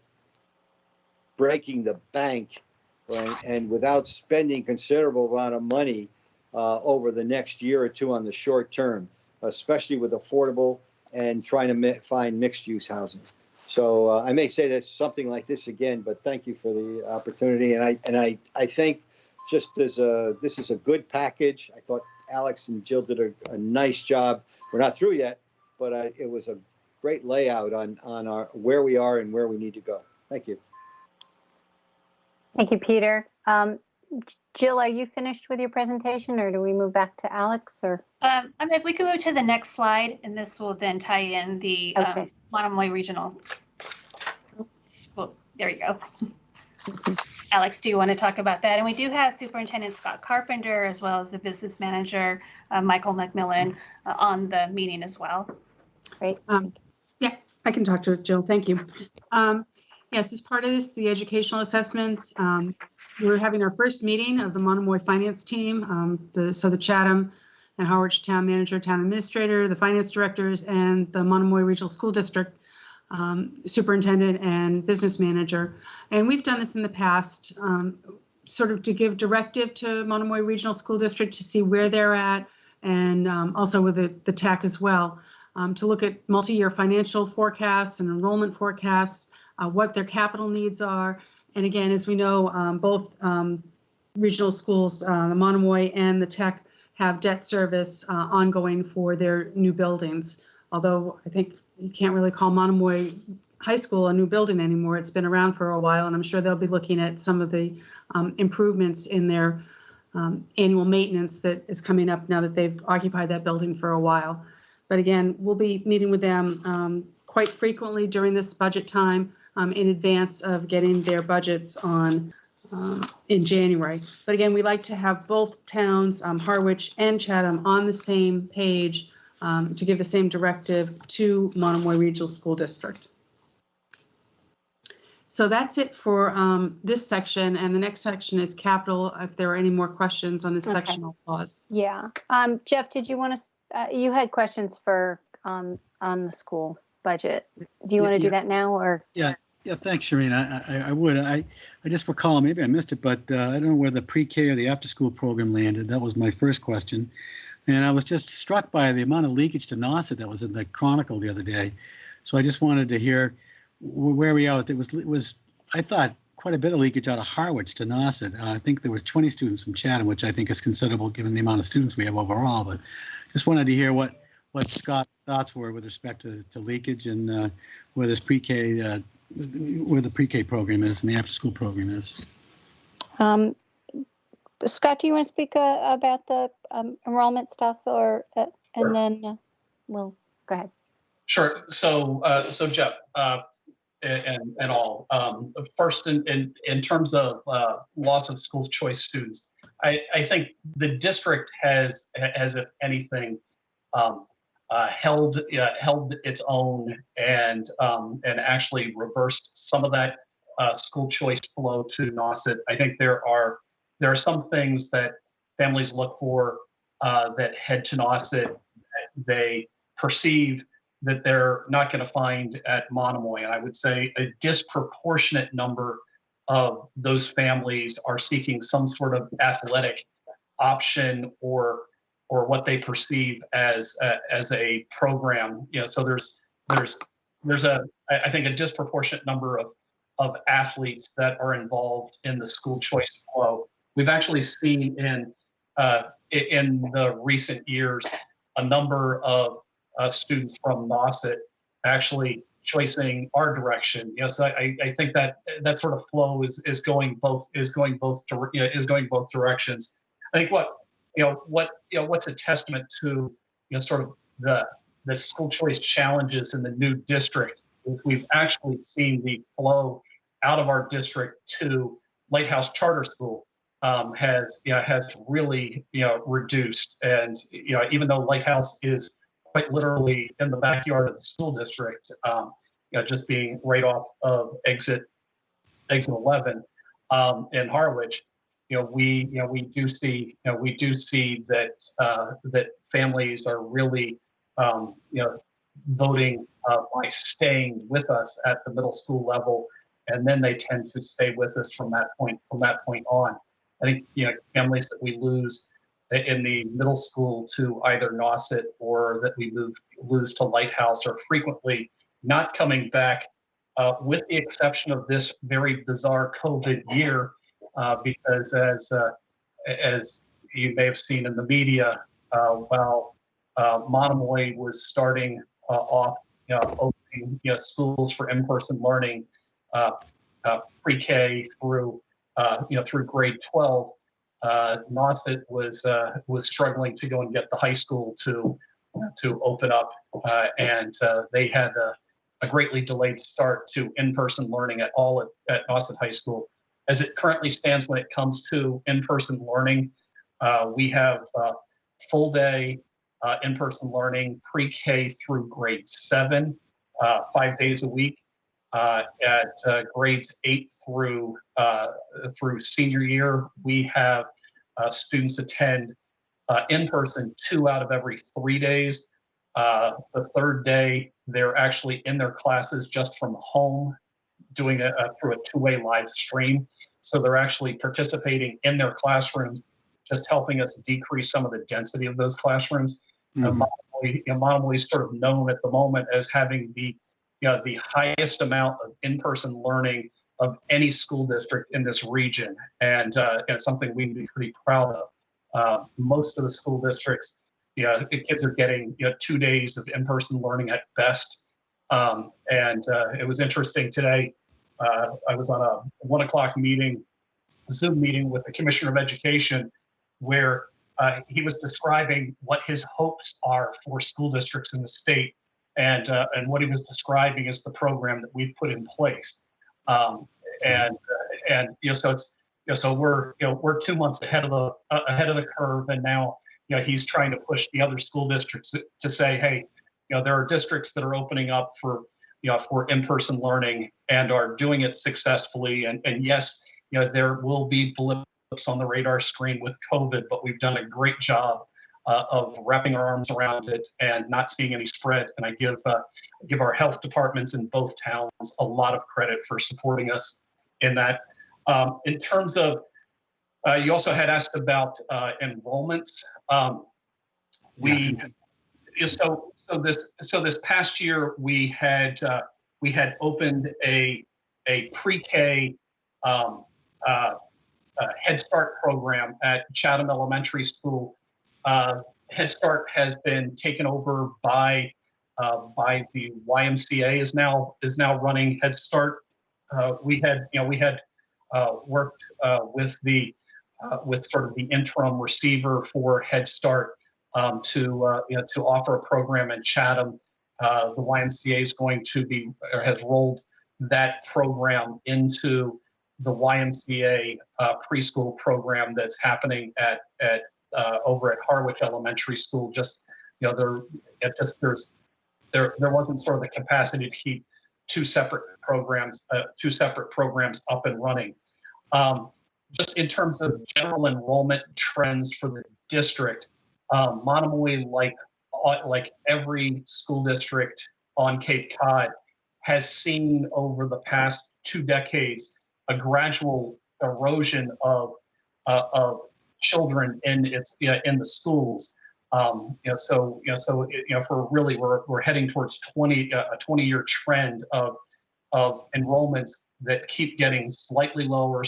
Speaker 9: breaking the bank, right? And without spending considerable amount of money over the next year or two on the short term, especially with affordable and trying to find mixed-use housing. So I may say this something like this again, but thank you for the opportunity. And I think just this is a good package. I thought Alex and Jill did a nice job. We're not through yet, but it was a great layout on our where we are and where we need to go. Thank you.
Speaker 2: Thank you, Peter. Jill, are you finished with your presentation, or do we move back to Alex? Or
Speaker 1: I mean, we can move to the next slide, and this will then tie in the Monomoy Regional School. There you go. Alex, do you want to talk about that? And we do have Superintendent Scott Carpenter, as well as the business manager, Michael McMillan, on the meeting as well.
Speaker 2: Great.
Speaker 11: Yeah, I can talk to Jill. Thank you. Yes, as part of this, the educational assessments, we're having our first meeting of the Monomoy finance team. So the Chatham and Harwich Town Manager, Town Administrator, the Finance Directors, and the Monomoy Regional School District Superintendent and Business Manager. And we've done this in the past, sort of to give directive to Monomoy Regional School District to see where they're at, and also with the TAC as well, to look at multi-year financial forecasts and enrollment forecasts, what their capital needs are. And again, as we know, both regional schools, the Monomoy and the TAC, have debt service ongoing for their new buildings. Although I think you can't really call Monomoy High School a new building anymore. It's been around for a while, and I'm sure they'll be looking at some of the improvements in their annual maintenance that is coming up now that they've occupied that building for a while. But again, we'll be meeting with them quite frequently during this budget time in advance of getting their budgets on in January. But again, we like to have both towns, Harwich and Chatham, on the same page to give the same directive to Monomoy Regional School District. So that's it for this section, and the next section is capital. If there are any more questions on this section, I'll pause.
Speaker 2: Yeah. Jeff, did you want to, you had questions for on the school budget. Do you want to do that now, or?
Speaker 8: Yeah, thanks, Shireen. I would. I just recall, maybe I missed it, but I don't know where the pre-K or the after-school program landed. That was my first question. And I was just struck by the amount of leakage to Nauset that was in the Chronicle the other day. So I just wanted to hear where we are. It was I thought, quite a bit of leakage out of Harwich to Nauset. I think there was 20 students from Chatham, which I think is considerable given the amount of students we have overall. But just wanted to hear what Scott's thoughts were with respect to leakage and where this pre-K, where the pre-K program is and the after-school program is.
Speaker 2: Scott, do you want to speak about the enrollment stuff, or
Speaker 16: Sure.
Speaker 2: and then we'll go ahead.
Speaker 16: Sure. So Jeff, and all. First, in terms of loss of school choice students, I think the district has if anything, held its own and actually reversed some of that school choice flow to Nauset. I think there are some things that families look for that head to Nauset. They perceive that they're not going to find at Monomoy. And I would say a disproportionate number of those families are seeking some sort of athletic option or what they perceive as a program. So there's I think a disproportionate number of athletes that are involved in the school choice flow. We've actually seen in the recent years a number of students from Nauset actually choosing our direction. So I think that sort of flow is going both directions. I think what's a testament to sort of the school choice challenges in the new district is we've actually seen the flow out of our district to Lighthouse Charter School has really reduced. And even though Lighthouse is quite literally in the backyard of the school district, just being right off of exit 11 in Harwich, we do see that families are really voting by staying with us at the middle school level, and then they tend to stay with us from that point on. I think families that we lose in the middle school to either Nauset or that we lose to Lighthouse are frequently not coming back, with the exception of this very bizarre COVID year, because as you may have seen in the media, while Monomoy was starting off opening schools for in-person learning, pre-K through grade 12. Nauset was struggling to go and get the high school to open up, and they had a greatly delayed start to in-person learning at Nauset High School. As it currently stands, when it comes to in-person learning, we have full day in-person learning pre-K through grade 7, 5 days a week. At grades 8 through senior year, we have students attend in person 2 out of every 3 days. The third day, they're actually in their classes just from home, doing it through a two-way live stream. So they're actually participating in their classrooms, just helping us decrease some of the density of those classrooms. Monomoy is sort of known at the moment as having the highest amount of in-person learning of any school district in this region, and it's something we can be pretty proud of. Most of the school districts, the kids are getting 2 days of in-person learning at best. It was interesting today. I was on a 1 o'clock meeting, Zoom meeting with the Commissioner of Education, where he was describing what his hopes are for school districts in the state, and what he was describing is the program that we've put in place. So it's so we're 2 months ahead of the curve, and now he's trying to push the other school districts to say, hey, there are districts that are opening up for in-person learning and are doing it successfully. And yes, there will be blips on the radar screen with COVID, but we've done a great job of wrapping our arms around it and not seeing any spread. And I give our health departments in both towns a lot of credit for supporting us in that. In terms of, you also had asked about enrollments. So this past year we had opened a pre-K Head Start program at Chatham Elementary School. Head Start has been taken over by the YMCA is now running Head Start. We had worked with sort of the interim receiver for Head Start to offer a program in Chatham. The YMCA is going to be, or has rolled that program into the YMCA preschool program that's happening at over at Harwich Elementary School. Just there wasn't sort of the capacity to keep two separate programs up and running. Just in terms of general enrollment trends for the district, Monomoy, like every school district on Cape Cod, has seen over the past 2 decades a gradual erosion of children in the schools. We're heading towards a 20-year trend of enrollments that keep getting slightly lower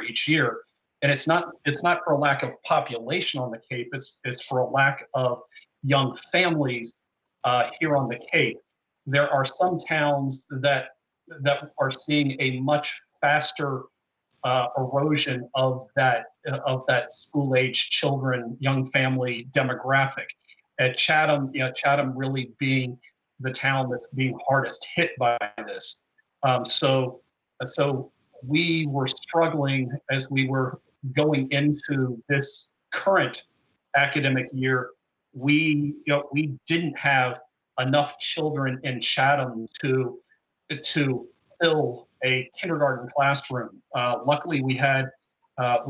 Speaker 16: each year. And it's not for a lack of population on the Cape. It's for a lack of young families here on the Cape. There are some towns that are seeing a much faster erosion of that school-age children, young family demographic. At Chatham, Chatham really being the town that's being hardest hit by this. So we were struggling as we were going into this current academic year. We didn't have enough children in Chatham to fill a kindergarten classroom. Luckily, we had a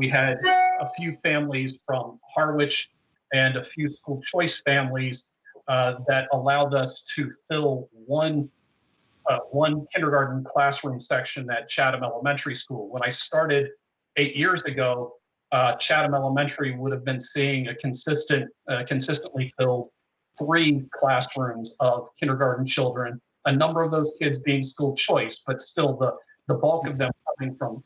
Speaker 16: few families from Harwich and a few school choice families that allowed us to fill one kindergarten classroom section at Chatham Elementary School. When I started 8 years ago, Chatham Elementary would have been seeing a consistently filled 3 classrooms of kindergarten children, a number of those kids being school choice, but still the bulk of them coming from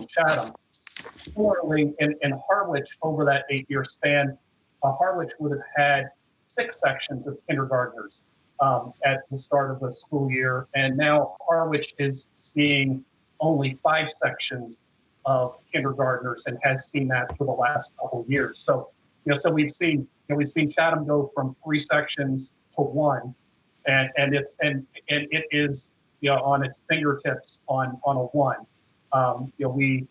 Speaker 16: Chatham. Similarly, in Harwich, over that 8-year span, Harwich would have had 6 sections of kindergartners at the start of the school year, and now Harwich is seeing only 5 sections of kindergartners and has seen that for the last couple of years. So we've seen Chatham go from 3 sections to 1, and it is on its fingertips on a 1. We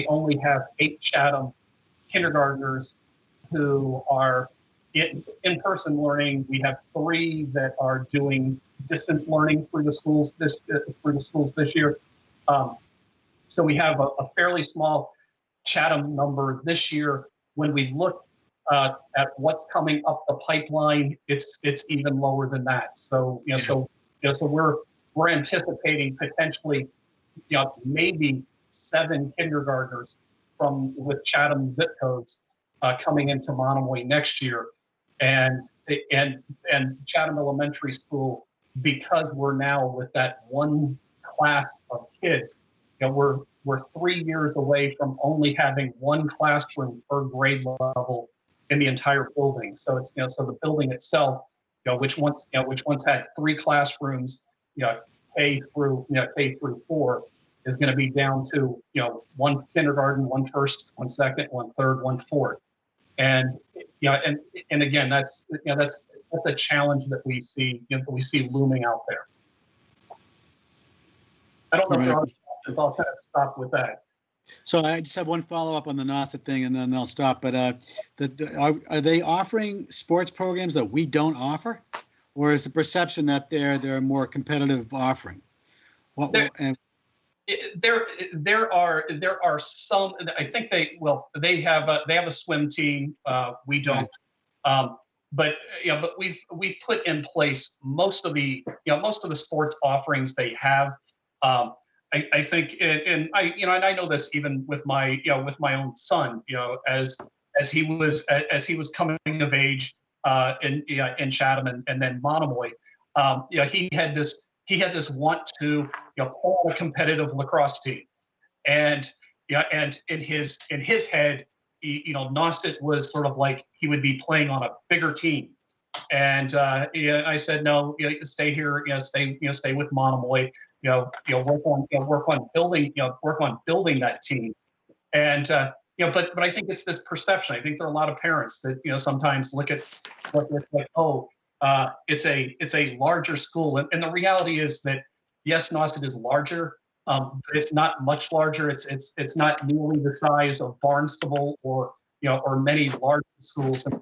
Speaker 16: only have 8 Chatham kindergartners who are in-person learning. We have 3 that are doing distance learning through the schools this year. So we have a fairly small Chatham number this year. when we look at what's coming up the pipeline, it's even lower than that. So so we're anticipating potentially maybe 7 kindergartners with Chatham zip codes coming into Monomoy next year, and Chatham Elementary School, because we're now with that one class of kids, we're 3 years away from only having one classroom per grade level in the entire building. So it's so the building itself, which once had 3 classrooms, K through 4, is going to be down to 1 kindergarten, 1 first, 1 second, 1 third, 1 fourth, and and again that's a challenge that we see looming out there. I don't know if there are questions. I'll kind of stop with that.
Speaker 8: So I just have one follow-up on the NASA thing, and then I'll stop. But are they offering sports programs that we don't offer, or is the perception that they're a more competitive offering?
Speaker 16: There are some. I think they have a swim team. We don't. But we've put in place most of the sports offerings they have. I think, and I know this even with my own son, as he was coming of age in Chatham and then Monomoy, he had this want to pull on a competitive lacrosse team, and in his head, Nauset was sort of like he would be playing on a bigger team. And I said, no, stay here, stay with Monomoy, work on building that team. And but I think it's this perception. I think there are a lot of parents that sometimes look at like, oh, it's a larger school, and the reality is that yes, Nauset is larger, but it's not much larger. It's not nearly the size of Barnstable or many large schools. And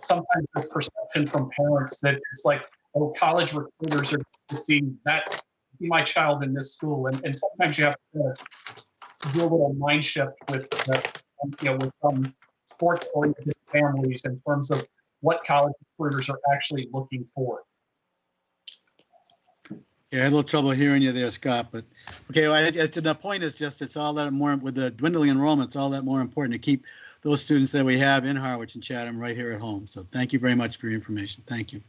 Speaker 16: sometimes there's perception from parents that it's like, oh, college recruiters are going to see my child in this school, and sometimes you have to do a little mind shift with some sports-oriented families in terms of what college recruiters are actually looking for.
Speaker 8: Yeah, I had a little trouble hearing you there, Scott. But okay, the point is just it's all that more with the dwindling enrollment. It's all that more important to keep those students that we have in Harwich and Chatham right here at home. So thank you very much for your information. Thank you.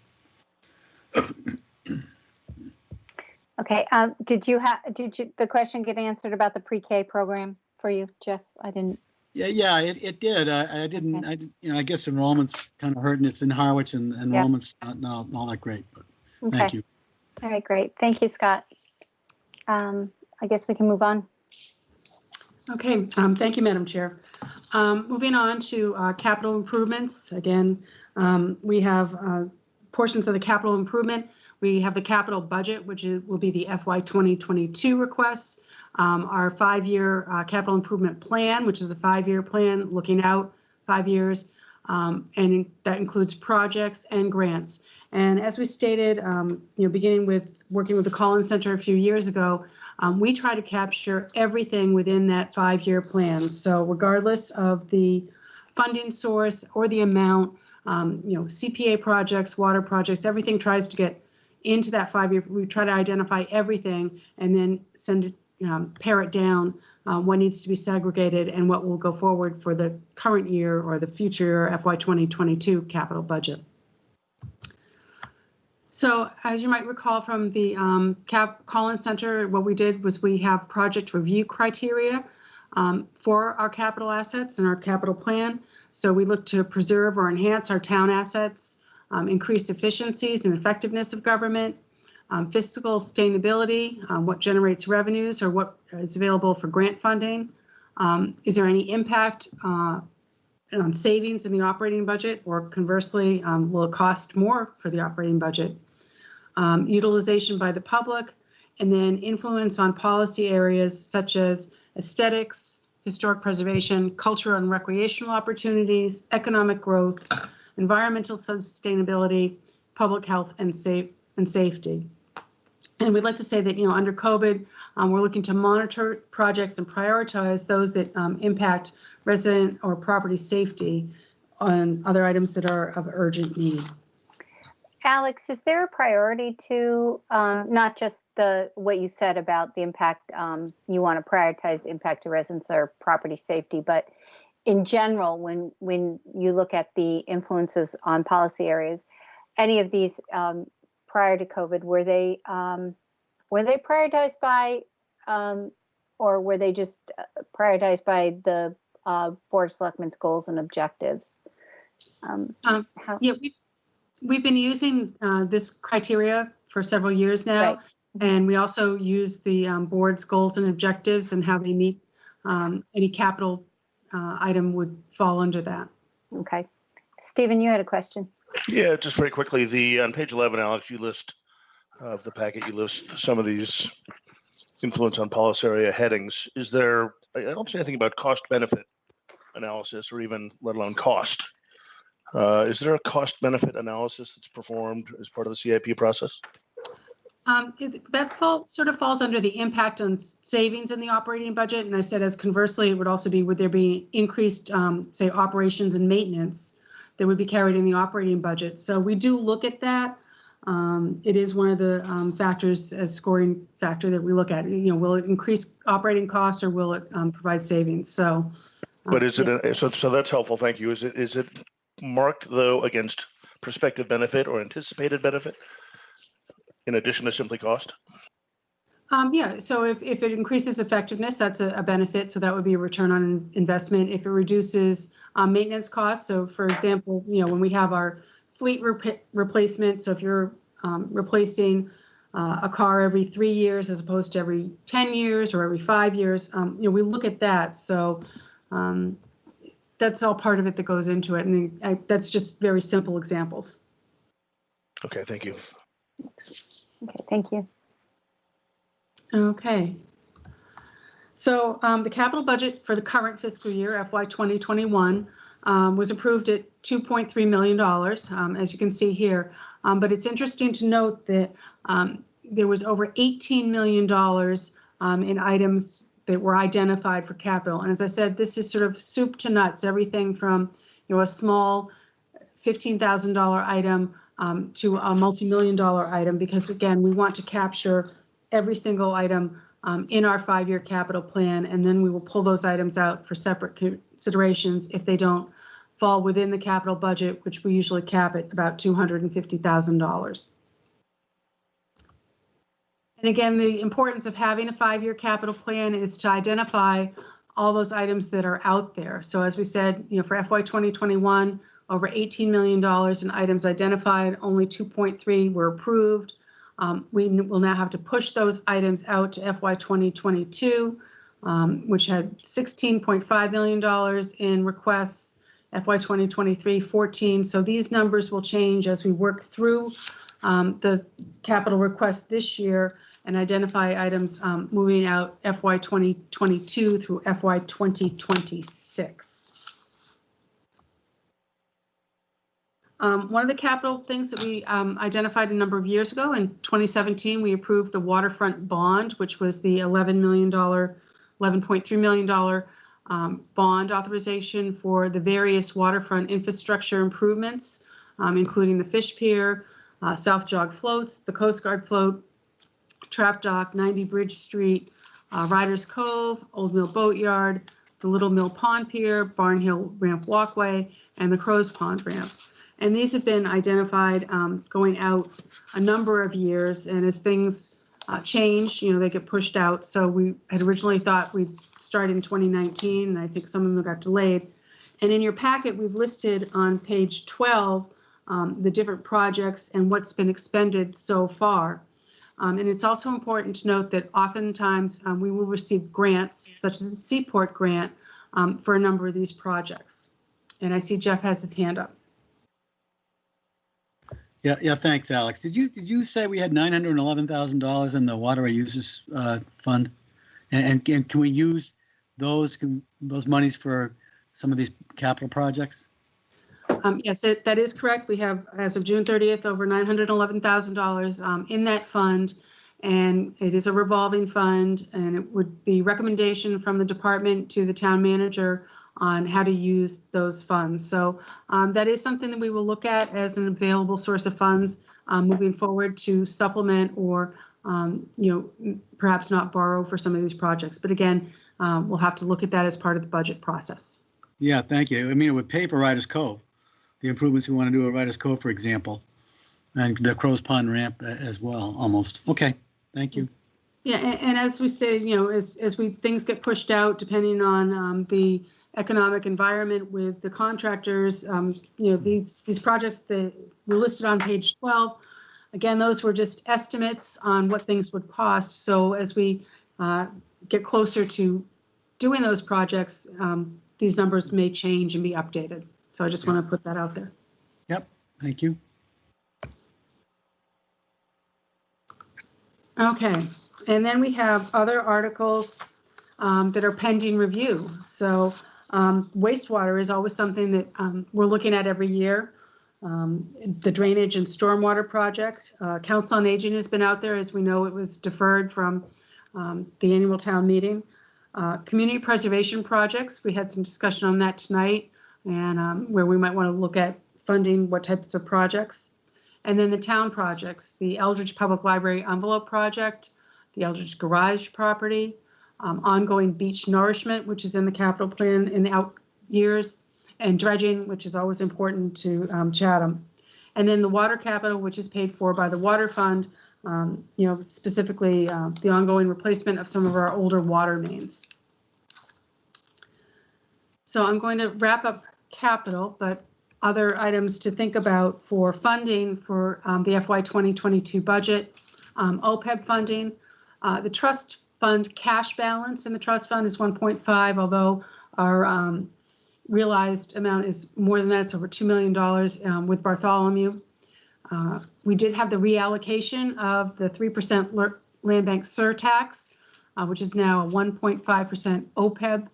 Speaker 2: Okay. Did the question get answered about the pre-K program for you, Jeff? I didn't.
Speaker 8: Yeah, it did. I didn't. Okay. I guess enrollment's kind of hurting. It's in Harwich, and enrollment's not all that great. But
Speaker 2: okay.
Speaker 8: Thank you.
Speaker 2: All right, great. Thank you, Scott. I guess we can move on.
Speaker 11: Okay. Thank you, Madam Chair. Moving on to capital improvements. Again, we have portions of the capital improvement. We have the capital budget, which will be the FY 2022 requests. Our 5-year capital improvement plan, which is a 5-year plan looking out 5 years, and that includes projects and grants. And as we stated, beginning with working with the Collins Center a few years ago, we try to capture everything within that 5-year plan. So regardless of the funding source or the amount, CPA projects, water projects, everything tries to get into that 5-year. We try to identify everything and then pare it down what needs to be segregated and what will go forward for the current year or the future FY 2022 capital budget. So as you might recall from the Collins Center, what we did was we have project review criteria for our capital assets and our capital plan. So we look to preserve or enhance our town assets, increase efficiencies and effectiveness of government, fiscal sustainability, what generates revenues or what is available for grant funding. Is there any impact on savings in the operating budget, or conversely, will it cost more for the operating budget? Utilization by the public, and then influence on policy areas such as aesthetics, historic preservation, cultural and recreational opportunities, economic growth, environmental sustainability, public health and safety. And we'd like to say that, under COVID, we're looking to monitor projects and prioritize those that impact resident or property safety on other items that are of urgent need.
Speaker 2: Alex, is there a priority to not just what you said about the impact, you want to prioritize the impact to residents or property safety, but in general, when you look at the influences on policy areas, any of these prior to COVID, were they prioritized by, or were they just prioritized by the Board of Selectmen's goals and objectives?
Speaker 11: Yeah, we've been using this criteria for several years now,
Speaker 2: right.
Speaker 11: And we also use the board's goals and objectives and how they meet any capital item would fall under that.
Speaker 2: Okay. Stephen, you had a question.
Speaker 4: Yeah, just very quickly, on page 11, Alex, you list of the packet, you list some of these influence on policy area headings. Is there, I don't see anything about cost benefit analysis or even let alone cost. Is there a cost benefit analysis that's performed as part of the CIP process?
Speaker 11: That sort of falls under the impact on savings in the operating budget. And I said, as conversely, it would also be, would there be increased, say, operations and maintenance that would be carried in the operating budget? So we do look at that. It is one of the factors, a scoring factor that we look at. Will it increase operating costs or will it provide savings? So,
Speaker 4: but is it
Speaker 11: yes.
Speaker 4: So that's helpful. Thank you. Is it marked though against prospective benefit or anticipated benefit in addition to simply cost?
Speaker 11: Yeah, so if it increases effectiveness, that's a benefit. So that would be a return on investment. If it reduces maintenance costs, so for example, when we have our fleet replacement, so if you're replacing a car every 3 years as opposed to every 10 years or every 5 years, we look at that. So that's all part of it that goes into it. And that's just very simple examples.
Speaker 4: Okay, thank you.
Speaker 2: Okay, thank you.
Speaker 11: Okay. So the capital budget for the current fiscal year, FY 2021, was approved at $2.3 million, as you can see here. But it's interesting to note that there was over $18 million in items that were identified for capital. And as I said, this is sort of soup to nuts, everything from a small $15,000 item to a multi-million-dollar item, because again, we want to capture every single item in our 5-year capital plan, and then we will pull those items out for separate considerations if they don't fall within the capital budget, which we usually cap at about $250,000. And again, the importance of having a 5-year capital plan is to identify all those items that are out there. So as we said, for FY 2021, over $18 million in items identified, only 2.3 were approved. We will now have to push those items out to FY 2022, which had $16.5 million in requests, FY 2023, 14. So these numbers will change as we work through the capital requests this year and identify items moving out FY 2022 through FY 2026. One of the capital things that we identified a number of years ago, in 2017, we approved the waterfront bond, which was the $11.3 million bond authorization for the various waterfront infrastructure improvements, including the fish pier, South Jog floats, the Coast Guard float, Trap Dock, 90 Bridge Street, Riders Cove, Old Mill Boatyard, the Little Mill Pond Pier, Barn Hill Ramp Walkway, and the Crow's Pond Ramp. And these have been identified going out a number of years, and as things change, they get pushed out. So we had originally thought we'd start in 2019, and I think some of them got delayed. And in your packet, we've listed on page 12 the different projects and what's been expended so far. And it's also important to note that oftentimes we will receive grants, such as the Seaport grant, for a number of these projects. And I see Jeff has his hand up.
Speaker 8: Yeah. Thanks, Alex. Did you say we had $911,000 in the water users fund, and can we use those monies for some of these capital projects?
Speaker 11: Yes, that is correct. We have, as of June 30th, over $911,000 in that fund, and it is a revolving fund, and it would be recommendation from the department to the town manager on how to use those funds. So that is something that we will look at as an available source of funds moving forward to supplement or, perhaps not borrow for some of these projects. But again, we'll have to look at that as part of the budget process.
Speaker 8: Yeah, thank you. I mean, it would pay for Riders Cove, the improvements we want to do at Riders Cove, for example, and the Crow's Pond ramp as well, almost. Okay, thank you.
Speaker 11: Yeah, and as we stated, as things get pushed out, depending on the economic environment with the contractors, these projects that were listed on page 12, again, those were just estimates on what things would cost. So as we get closer to doing those projects, these numbers may change and be updated. So I just want to put that out there.
Speaker 8: Yep, thank you.
Speaker 11: Okay, and then we have other articles that are pending review. So wastewater is always something that we're looking at every year. The drainage and stormwater project. Council on Aging has been out there. As we know, it was deferred from the annual town meeting. Community preservation projects. We had some discussion on that tonight, and where we might want to look at funding what types of projects. And then the town projects, the Eldridge Public Library envelope project, the Eldridge Garage property, ongoing beach nourishment, which is in the capital plan in the out years, and dredging, which is always important to Chatham. And then the water capital, which is paid for by the water fund, specifically the ongoing replacement of some of our older water mains. So I'm going to wrap up capital, but other items to think about for funding for the FY 2022 budget, OPEB funding, the trust fund cash balance in the trust fund is 1.5, although our realized amount is more than that. It's over $2 million with Bartholomew. We did have the reallocation of the 3% land bank surtax, which is now a 1.5% OPEB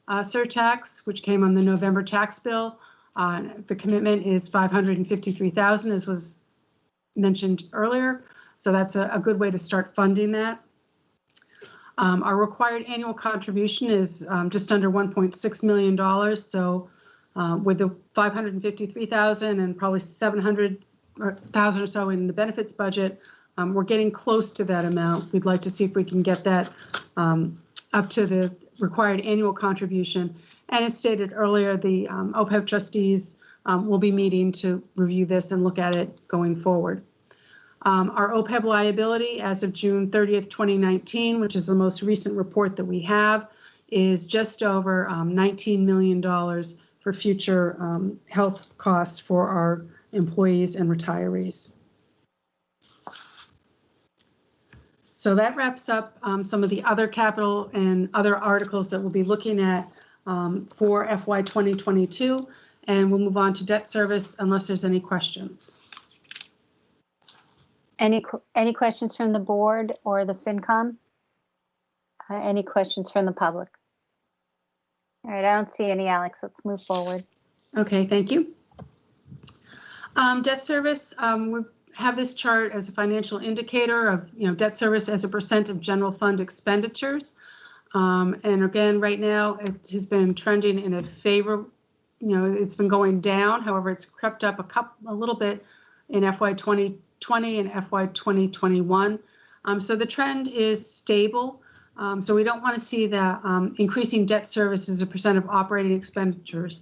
Speaker 11: surtax, which came on the November tax bill. The commitment is $553,000, as was mentioned earlier. So that's a good way to start funding that. Our required annual contribution is just under $1.6 million. So with the $553,000 and probably $700,000 or so in the benefits budget, we're getting close to that amount. We'd like to see if we can get that up to the required annual contribution. And as stated earlier, the OPEB trustees will be meeting to review this and look at it going forward. Our OPEB liability as of June 30th, 2019, which is the most recent report that we have, is just over $19 million for future health costs for our employees and retirees. So that wraps up some of the other capital and other articles that we'll be looking at for FY 2022, and we'll move on to debt service unless there's any questions.
Speaker 2: Any questions from the board or the FinCom? Any questions from the public? All right, I don't see any, Alex. Let's move forward.
Speaker 11: Okay, thank you. Debt service, we have this chart as a financial indicator of debt service as a percent of general fund expenditures. And again, right now it has been trending in a favor. It's been going down. However, it's crept up a little bit in FY 2020 and FY 2021. So the trend is stable. So we don't want to see the increasing debt service as a percent of operating expenditures.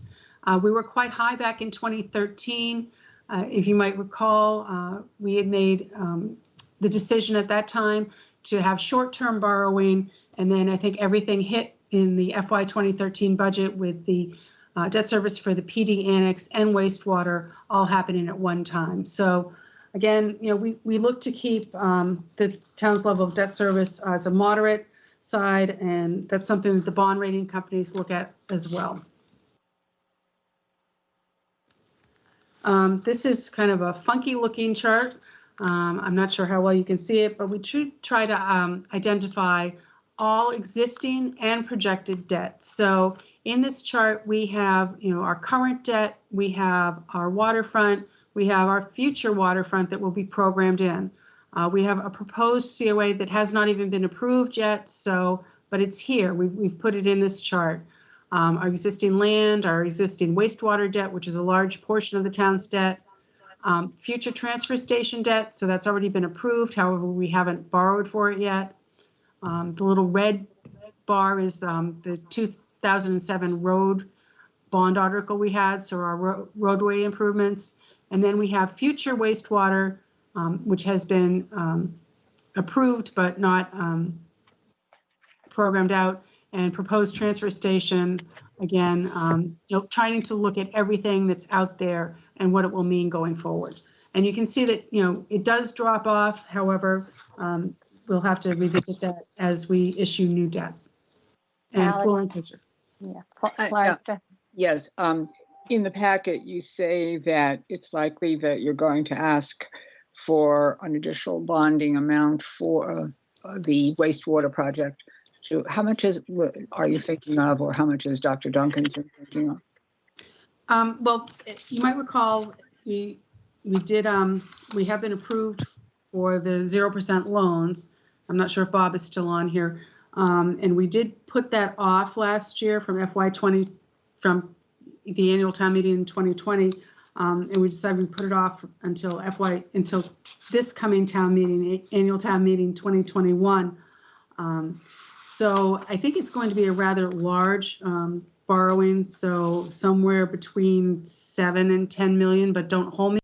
Speaker 11: We were quite high back in 2013. If you might recall, we had made the decision at that time to have short-term borrowing, and then I think everything hit in the FY 2013 budget with the debt service for the PD annex and wastewater all happening at one time. So again, we look to keep the town's level of debt service as a moderate side, and that's something that the bond rating companies look at as well. This is kind of a funky looking chart. I'm not sure how well you can see it, but we try to identify all existing and projected debt. So in this chart, we have our current debt, we have our waterfront, we have our future waterfront that will be programmed in. We have a proposed COA that has not even been approved yet, but it's here. We've put it in this chart. Our existing land, our existing wastewater debt, which is a large portion of the town's debt, future transfer station debt, so that's already been approved. However, we haven't borrowed for it yet. The little red bar is the 2007 road bond article we had, so our roadway improvements. And then we have future wastewater, which has been approved but not programmed out, and proposed transfer station, again, trying to look at everything that's out there and what it will mean going forward. And you can see that, it does drop off. However, we'll have to revisit that as we issue new debt. And
Speaker 2: Alex?
Speaker 11: Florence is.
Speaker 2: Yeah.
Speaker 5: Yeah.
Speaker 2: Florence, go ahead.
Speaker 5: Yes, in the packet, you say that it's likely that you're going to ask for an additional bonding amount for the wastewater project. So how much are you thinking of, or how much is Dr. Duncanson thinking of?
Speaker 11: Well, you might recall we have been approved for the 0% loans. I'm not sure if Bob is still on here. And we did put that off last year from FY20, from the annual town meeting in 2020. And we decided we put it off until this coming town meeting, annual town meeting 2021. So I think it's going to be a rather large borrowing, so somewhere between 7 and 10 million, but don't hold me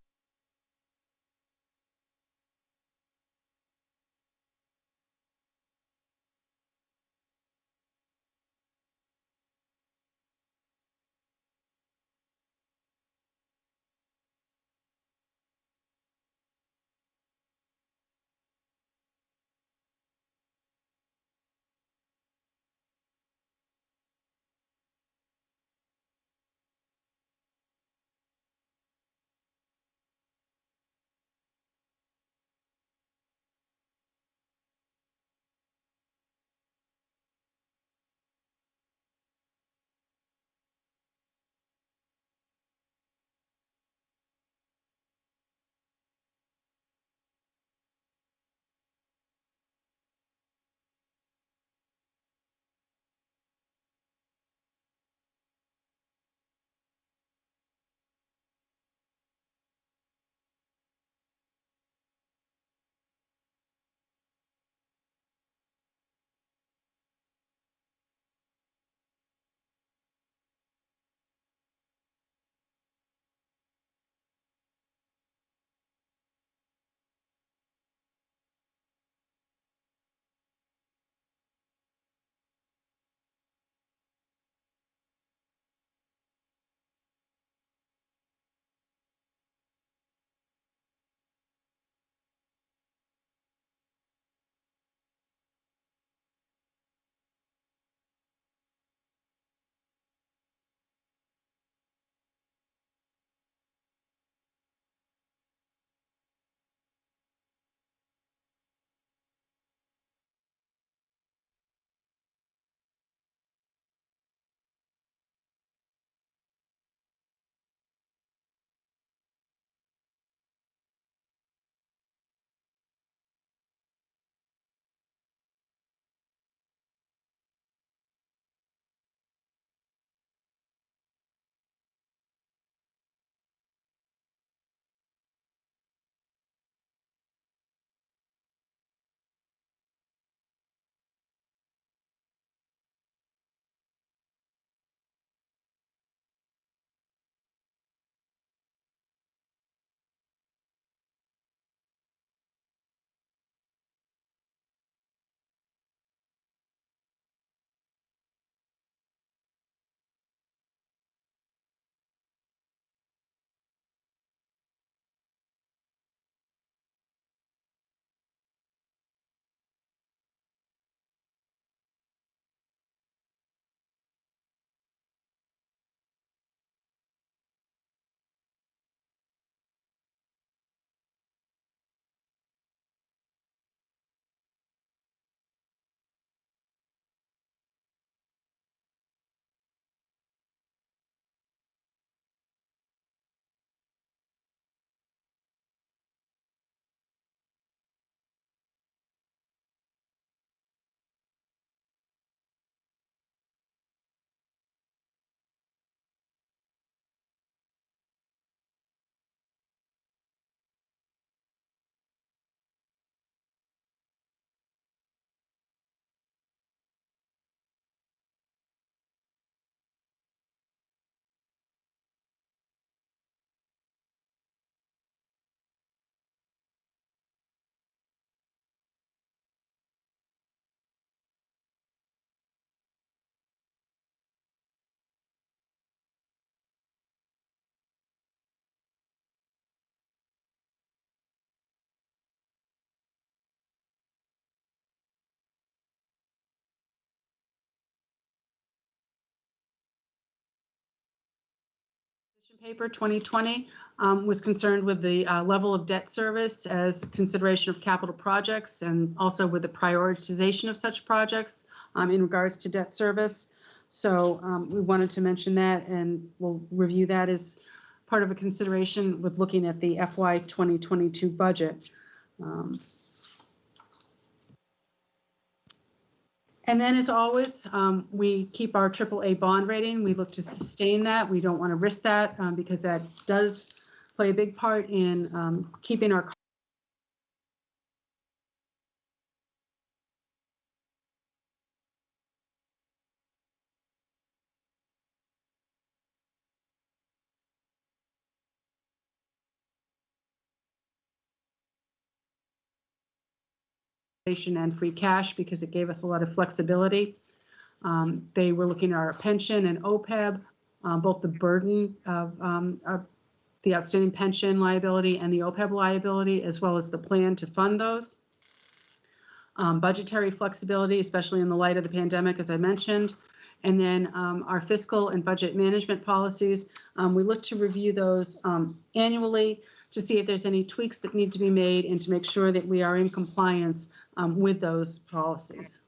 Speaker 11: paper 2020 was concerned with the level of debt service as consideration of capital projects and also with the prioritization of such projects in regards to debt service. So we wanted to mention that, and we'll review that as part of a consideration with looking at the FY 2022 budget. And then, as always, we keep our AAA bond rating. We look to sustain that. We don't want to risk that because that does play a big part in keeping our and free cash because it gave us a lot of flexibility. They were looking at our pension and OPEB, both the burden of the outstanding pension liability and the OPEB liability, as well as the plan to fund those. Budgetary flexibility, especially in the light of the pandemic, as I mentioned. And then our fiscal and budget management policies, we look to review those annually to see if there's any tweaks that need to be made and to make sure that we are in compliance with those policies.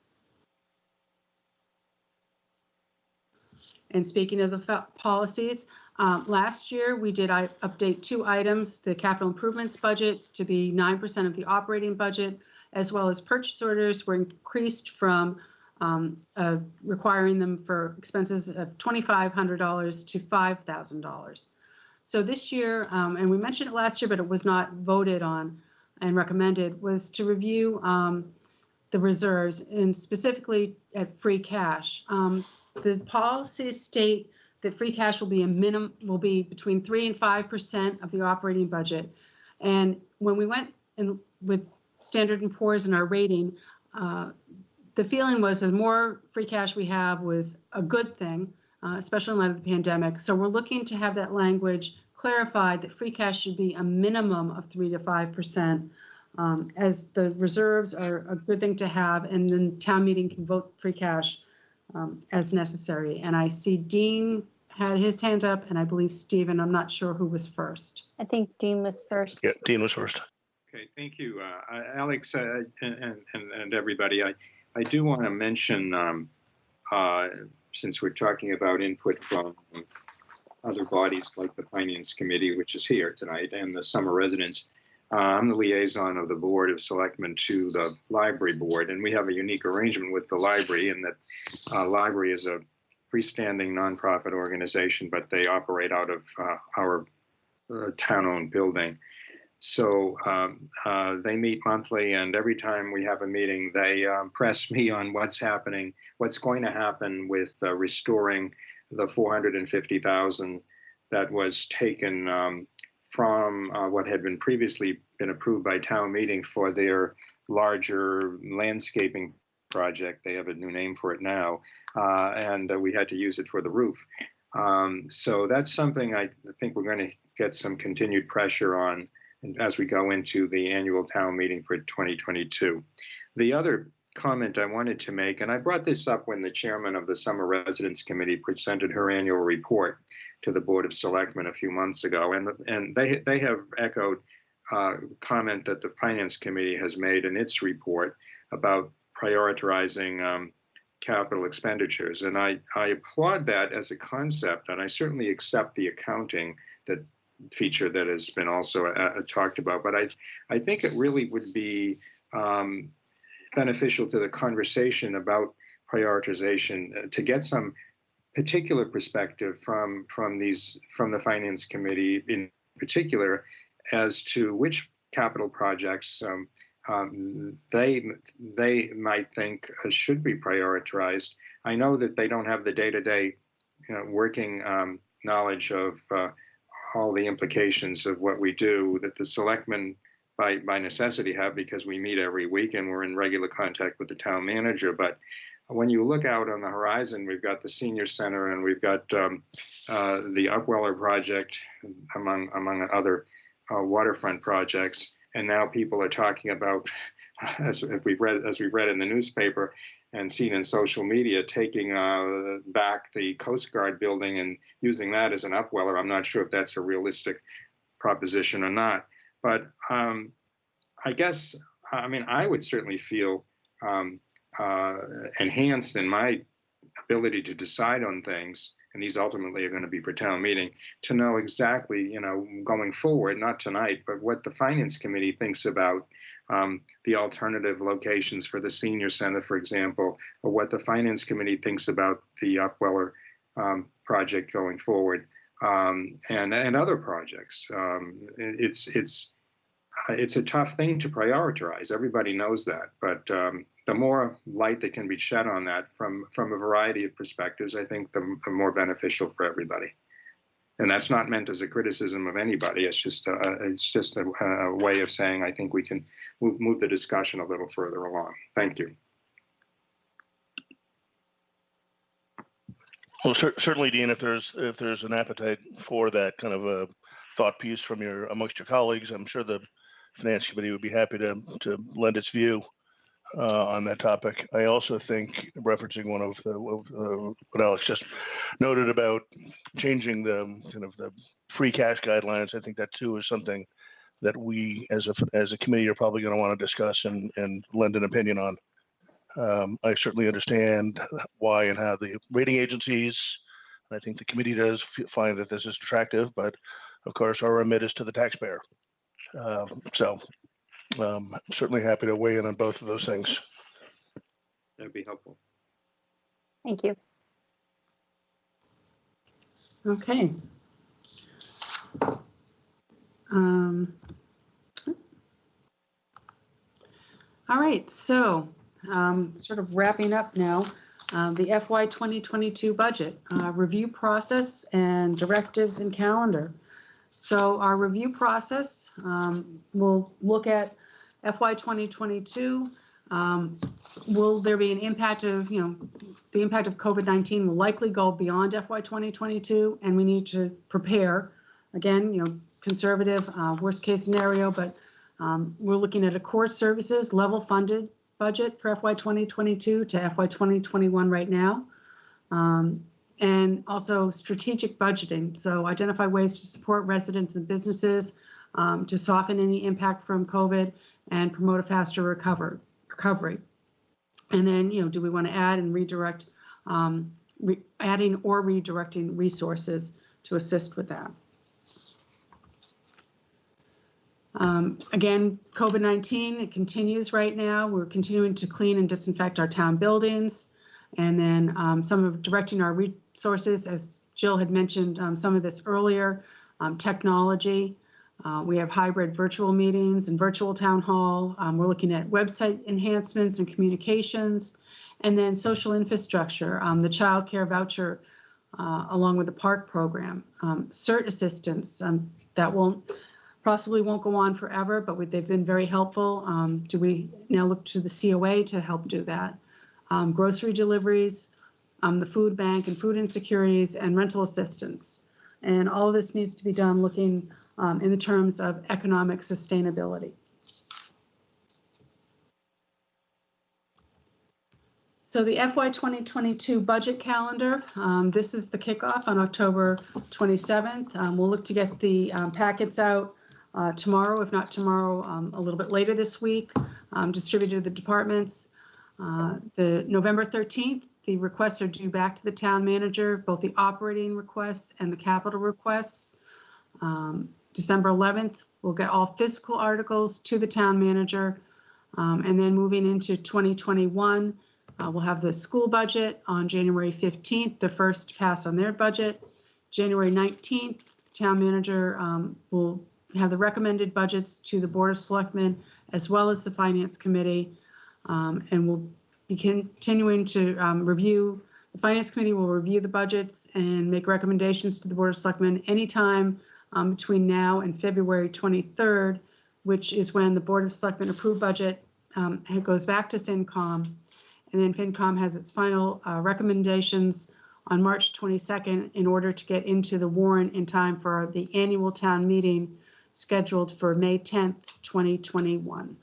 Speaker 11: And speaking of the policies, last year we did update 2 items, the capital improvements budget to be 9% of the operating budget, as well as purchase orders were increased from requiring them for expenses of $2,500 to $5,000. So this year, and we mentioned it last year, but it was not voted on and recommended, was to review the reserves and specifically at free cash. The policies state that free cash will be between 3 and 5% of the operating budget. And when we went in with Standard & Poor's in our rating, the feeling was the more free cash we have was a good thing, especially in light of the pandemic. So we're looking to have that language clarified that free cash should be a minimum of 3 to 5%, as the reserves are a good thing to have, and then town meeting can vote free cash as necessary. And I see Dean had his hand up, and I believe Stephen, I'm not sure who was first.
Speaker 2: I think Dean was first.
Speaker 4: Yeah, Dean was first.
Speaker 7: Okay, thank you, Alex, and everybody. I do want to mention, since we're talking about input from other bodies like the Finance Committee, which is here tonight, and the summer residents, I'm the liaison of the Board of Selectmen to the Library Board, and we have a unique arrangement with the library in that library is a freestanding nonprofit organization, but they operate out of our town-owned building. So they meet monthly, and every time we have a meeting, they press me on what's going to happen with restoring the $450,000 that was taken from what had been previously been approved by town meeting for their larger landscaping project. They have a new name for it now, and we had to use it for the roof. So that's something I think we're going to get some continued pressure on as we go into the annual town meeting for 2022. The other comment I wanted to make, and I brought this up when the chairman of the Summer Residence Committee presented her annual report to the Board of Selectmen a few months ago, and they have echoed comment that the Finance Committee has made in its report about prioritizing capital expenditures. And I applaud that as a concept, and I certainly accept the accounting feature that has been also talked about. But I think it really would be beneficial to the conversation about prioritization to get some particular perspective from the Finance Committee in particular as to which capital projects they might think should be prioritized. I know that they don't have the day-to-day working knowledge of all the implications of what we do that the selectmen by necessity have, because we meet every week and we're in regular contact with the town manager. But when you look out on the horizon, we've got the senior center and we've got the Upweller project, among other waterfront projects. And now people are talking about, as we read in the newspaper, and seen in social media taking back the Coast Guard building and using that as an upweller. I'm not sure if that's a realistic proposition or not, but I guess, I mean, I would certainly feel enhanced in my ability to decide on things, and these ultimately are going to be for town meeting, to know exactly, going forward, not tonight, but what the Finance Committee thinks about the alternative locations for the senior center, for example, or what the Finance Committee thinks about the Upweller project going forward, and other projects. It's a tough thing to prioritize. Everybody knows that, but the more light that can be shed on that from a variety of perspectives, I think the more beneficial for everybody. And that's not meant as a criticism of anybody. It's just a way of saying I think we can move the discussion a little further along. Thank you.
Speaker 4: Well, certainly, Dean, if there's an appetite for that kind of a thought piece from amongst your colleagues, I'm sure the Finance Committee would be happy to lend its view on that topic. I also think, referencing one of what Alex just noted about changing the kind of the free cash guidelines, I think that too is something that we as a committee are probably going to want to discuss and lend an opinion on. I certainly understand why and how the rating agencies, and I think the committee does find that this is attractive, but of course our remit is to the taxpayer. Certainly happy to weigh in on both of those things.
Speaker 7: That'd be helpful.
Speaker 2: Thank you.
Speaker 11: Okay. All right, so sort of wrapping up now, the FY 2022 budget review process and directives and calendar. So our review process, we'll look at FY 2022. Will there be an impact of, the impact of COVID-19 will likely go beyond FY 2022, and we need to prepare. Again, conservative, worst case scenario, but we're looking at a core services level funded budget for FY 2022 to FY 2021 right now. And also strategic budgeting. So identify ways to support residents and businesses to soften any impact from COVID and promote a faster recovery. And then, do we want to add and redirect, adding or redirecting resources to assist with that? Again, COVID-19, it continues right now. We're continuing to clean and disinfect our town buildings. And then some of directing our resources, as Jill had mentioned some of this earlier, technology. We have hybrid virtual meetings and virtual town hall. We're looking at website enhancements and communications, and then social infrastructure, the child care voucher, along with the park program, CERT assistance that possibly won't go on forever, but they've been very helpful. Do we now look to the COA to help do that? Grocery deliveries, the food bank and food insecurities and rental assistance. And all of this needs to be done looking in the terms of economic sustainability. So the FY 2022 budget calendar, this is the kickoff on October 27th. We'll look to get the packets out tomorrow, if not tomorrow, a little bit later this week, distributed to the departments. The November 13th, the requests are due back to the town manager, both the operating requests and the capital requests. December 11th, we'll get all fiscal articles to the town manager. And then moving into 2021, we'll have the school budget on January 15th, the first pass on their budget. January 19th, the town manager will have the recommended budgets to the Board of Selectmen as well as the Finance Committee. And we'll be continuing to review. The Finance Committee will review the budgets and make recommendations to the Board of Selectmen anytime between now and February 23rd, which is when the Board of Selectmen approved budget. It goes back to FinCom, and then FinCom has its final recommendations on March 22nd in order to get into the warrant in time for the annual town meeting scheduled for May 10th, 2021.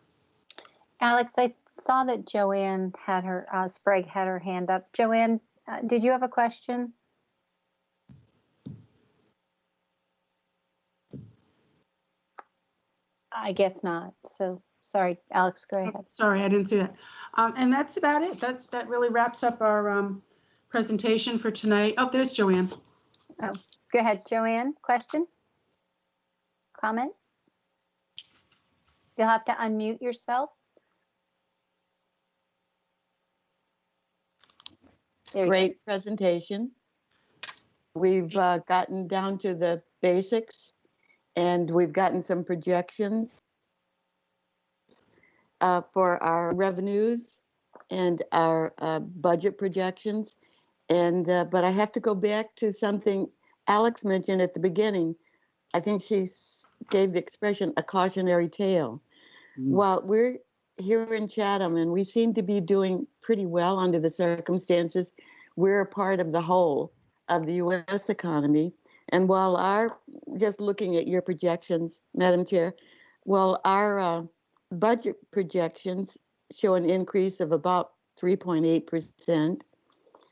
Speaker 2: Alex, I saw that Joanne had her, Sprague had her hand up. Joanne, did you have a question? I guess not. So sorry, Alex, go ahead.
Speaker 11: Sorry, I didn't see that. And that's about it. That really wraps up our presentation for tonight. Oh, there's Joanne.
Speaker 2: Oh, go ahead, Joanne. Question? Comment? You'll have to unmute yourself.
Speaker 17: Great presentation. We've gotten down to the basics, and we've gotten some projections for our revenues and our budget projections. And but I have to go back to something Alex mentioned at the beginning. I think she gave the expression a cautionary tale. While we're here in Chatham and we seem to be doing pretty well under the circumstances, we're a part of the whole of the U.S. economy. And while just looking at your projections, Madam Chair, while our budget projections show an increase of about 3.8%,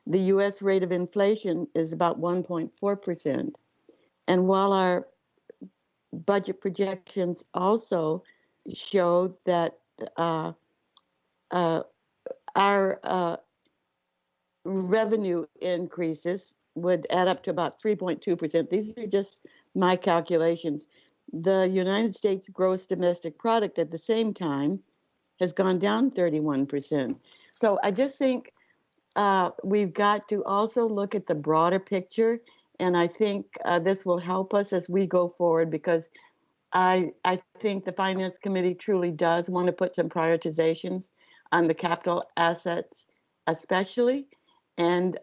Speaker 17: the U.S. rate of inflation is about 1.4%. And while our budget projections also show that our revenue increases would add up to about 3.2%. These are just my calculations. The United States gross domestic product at the same time has gone down 31%. So I just think we've got to also look at the broader picture. And I think this will help us as we go forward, because I think the Finance Committee truly does want to put some prioritizations on the capital assets, especially, and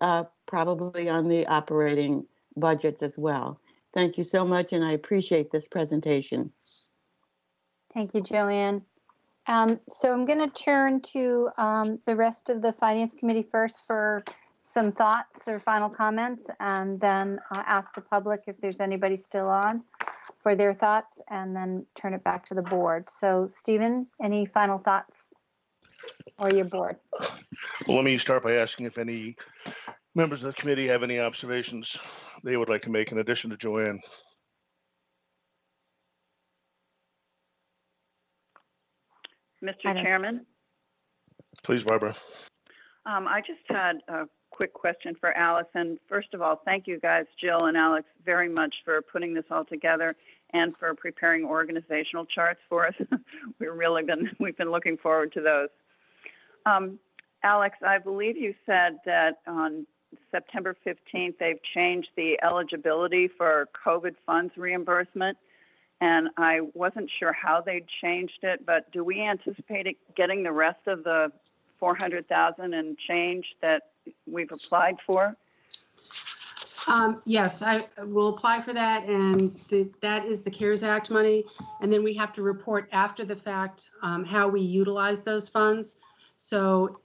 Speaker 17: probably on the operating budgets as well. Thank you so much, and I appreciate this presentation.
Speaker 2: Thank you, Joanne. So I'm going to turn to the rest of the Finance Committee first for some thoughts or final comments, and then ask the public if there's anybody still on for their thoughts, and then turn it back to the board. So Stephen, any final thoughts, or your board?
Speaker 4: Well, let me start by asking if any members of the committee have any observations they would like to make in addition to Joanne.
Speaker 18: Mr. Chairman?
Speaker 4: Please, Barbara.
Speaker 18: I just had a quick question for Allison. First of all, thank you guys, Jill and Alex, very much for putting this all together and for preparing organizational charts for us. We've been looking forward to those. Alex, I believe you said that on September 15th, they've changed the eligibility for COVID funds reimbursement. And I wasn't sure how they changed it, but do we anticipate getting the rest of the 400,000 and change that we've applied for?
Speaker 11: Yes, I will apply for that, and that is the CARES Act money. And then we have to report after the fact how we utilize those funds. So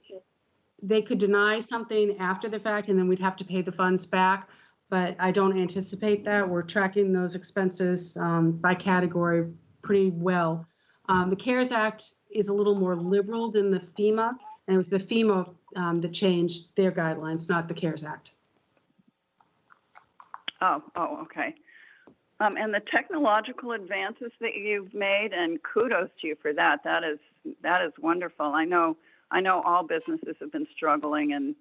Speaker 11: they could deny something after the fact, and then we'd have to pay the funds back. But I don't anticipate that. We're tracking those expenses by category pretty well. The CARES Act is a little more liberal than the FEMA, and it was the FEMA that changed their guidelines, not the CARES Act.
Speaker 18: Oh, okay. And the technological advances that you've made, and kudos to you for that. That is wonderful. I know all businesses have been struggling, and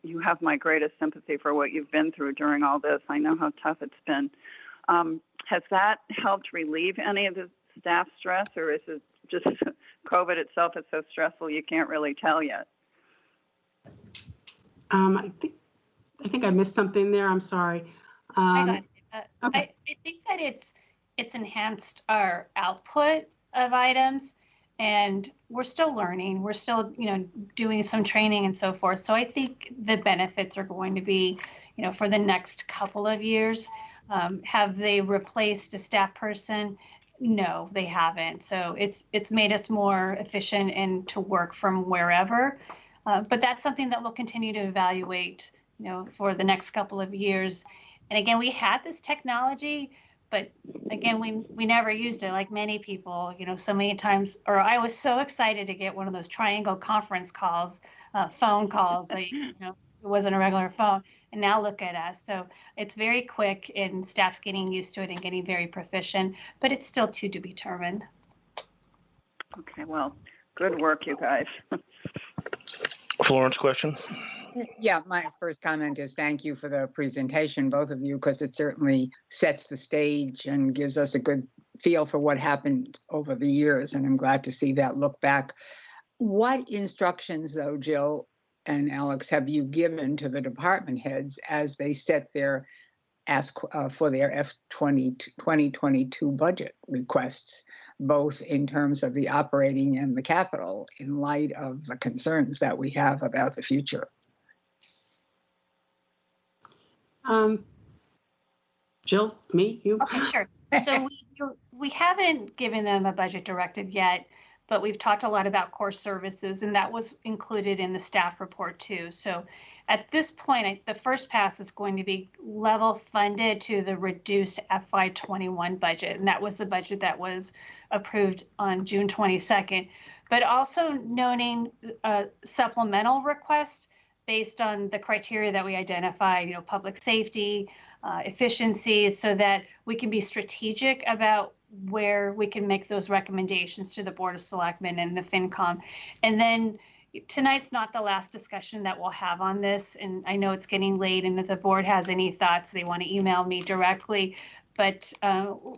Speaker 18: you have my greatest sympathy for what you've been through during all this. I know how tough it's been. Has that helped relieve any of the staff stress, or is it just COVID itself is so stressful you can't really tell yet?
Speaker 11: I think I missed something there. I'm sorry.
Speaker 1: I got it.
Speaker 11: Okay.
Speaker 1: I think that it's enhanced our output of items, and we're still learning. We're still, doing some training and so forth. So I think the benefits are going to be, for the next couple of years. Have they replaced a staff person? No, they haven't. So it's made us more efficient and to work from wherever. But that's something that we'll continue to evaluate, for the next couple of years. And again, we had this technology, But again, we never used it like many people, so many times, or I was so excited to get one of those triangle conference calls, phone calls, that, it wasn't a regular phone. And now look at us. So it's very quick and staff's getting used to it and getting very proficient, but it's still to be determined.
Speaker 18: Okay, well, good work, you guys.
Speaker 4: Florence, question?
Speaker 5: Yeah, my first comment is thank you for the presentation, both of you, because it certainly sets the stage and gives us a good feel for what happened over the years. And I'm glad to see that look back. What instructions, though, Jill and Alex, have you given to the department heads as they set their for their F2022 budget requests, both in terms of the operating and the capital, in light of the concerns that we have about the future?
Speaker 11: Jill, me, you?
Speaker 1: Okay, sure. So we haven't given them a budget directive yet, but we've talked a lot about core services, and that was included in the staff report too. So at this point, the first pass is going to be level funded to the reduced FY21 budget, and that was the budget that was approved on June 22nd, but also noting a supplemental request based on the criteria that we identified, public safety, efficiencies, so that we can be strategic about where we can make those recommendations to the Board of Selectmen and the FinCom. And then tonight's not the last discussion that we'll have on this. And I know it's getting late, and if the board has any thoughts, they want to email me directly. But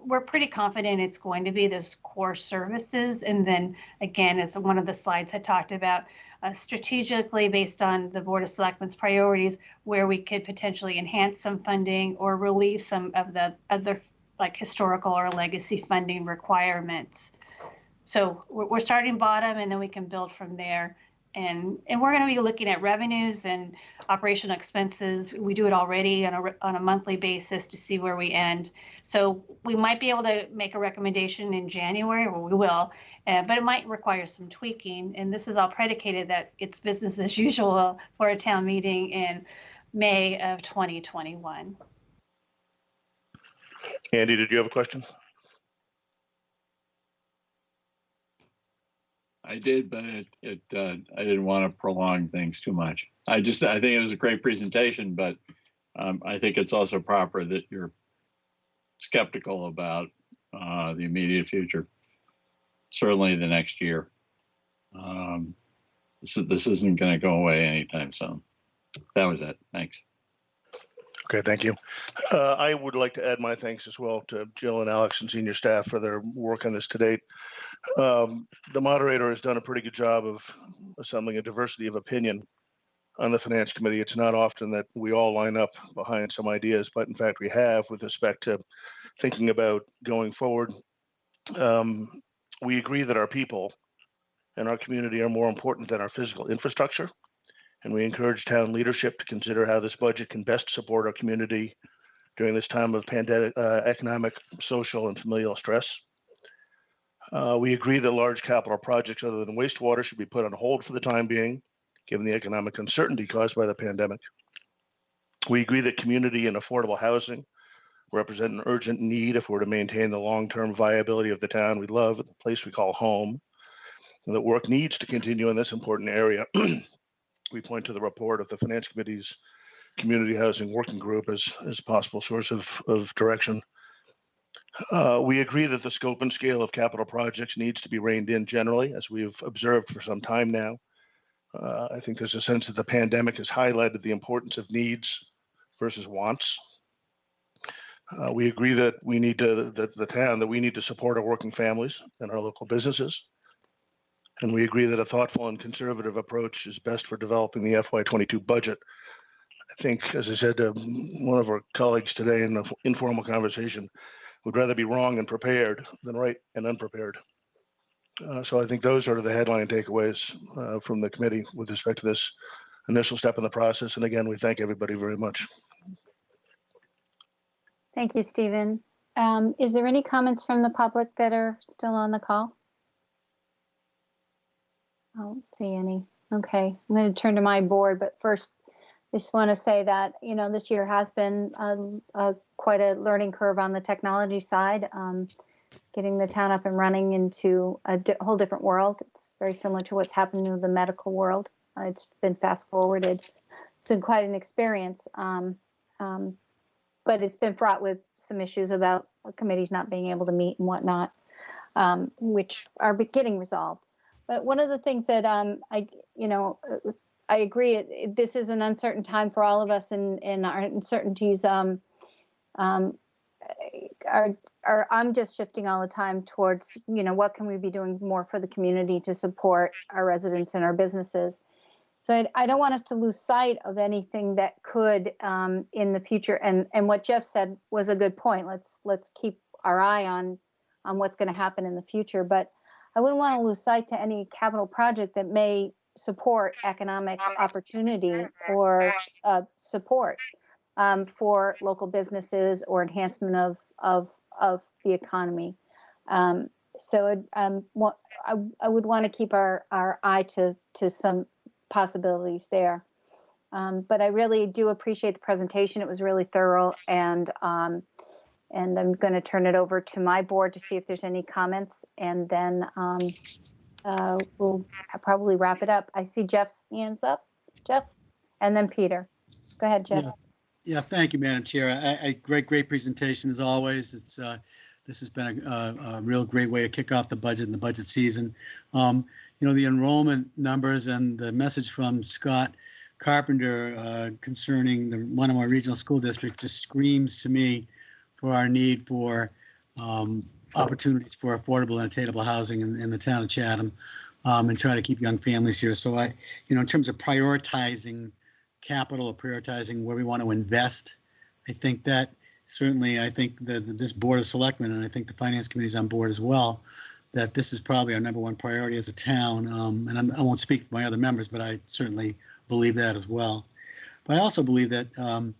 Speaker 1: we're pretty confident it's going to be those core services. And then again, as one of the slides had talked about, strategically based on the Board of Selectmen's priorities, where we could potentially enhance some funding or relieve some of the other like historical or legacy funding requirements. So we're starting bottom, and then we can build from there. And we're going to be looking at revenues and operational expenses. We do it already on a monthly basis to see where we end. So we might be able to make a recommendation in January, or we will, but it might require some tweaking. And this is all predicated that it's business as usual for a town meeting in May of 2021.
Speaker 4: Andy, did you have a question?
Speaker 13: I did, but I didn't want to prolong things too much. I think it was a great presentation, but I think it's also proper that you're skeptical about the immediate future, certainly the next year. This isn't going to go away anytime soon. That was it. Thanks.
Speaker 4: Okay, thank you. I would like to add my thanks as well to Jill and Alex and senior staff for their work on this to date. The moderator has done a pretty good job of assembling a diversity of opinion on the Finance Committee. It's not often that we all line up behind some ideas, but in fact we have with respect to thinking about going forward. We agree that our people and our community are more important than our physical infrastructure. And we encourage town leadership to consider how this budget can best support our community during this time of pandemic, economic, social, and familial stress. We agree that large capital projects other than wastewater should be put on hold for the time being, given the economic uncertainty caused by the pandemic. We agree that community and affordable housing represent an urgent need if we're to maintain the long-term viability of the town we love, the place we call home, and that work needs to continue in this important area. We point to the report of the Finance Committee's Community Housing Working Group as a possible source of direction. We agree that the scope and scale of capital projects needs to be reined in generally, as we've observed for some time now. I think there's a sense that the pandemic has highlighted the importance of needs versus wants. We agree that we need to, that we need to support our working families and our local businesses. And we agree that a thoughtful and conservative approach is best for developing the FY22 budget. I think, as I said to one of our colleagues today in an informal conversation, we'd rather be wrong and prepared than right and unprepared. So I think those are the headline takeaways from the committee with respect to this initial step in the process. And again, we thank everybody very much.
Speaker 2: Thank you, Stephen. Is there any comments from the public that are still on the call? I don't see any. Okay, I'm going to turn to my board, but first, just want to say that, this year has been quite a learning curve on the technology side. Getting the town up and running into a whole different world. It's very similar to what's happened in the medical world. It's been fast forwarded. It's been quite an experience. But it's been fraught with some issues about committees not being able to meet and whatnot, which are getting resolved. But one of the things that I agree, this is an uncertain time for all of us, and our uncertainties I'm just shifting all the time towards, what can we be doing more for the community to support our residents and our businesses. So I don't want us to lose sight of anything that could in the future. And what Jeff said was a good point. Let's keep our eye on what's going to happen in the future. But I wouldn't want to lose sight to any capital project that may support economic opportunity or support for local businesses or enhancement of the economy. So I would want to keep our eye to some possibilities there. But I really do appreciate the presentation. It was really thorough, and I'm going to turn it over to my board to see if there's any comments, and then we'll probably wrap it up. I see Jeff's hands up. Jeff, and then Peter. Go ahead, Jeff.
Speaker 8: Yeah, thank you, Madam Chair. Great presentation as always. This has been a real great way to kick off the budget and the budget season. The enrollment numbers and the message from Scott Carpenter concerning one of our regional school districts just screams to me for our need for opportunities for affordable and attainable housing in the town of Chatham, and try to keep young families here. So in terms of prioritizing capital or prioritizing where we want to invest, I think that certainly, this Board of Selectmen, and I think the Finance Committee is on board as well, that this is probably our number one priority as a town. And I won't speak for my other members, but I certainly believe that as well. But I also believe that a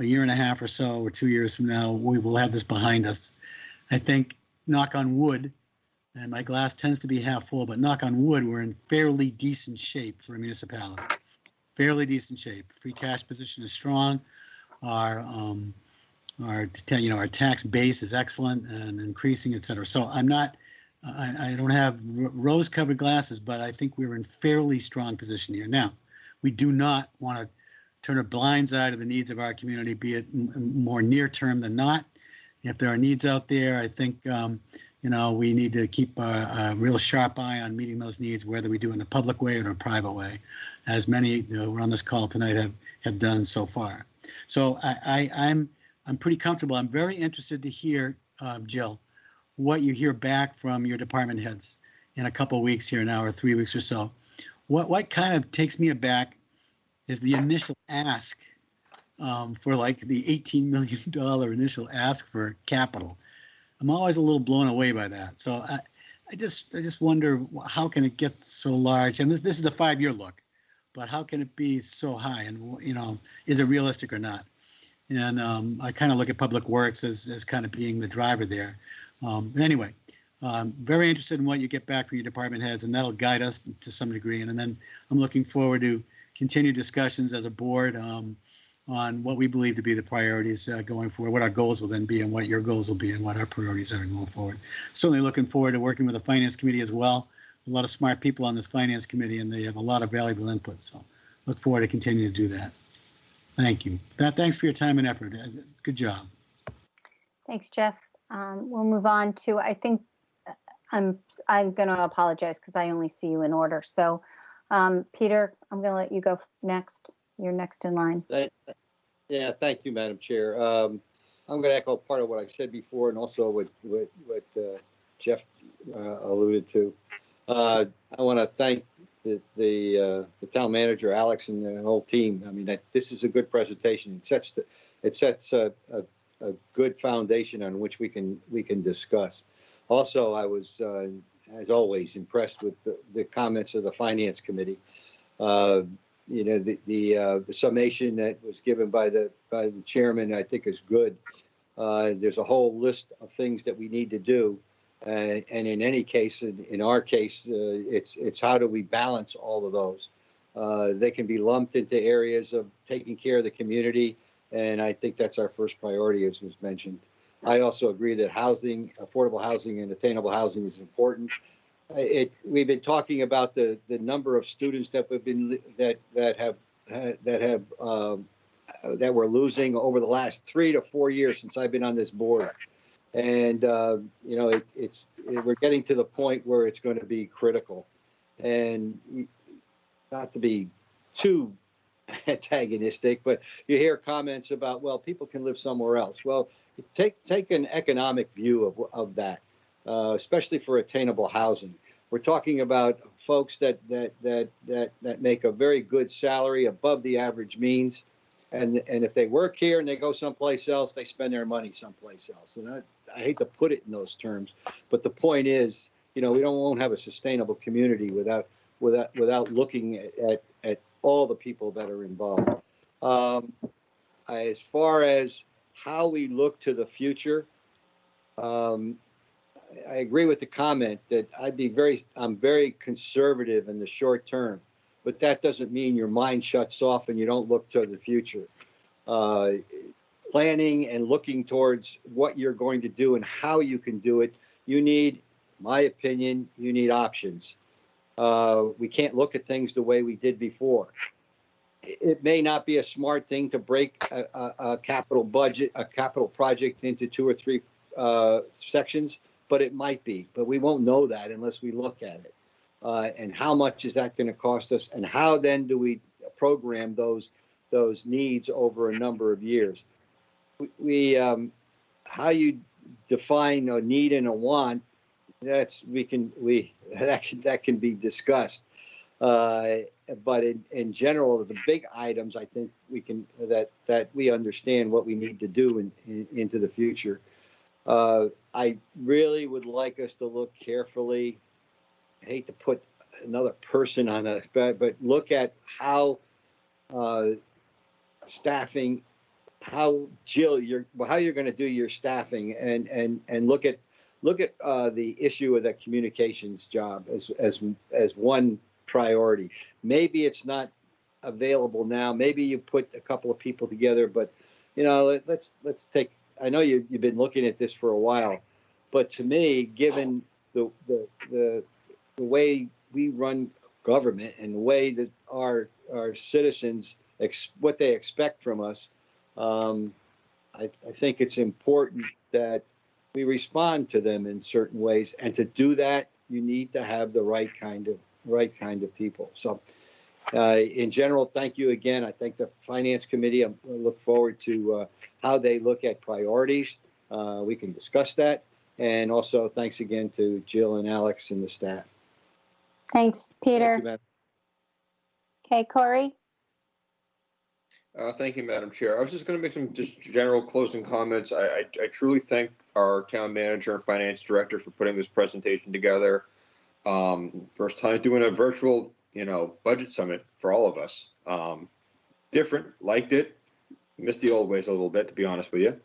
Speaker 8: year and a half or so, or 2 years from now, we will have this behind us. I think, knock on wood, and my glass tends to be half full, but knock on wood, we're in fairly decent shape for a municipality. Fairly decent shape. Free cash position is strong. Our tax base is excellent and increasing, et cetera. So I don't have rose-covered glasses, but I think we're in fairly strong position here. Now, we do not want to turn a blind eye to the needs of our community, be it more near term than not. If there are needs out there, I think we need to keep a real sharp eye on meeting those needs, whether we do it in a public way or in a private way, as many who are on this call tonight have done so far. So I'm pretty comfortable. I'm very interested to hear, Jill, what you hear back from your department heads in a couple of weeks here now, or 3 weeks or so. What kind of takes me aback is the initial ask for like the $18 million initial ask for capital. I'm always a little blown away by that. So I just wonder, how can it get so large? And this is the 5-year look, but how can it be so high? And is it realistic or not? And I kind of look at Public Works as kind of being the driver there. Anyway, very interested in what you get back from your department heads, and that'll guide us to some degree. And then I'm looking forward to continued discussions as a board on what we believe to be the priorities going forward, what our goals will then be, and what your goals will be, and what our priorities are going forward. Certainly looking forward to working with the Finance Committee as well. A lot of smart people on this Finance Committee, and they have a lot of valuable input. So look forward to continuing to do that. Thank you. Thanks for your time and effort. Good job.
Speaker 2: Thanks, Jeff. We'll move on to, I think I'm going to apologize because I only see you in order. So Peter, I'm going to let you go next. You're next in line.
Speaker 9: Yeah, thank you, Madam Chair. I'm going to echo part of what I said before, and also what Jeff alluded to. I want to thank the town manager, Alex, and the whole team. I mean, this is a good presentation. It sets a good foundation on which we can discuss. Also, I was, as always, impressed with the comments of the Finance Committee. The summation that was given by the chairman, I think, is good. There's a whole list of things that we need to do, and in any case, in our case, it's how do we balance all of those. They can be lumped into areas of taking care of the community, and I think that's our first priority, as was mentioned. I also agree that housing, affordable housing and attainable housing is important. We've been talking about the number of students that have been that we're losing over the last 3 to 4 years since I've been on this board, and you know, we're getting to the point where it's going to be critical, and not to be too antagonistic, but you hear comments about, well, people can live somewhere else. Well, take an economic view of that, especially for attainable housing. We're talking about folks that make a very good salary above the average means, and if they work here and they go someplace else, they spend their money someplace else. And I hate to put it in those terms, but the point is, you know, we won't have a sustainable community without looking at all the people that are involved. As far as how we look to the future, I agree with the comment that I'm very conservative in the short term, but that doesn't mean your mind shuts off and you don't look to the future. Planning and looking towards what you're going to do and how you can do it, you need, my opinion, you need options. We can't look at things the way we did before. It may not be a smart thing to break a capital budget, a capital project into 2 or 3 sections, but it might be. But we won't know that unless we look at it. And how much is that going to cost us? And how then do we program those needs over a number of years? How you define a need and a want, that can be discussed. But in general, the big items, I think that we understand what we need to do into the future. I really would like us to look carefully. I hate to put another person on a, but look at how staffing, how you're going to do your staffing, and look at the issue of the communications job as one priority. Maybe it's not available now. Maybe you put a couple of people together, but you know, let's take. I know you've been looking at this for a while, but to me, given the way we run government and the way that our citizens what they expect from us, I think it's important that we respond to them in certain ways, and to do that, you need to have the right kind of people. So, in general, thank you again. I thank the Finance Committee. I look forward to how they look at priorities. We can discuss that. And also, thanks again to Jill and Alex and the staff.
Speaker 2: Thanks, Peter.
Speaker 12: Thank you, Madam.
Speaker 2: Okay, Corey?
Speaker 12: Thank you, Madam Chair. I was just going to make some just general closing comments. I truly thank our town manager and finance director for putting this presentation together. First time doing a virtual, budget summit for all of us. Different, liked it. Missed the old ways a little bit, to be honest with you.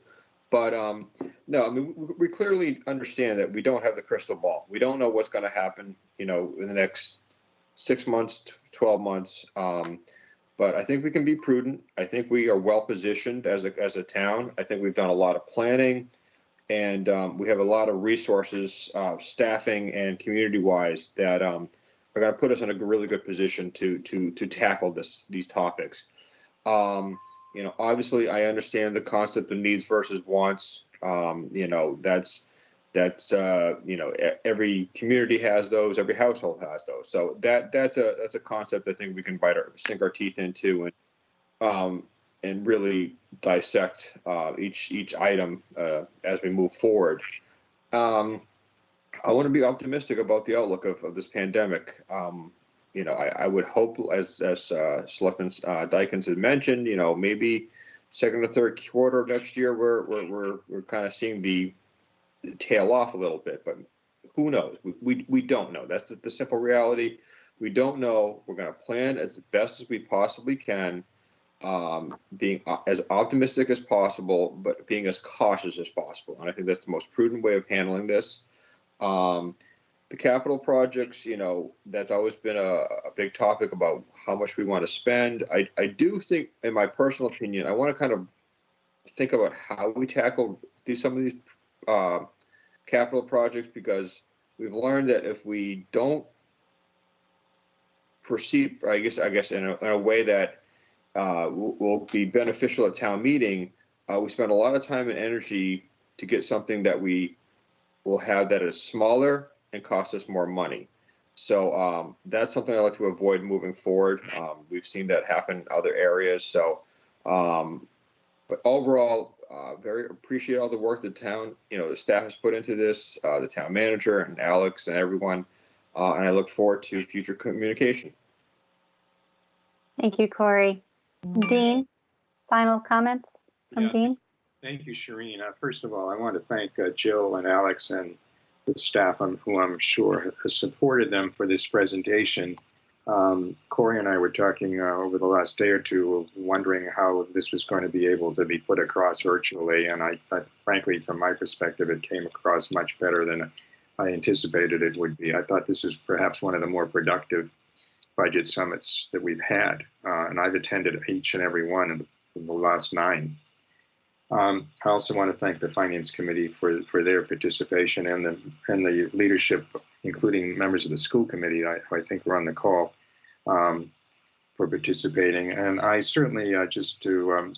Speaker 12: But no, I mean, we clearly understand that we don't have the crystal ball. We don't know what's going to happen, in the next 6 months, 12 months. But I think we can be prudent. I think we are well positioned as a town. I think we've done a lot of planning, and we have a lot of resources, staffing and community-wise, that are going to put us in a really good position to tackle these topics. Obviously, I understand the concept of needs versus wants. That's every community has those, every household has those. So that's a concept I think we can sink our teeth into and really dissect each item as we move forward. I want to be optimistic about the outlook of this pandemic. I would hope, as Selectman Dykens had mentioned, maybe second or third quarter of next year, we're kind of seeing the tail off a little bit, but who knows? We don't know. That's the simple reality. We don't know. We're going to plan as best as we possibly can, being as optimistic as possible, but being as cautious as possible. And I think that's the most prudent way of handling this. the capital projects, that's always been a big topic about how much we want to spend. I do think, in my personal opinion, I want to kind of think about how we tackle some of these capital projects, because we've learned that if we don't proceed, I guess in a way that will be beneficial at town meeting, we spend a lot of time and energy to get something that we will have that is smaller and costs us more money. So that's something I like to avoid moving forward. We've seen that happen in other areas. So, but overall, very appreciate all the work the town, the staff has put into this, the town manager and Alex and everyone. And I look forward to future communication.
Speaker 2: Thank you, Corey. Dean, final comments from Dean?
Speaker 7: Thank you, Shireen. First of all, I want to thank Jill and Alex and the staff, who I'm sure has supported them for this presentation. Corey and I were talking over the last day or two, wondering how this was going to be able to be put across virtually. And I frankly, from my perspective, it came across much better than I anticipated it would be. I thought this was perhaps one of the more productive budget summits that we've had. And I've attended each and every one in the last 9. I also want to thank the Finance Committee for their participation, and the leadership, including members of the school committee, I think were on the call, for participating. And I certainly, just to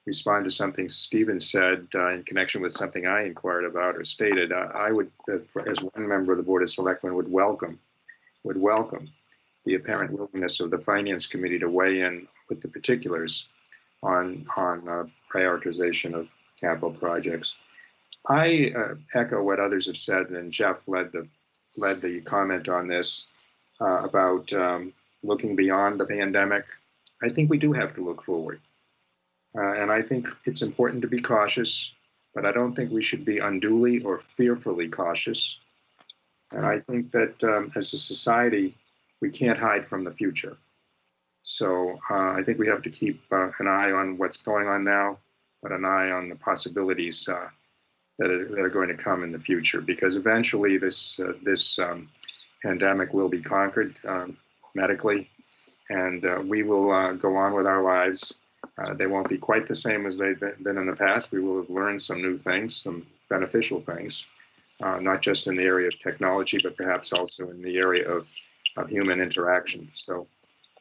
Speaker 7: respond to something Stephen said in connection with something I inquired about or stated, I would, as one member of the Board of Selectmen, would welcome the apparent willingness of the Finance Committee to weigh in with the particulars on prioritization of capital projects. I echo what others have said, and Jeff led the comment on this about looking beyond the pandemic. I think we do have to look forward, and I think it's important to be cautious, but I don't think we should be unduly or fearfully cautious. And I think that as a society, we can't hide from the future. So I think we have to keep an eye on what's going on now, but an eye on the possibilities that are going to come in the future, because eventually this pandemic will be conquered medically, and we will go on with our lives. They won't be quite the same as they've been in the past. We will have learned some new things, some beneficial things, not just in the area of technology, but perhaps also in the area of human interaction. So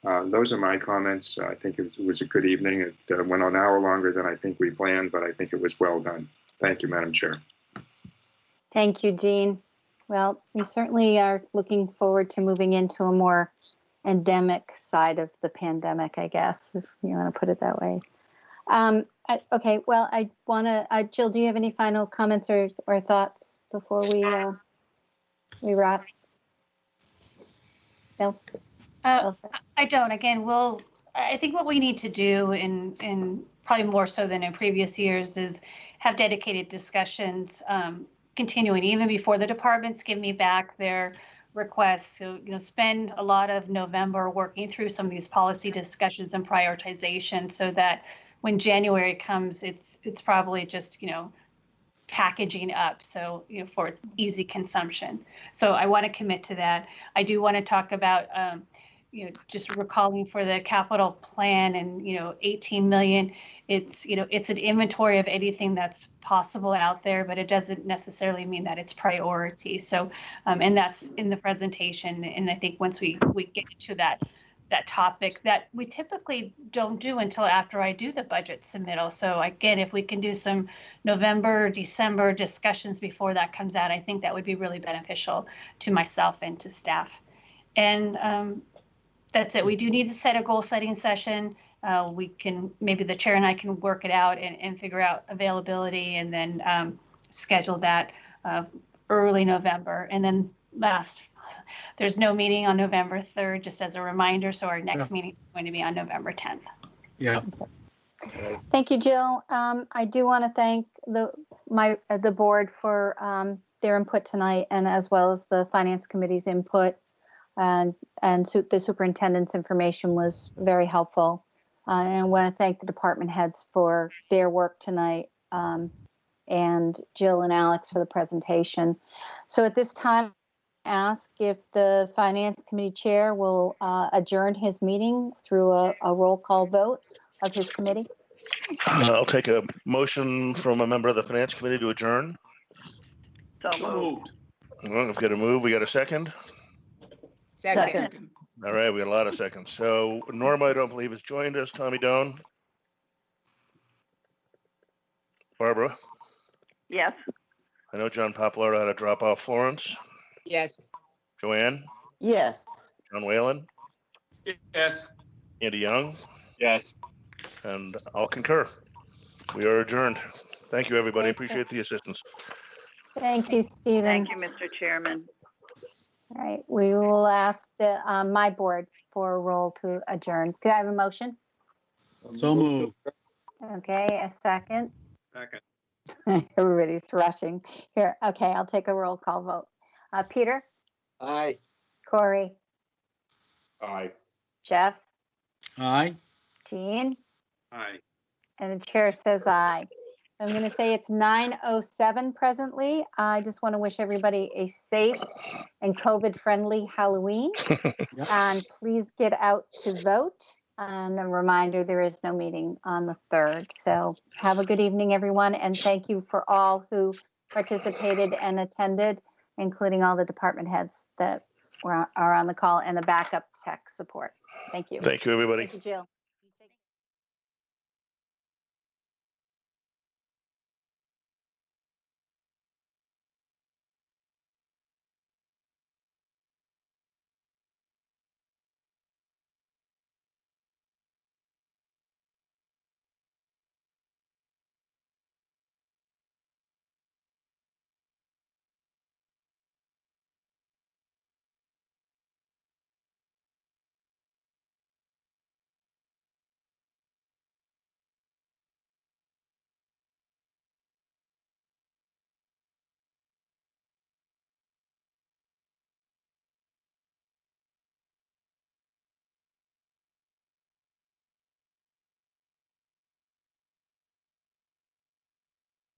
Speaker 7: those are my comments. I think it was a good evening. It went an hour longer than I think we planned, but I think it was well done. Thank you, Madam Chair.
Speaker 2: Thank you, Dean. Well, we certainly are looking forward to moving into a more endemic side of the pandemic, I guess, if you want to put it that way. Okay, well, I want to, Jill, do you have any final comments or thoughts before we wrap? No?
Speaker 1: I don't. Again, I think what we need to do, in probably more so than in previous years, is have dedicated discussions, continuing even before the departments give me back their requests. So, spend a lot of November working through some of these policy discussions and prioritization, so that when January comes, it's probably just, packaging up, so for its easy consumption. So I want to commit to that. I do want to talk about just recalling for the capital plan, and 18 million. It's it's an inventory of anything that's possible out there, but it doesn't necessarily mean that it's priority. So and that's in the presentation. And I think once we get into that topic, that we typically don't do until after I do the budget submittal. So again, if we can do some November, December discussions before that comes out, I think that would be really beneficial to myself and to staff. And that's it. We do need to set a goal setting session. We can, maybe the chair and I can work it out and figure out availability, and then schedule that early November. And then there's no meeting on November 3rd, just as a reminder. So our next meeting is going to be on November 10th.
Speaker 8: Yeah.
Speaker 2: Thank you, Jill. I do want to thank the board for their input tonight, and as well as the Finance Committee's input. And the superintendent's information was very helpful. And I want to thank the department heads for their work tonight, and Jill and Alex for the presentation. So at this time, ask if the Finance Committee Chair will adjourn his meeting through a roll call vote of his committee.
Speaker 4: I'll take a motion from a member of the Finance Committee to adjourn.
Speaker 18: So moved.
Speaker 4: Well, we've got a move. We got a second.
Speaker 5: Second.
Speaker 4: All right, we got a lot of seconds. So Norma, I don't believe has joined us. Tommy Doan. Barbara.
Speaker 18: Yes.
Speaker 4: I know John Papalardo had to drop off. Florence.
Speaker 5: Yes.
Speaker 4: Joanne.
Speaker 17: Yes.
Speaker 4: John Whalen.
Speaker 3: Yes.
Speaker 4: Andy Young.
Speaker 13: Yes.
Speaker 4: And I'll concur. We are adjourned. Thank you, everybody.
Speaker 2: Thank you.
Speaker 4: Appreciate the assistance.
Speaker 2: Thank you, Stephen.
Speaker 18: Thank you, Mr. Chairman.
Speaker 2: All right, we will ask the, my board for a roll to adjourn. Could I have a motion?
Speaker 8: So moved.
Speaker 2: Okay, a second.
Speaker 3: Second.
Speaker 2: Everybody's rushing here. Okay, I'll take a roll call vote. Peter,
Speaker 9: Aye.
Speaker 2: Corey,
Speaker 12: Aye.
Speaker 2: Jeff,
Speaker 8: Aye.
Speaker 2: Jean,
Speaker 3: Aye.
Speaker 2: and the chair says aye. I'm going to say it's 9:07 presently. I just want to wish everybody a safe and COVID-friendly Halloween. And please get out to vote. And a reminder, there is no meeting on the 3rd. So have a good evening, everyone. And thank you for all who participated and attended, including all the department heads that are on the call and the backup tech support. Thank you.
Speaker 4: Thank you, everybody.
Speaker 2: Thank you, Jill.